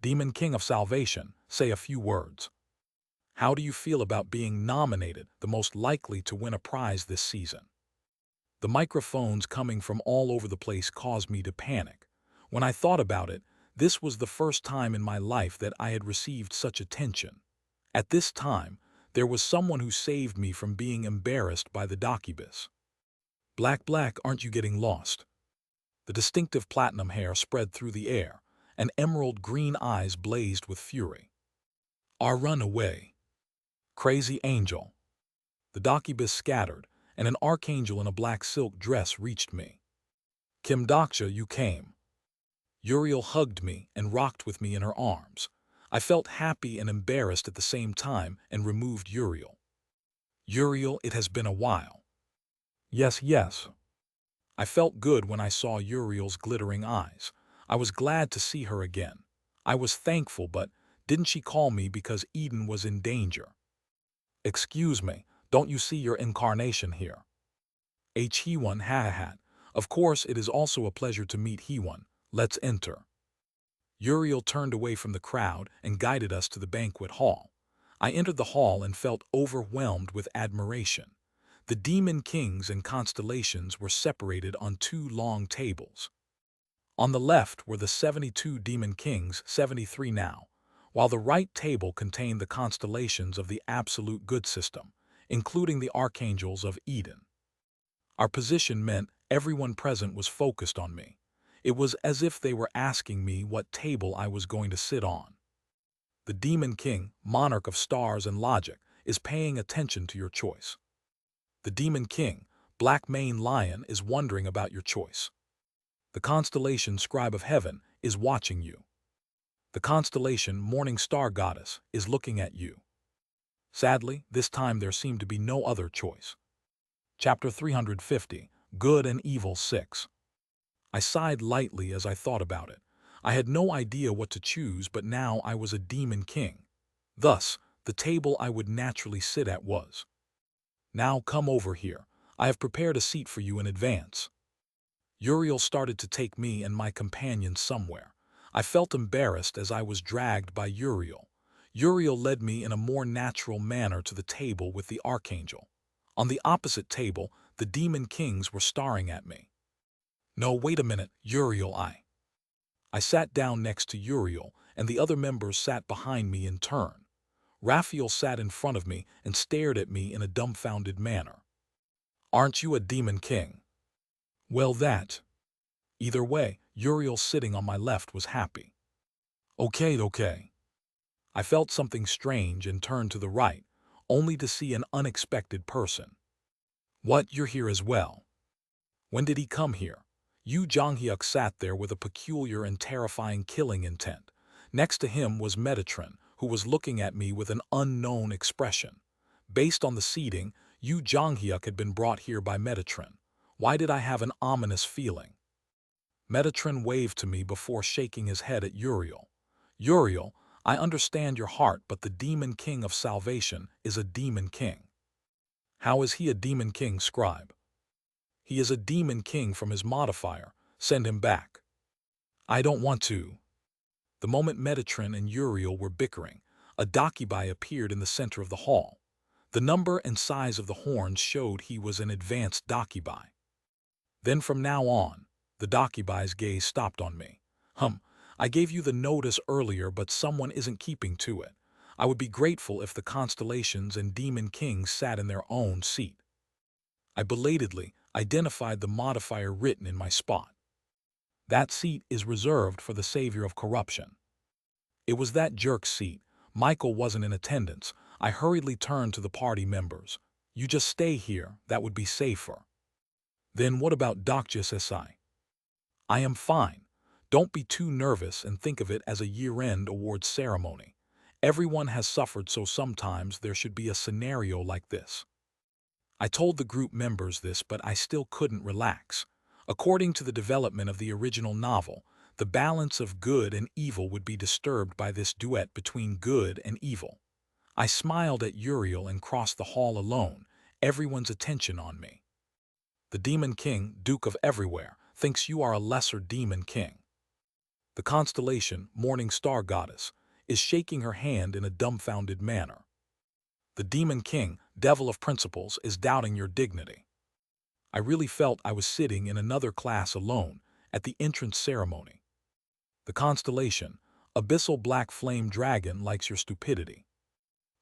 Demon King of Salvation, say a few words. How do you feel about being nominated, the most likely to win a prize this season? The microphones coming from all over the place caused me to panic. When I thought about it, this was the first time in my life that I had received such attention. At this time, there was someone who saved me from being embarrassed by the Dakibus. Black, aren't you getting lost? The distinctive platinum hair spread through the air, and emerald green eyes blazed with fury. Run away. Crazy angel. The Dakibus scattered, and an archangel in a black silk dress reached me. Kim Dokja, you came. Uriel hugged me and rocked with me in her arms. I felt happy and embarrassed at the same time and removed Uriel. Uriel, it has been a while. Yes. I felt good when I saw Uriel's glittering eyes. I was glad to see her again. I was thankful, but didn't she call me because Eden was in danger? Excuse me, don't you see your incarnation here? Hee-won, ha. Of course, it is also a pleasure to meet Hee-won. Let's enter. Uriel turned away from the crowd and guided us to the banquet hall. I entered the hall and felt overwhelmed with admiration. The demon kings and constellations were separated on two long tables. On the left were the 72 demon kings, 73 now, while the right table contained the constellations of the absolute good system, including the archangels of Eden. Our position meant everyone present was focused on me. It was as if they were asking me what table I was going to sit on. The Demon King, monarch of stars and logic, is paying attention to your choice. The Demon King, Black Mane Lion, is wondering about your choice. The constellation Scribe of Heaven is watching you. The constellation Morning Star Goddess is looking at you. Sadly, this time there seemed to be no other choice. Chapter 350, Good and Evil 6. I sighed lightly as I thought about it. I had no idea what to choose, but now I was a demon king. Thus, the table I would naturally sit at was. Now come over here. I have prepared a seat for you in advance. Uriel started to take me and my companion somewhere. I felt embarrassed as I was dragged by Uriel. Uriel led me in a more natural manner to the table with the archangel. On the opposite table, the demon kings were staring at me. No, wait a minute, Uriel, I sat down next to Uriel, and the other members sat behind me in turn. Raphael sat in front of me and stared at me in a dumbfounded manner. Aren't you a demon king? Well, that. Either way, Uriel sitting on my left was happy. Okay. I felt something strange and turned to the right, only to see an unexpected person. What, you're here as well? When did he come here? Yu Jonghyuk sat there with a peculiar and terrifying killing intent. Next to him was Metatron, who was looking at me with an unknown expression. Based on the seating, Yu Jonghyuk had been brought here by Metatron. Why did I have an ominous feeling? Metatron waved to me before shaking his head at Uriel. Uriel, I understand your heart, but the Demon King of Salvation is a demon king. How is he a demon king, Scribe? He is a demon king from his modifier. Send him back. I don't want to. The moment Metatron and Uriel were bickering, a Dakibai appeared in the center of the hall. The number and size of the horns showed he was an advanced Dakibai. Then from now on, the Dakibi's gaze stopped on me. I gave you the notice earlier, but someone isn't keeping to it. I would be grateful if the constellations and demon kings sat in their own seat. I belatedly identified the modifier written in my spot. That seat is reserved for the savior of corruption. It was that jerk's seat. Michael wasn't in attendance. I hurriedly turned to the party members. You just stay here, that would be safer. Then what about Dr. SI? I am fine. Don't be too nervous and think of it as a year-end awards ceremony. Everyone has suffered, so sometimes there should be a scenario like this. I told the group members this, but I still couldn't relax. According to the development of the original novel, the balance of good and evil would be disturbed by this duet between good and evil. I smiled at Uriel and crossed the hall alone, everyone's attention on me. The Demon King, Duke of Everywhere, thinks you are a lesser Demon King. The constellation, Morning Star Goddess, is shaking her hand in a dumbfounded manner. The Demon King, Devil of Principles, is doubting your dignity. I really felt I was sitting in another class alone at the entrance ceremony. The constellation, Abyssal Black Flame Dragon, likes your stupidity.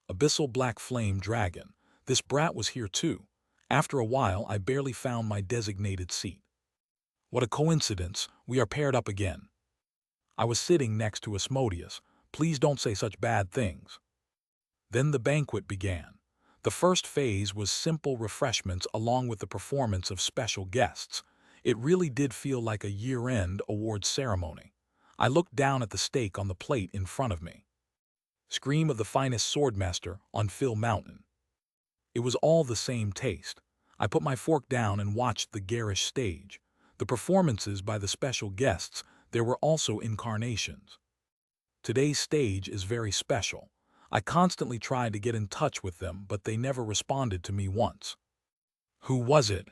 Abyssal Black Flame Dragon, this brat was here too. After a while, I barely found my designated seat. What a coincidence, we are paired up again. I was sitting next to Asmodeus. Please don't say such bad things. Then the banquet began. The first phase was simple refreshments along with the performance of special guests. It really did feel like a year-end awards ceremony. I looked down at the steak on the plate in front of me. Scream of the Finest Swordmaster on Phil Mountain. It was all the same taste. I put my fork down and watched the garish stage. The performances by the special guests, there were also incarnations. Today's stage is very special. I constantly tried to get in touch with them, but they never responded to me once. Who was it?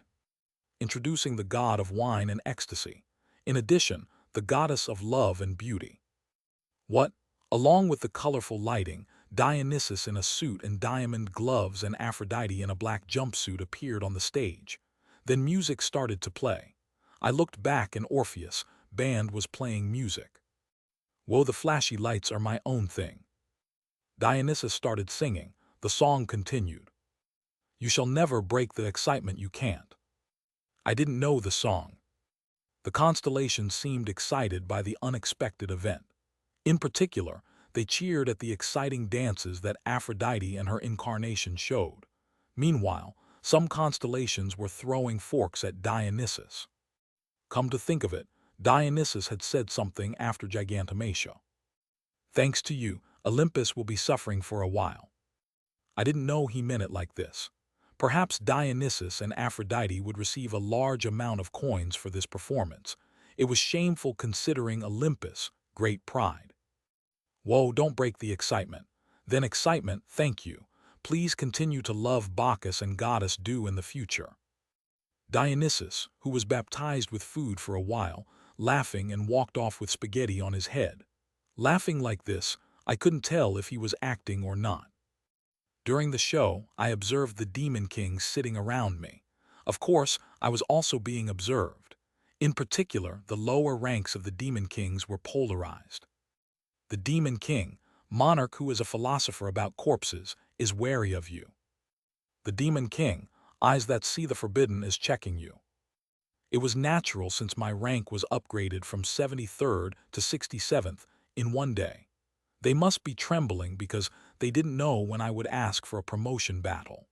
Introducing the god of wine and ecstasy. In addition, the goddess of love and beauty. What? Along with the colorful lighting, Dionysus in a suit and diamond gloves and Aphrodite in a black jumpsuit appeared on the stage. Then music started to play. I looked back and Orpheus' band was playing music. Whoa, the flashy lights are my own thing. Dionysus started singing. The song continued. You shall never break the excitement, you can't. I didn't know the song. The constellation seemed excited by the unexpected event. In particular, they cheered at the exciting dances that Aphrodite and her incarnation showed. Meanwhile, some constellations were throwing forks at Dionysus. Come to think of it, Dionysus had said something after Gigantomachia. Thanks to you, Olympus will be suffering for a while. I didn't know he meant it like this. Perhaps Dionysus and Aphrodite would receive a large amount of coins for this performance. It was shameful considering Olympus' great pride. Whoa, don't break the excitement. Then excitement, thank you. Please continue to love Bacchus and Goddess Do in the future. Dionysus, who was baptized with food for a while, laughing and walked off with spaghetti on his head. Laughing like this, I couldn't tell if he was acting or not. During the show, I observed the Demon Kings sitting around me. Of course, I was also being observed. In particular, the lower ranks of the Demon Kings were polarized. The Demon King, monarch who is a philosopher about corpses, is wary of you. The Demon King, eyes that see the forbidden, is checking you. It was natural since my rank was upgraded from 73rd to 67th in one day. They must be trembling because they didn't know when I would ask for a promotion battle.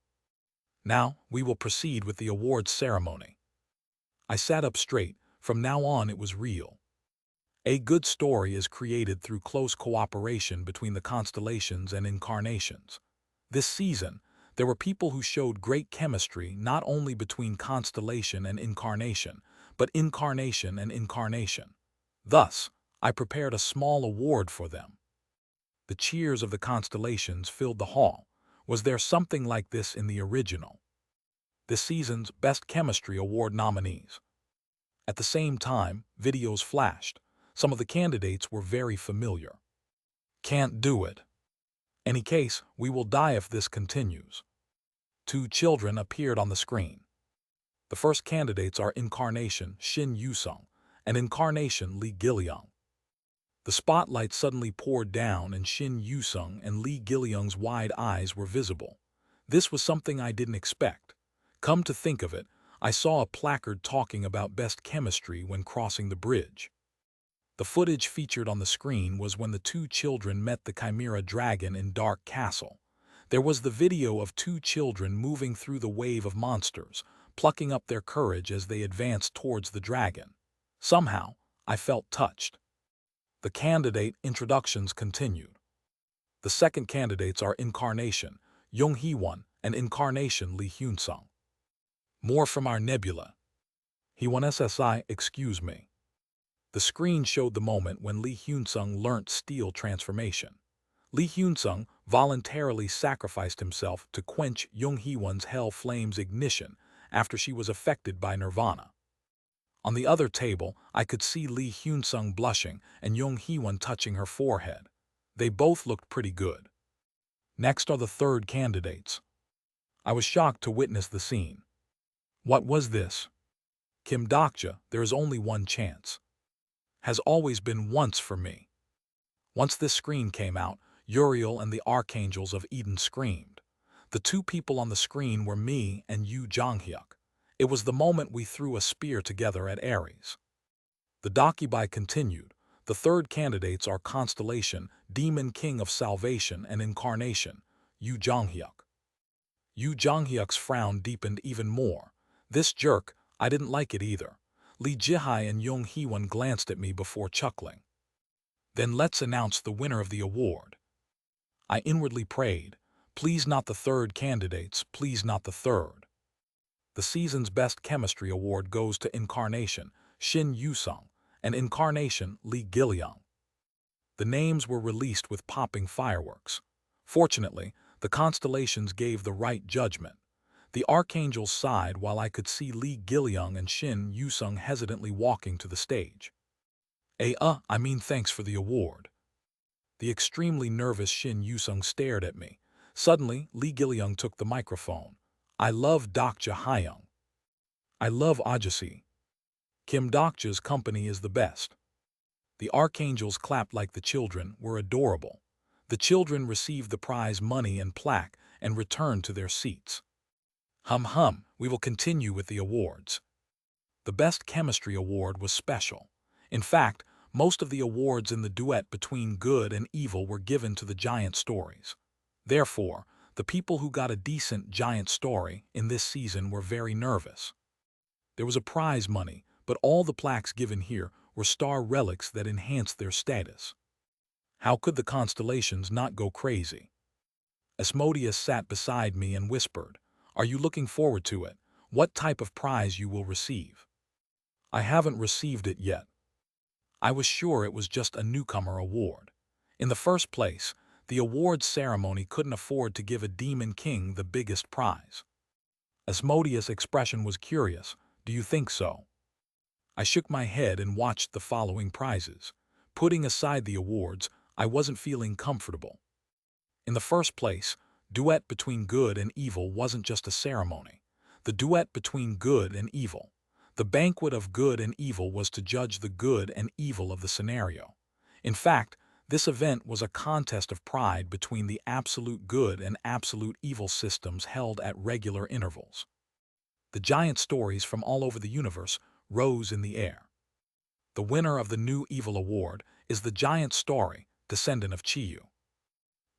Now, we will proceed with the awards ceremony. I sat up straight. From now on, it was real. A good story is created through close cooperation between the constellations and incarnations. This season, there were people who showed great chemistry not only between constellation and incarnation, but incarnation and incarnation. Thus, I prepared a small award for them. The cheers of the constellations filled the hall. Was there something like this in the original? This season's Best Chemistry Award nominees. At the same time, videos flashed. Some of the candidates were very familiar. Can't do it. Any case, we will die if this continues. Two children appeared on the screen. The first candidates are Incarnation Shin Yusung and Incarnation Lee Gilyong. The spotlight suddenly poured down and Shin Yusung and Lee Gilyong's wide eyes were visible. This was something I didn't expect. Come to think of it, I saw a placard talking about best chemistry when crossing the bridge. The footage featured on the screen was when the two children met the Chimera Dragon in Dark Castle. There was the video of two children moving through the wave of monsters, plucking up their courage as they advanced towards the dragon. Somehow, I felt touched. The candidate introductions continued. The second candidates are Incarnation Jung Hee-won and Incarnation Lee Hyun-sung. More from our nebula. Hee-won SSI, excuse me. The screen showed the moment when Lee Hyun-sung learnt steel transformation. Lee Hyun-sung voluntarily sacrificed himself to quench Jung Hee-won's hell flame's ignition after she was affected by nirvana. On the other table, I could see Lee Hyun-sung blushing and Jung Hee-won touching her forehead. They both looked pretty good. Next are the third candidates. I was shocked to witness the scene. What was this? Kim Dokja, there is only one chance. Has always been once for me. Once this screen came out, Uriel and the Archangels of Eden screamed. The two people on the screen were me and Yoo Jong-hyuk. It was the moment we threw a spear together at Ares. The docubai continued. The third candidates are Constellation, Demon King of Salvation and Incarnation, Yoo Jong-hyuk. Yoo Jong-hyuk's frown deepened even more. This jerk, I didn't like it either. Lee Ji-hai and Jung Hee-won glanced at me before chuckling. Then let's announce the winner of the award. I inwardly prayed, please not the third candidates, please not the third. The season's Best Chemistry Award goes to Incarnation Shin Yusung and Incarnation Lee Gilyong. The names were released with popping fireworks. Fortunately, the constellations gave the right judgment. The archangels sighed while I could see Lee Gilyong and Shin Yusung hesitantly walking to the stage. I mean thanks for the award. The extremely nervous Shin Yusung stared at me. Suddenly, Lee Gilyong took the microphone. I love Dokja Hyung. I love Ajasi. Kim Dokja's company is the best. The archangels clapped like the children were adorable. The children received the prize money and plaque and returned to their seats. We will continue with the awards. The Best Chemistry Award was special. In fact, most of the awards in the duet between good and evil were given to the giant stories. Therefore, the people who got a decent giant story in this season were very nervous. There was a prize money, but all the plaques given here were star relics that enhanced their status. How could the constellations not go crazy? Asmodeus sat beside me and whispered, "Are you looking forward to it? What type of prize you will receive?" I haven't received it yet. I was sure it was just a newcomer award. In the first place, the awards ceremony couldn't afford to give a demon king the biggest prize. Asmodeus' expression was curious. Do you think so? I shook my head and watched the following prizes. Putting aside the awards, I wasn't feeling comfortable. In the first place, duet between good and evil wasn't just a ceremony. The duet between good and evil. The banquet of good and evil was to judge the good and evil of the scenario. In fact, this event was a contest of pride between the absolute good and absolute evil systems held at regular intervals. The giant stories from all over the universe rose in the air. The winner of the New Evil Award is the giant story, Descendant of Chiyu.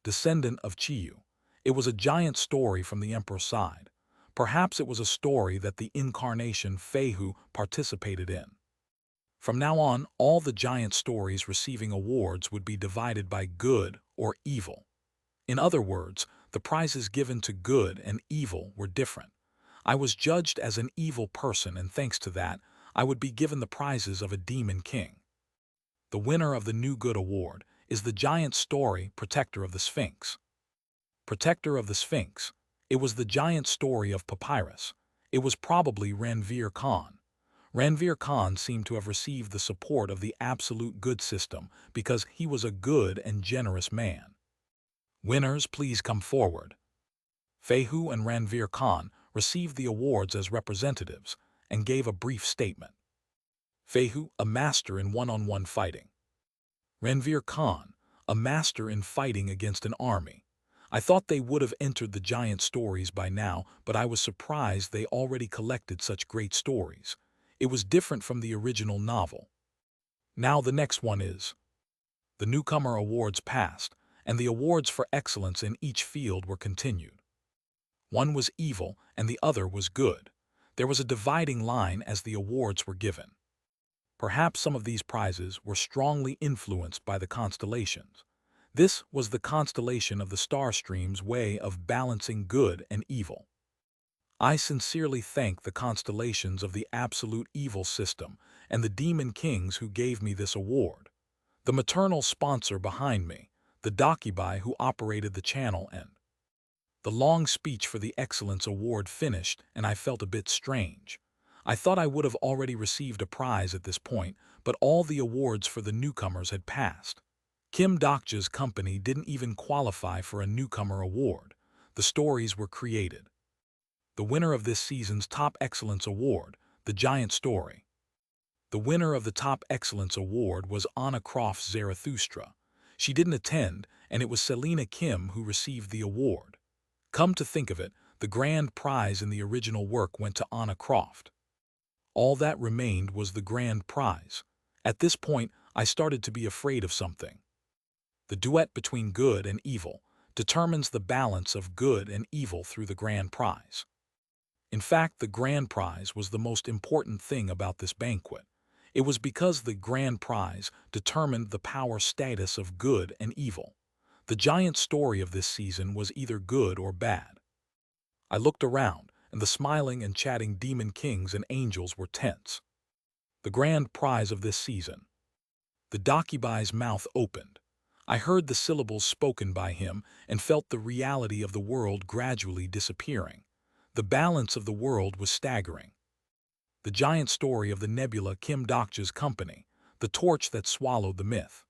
Descendant of Chiyu. It was a giant story from the Emperor's side. Perhaps it was a story that the Incarnation Feihu participated in. From now on, all the giant stories receiving awards would be divided by good or evil. In other words, the prizes given to good and evil were different. I was judged as an evil person, and thanks to that, I would be given the prizes of a demon king. The winner of the New Good Award is the giant story Protector of the Sphinx. Protector of the Sphinx. It was the giant story of Papyrus. It was probably Ranveer Khan. Ranveer Khan seemed to have received the support of the absolute good system because he was a good and generous man. Winners, please come forward. Feihu and Ranveer Khan received the awards as representatives and gave a brief statement. Fehu, a master in one-on-one fighting. Ranveer Khan, a master in fighting against an army. I thought they would have entered the giant stories by now, but I was surprised they already collected such great stories. It was different from the original novel. Now the next one is. The newcomer awards passed, and the awards for excellence in each field were continued. One was evil and the other was good. There was a dividing line as the awards were given. Perhaps some of these prizes were strongly influenced by the constellations. This was the constellation of the star stream's way of balancing good and evil. I sincerely thank the constellations of the absolute evil system and the demon kings who gave me this award. The maternal sponsor behind me, the Dakibai who operated the channel, and the long speech for the Excellence Award finished, and I felt a bit strange. I thought I would have already received a prize at this point, but all the awards for the newcomers had passed. Kim Dokja's company didn't even qualify for a newcomer award. The stories were created. The winner of this season's Top Excellence Award, The Giant Story. The winner of the Top Excellence Award was Anna Croft's Zarathustra. She didn't attend, and it was Selena Kim who received the award. Come to think of it, the grand prize in the original work went to Anna Croft. All that remained was the grand prize. At this point, I started to be afraid of something. The duet between good and evil determines the balance of good and evil through the grand prize. In fact, the grand prize was the most important thing about this banquet. It was because the grand prize determined the power status of good and evil. The giant story of this season was either good or bad. I looked around, and the smiling and chatting demon kings and angels were tense. The grand prize of this season. The Dakibai's mouth opened. I heard the syllables spoken by him and felt the reality of the world gradually disappearing. The balance of the world was staggering. The giant story of the nebula Kim Dokja's company, the torch that swallowed the myth.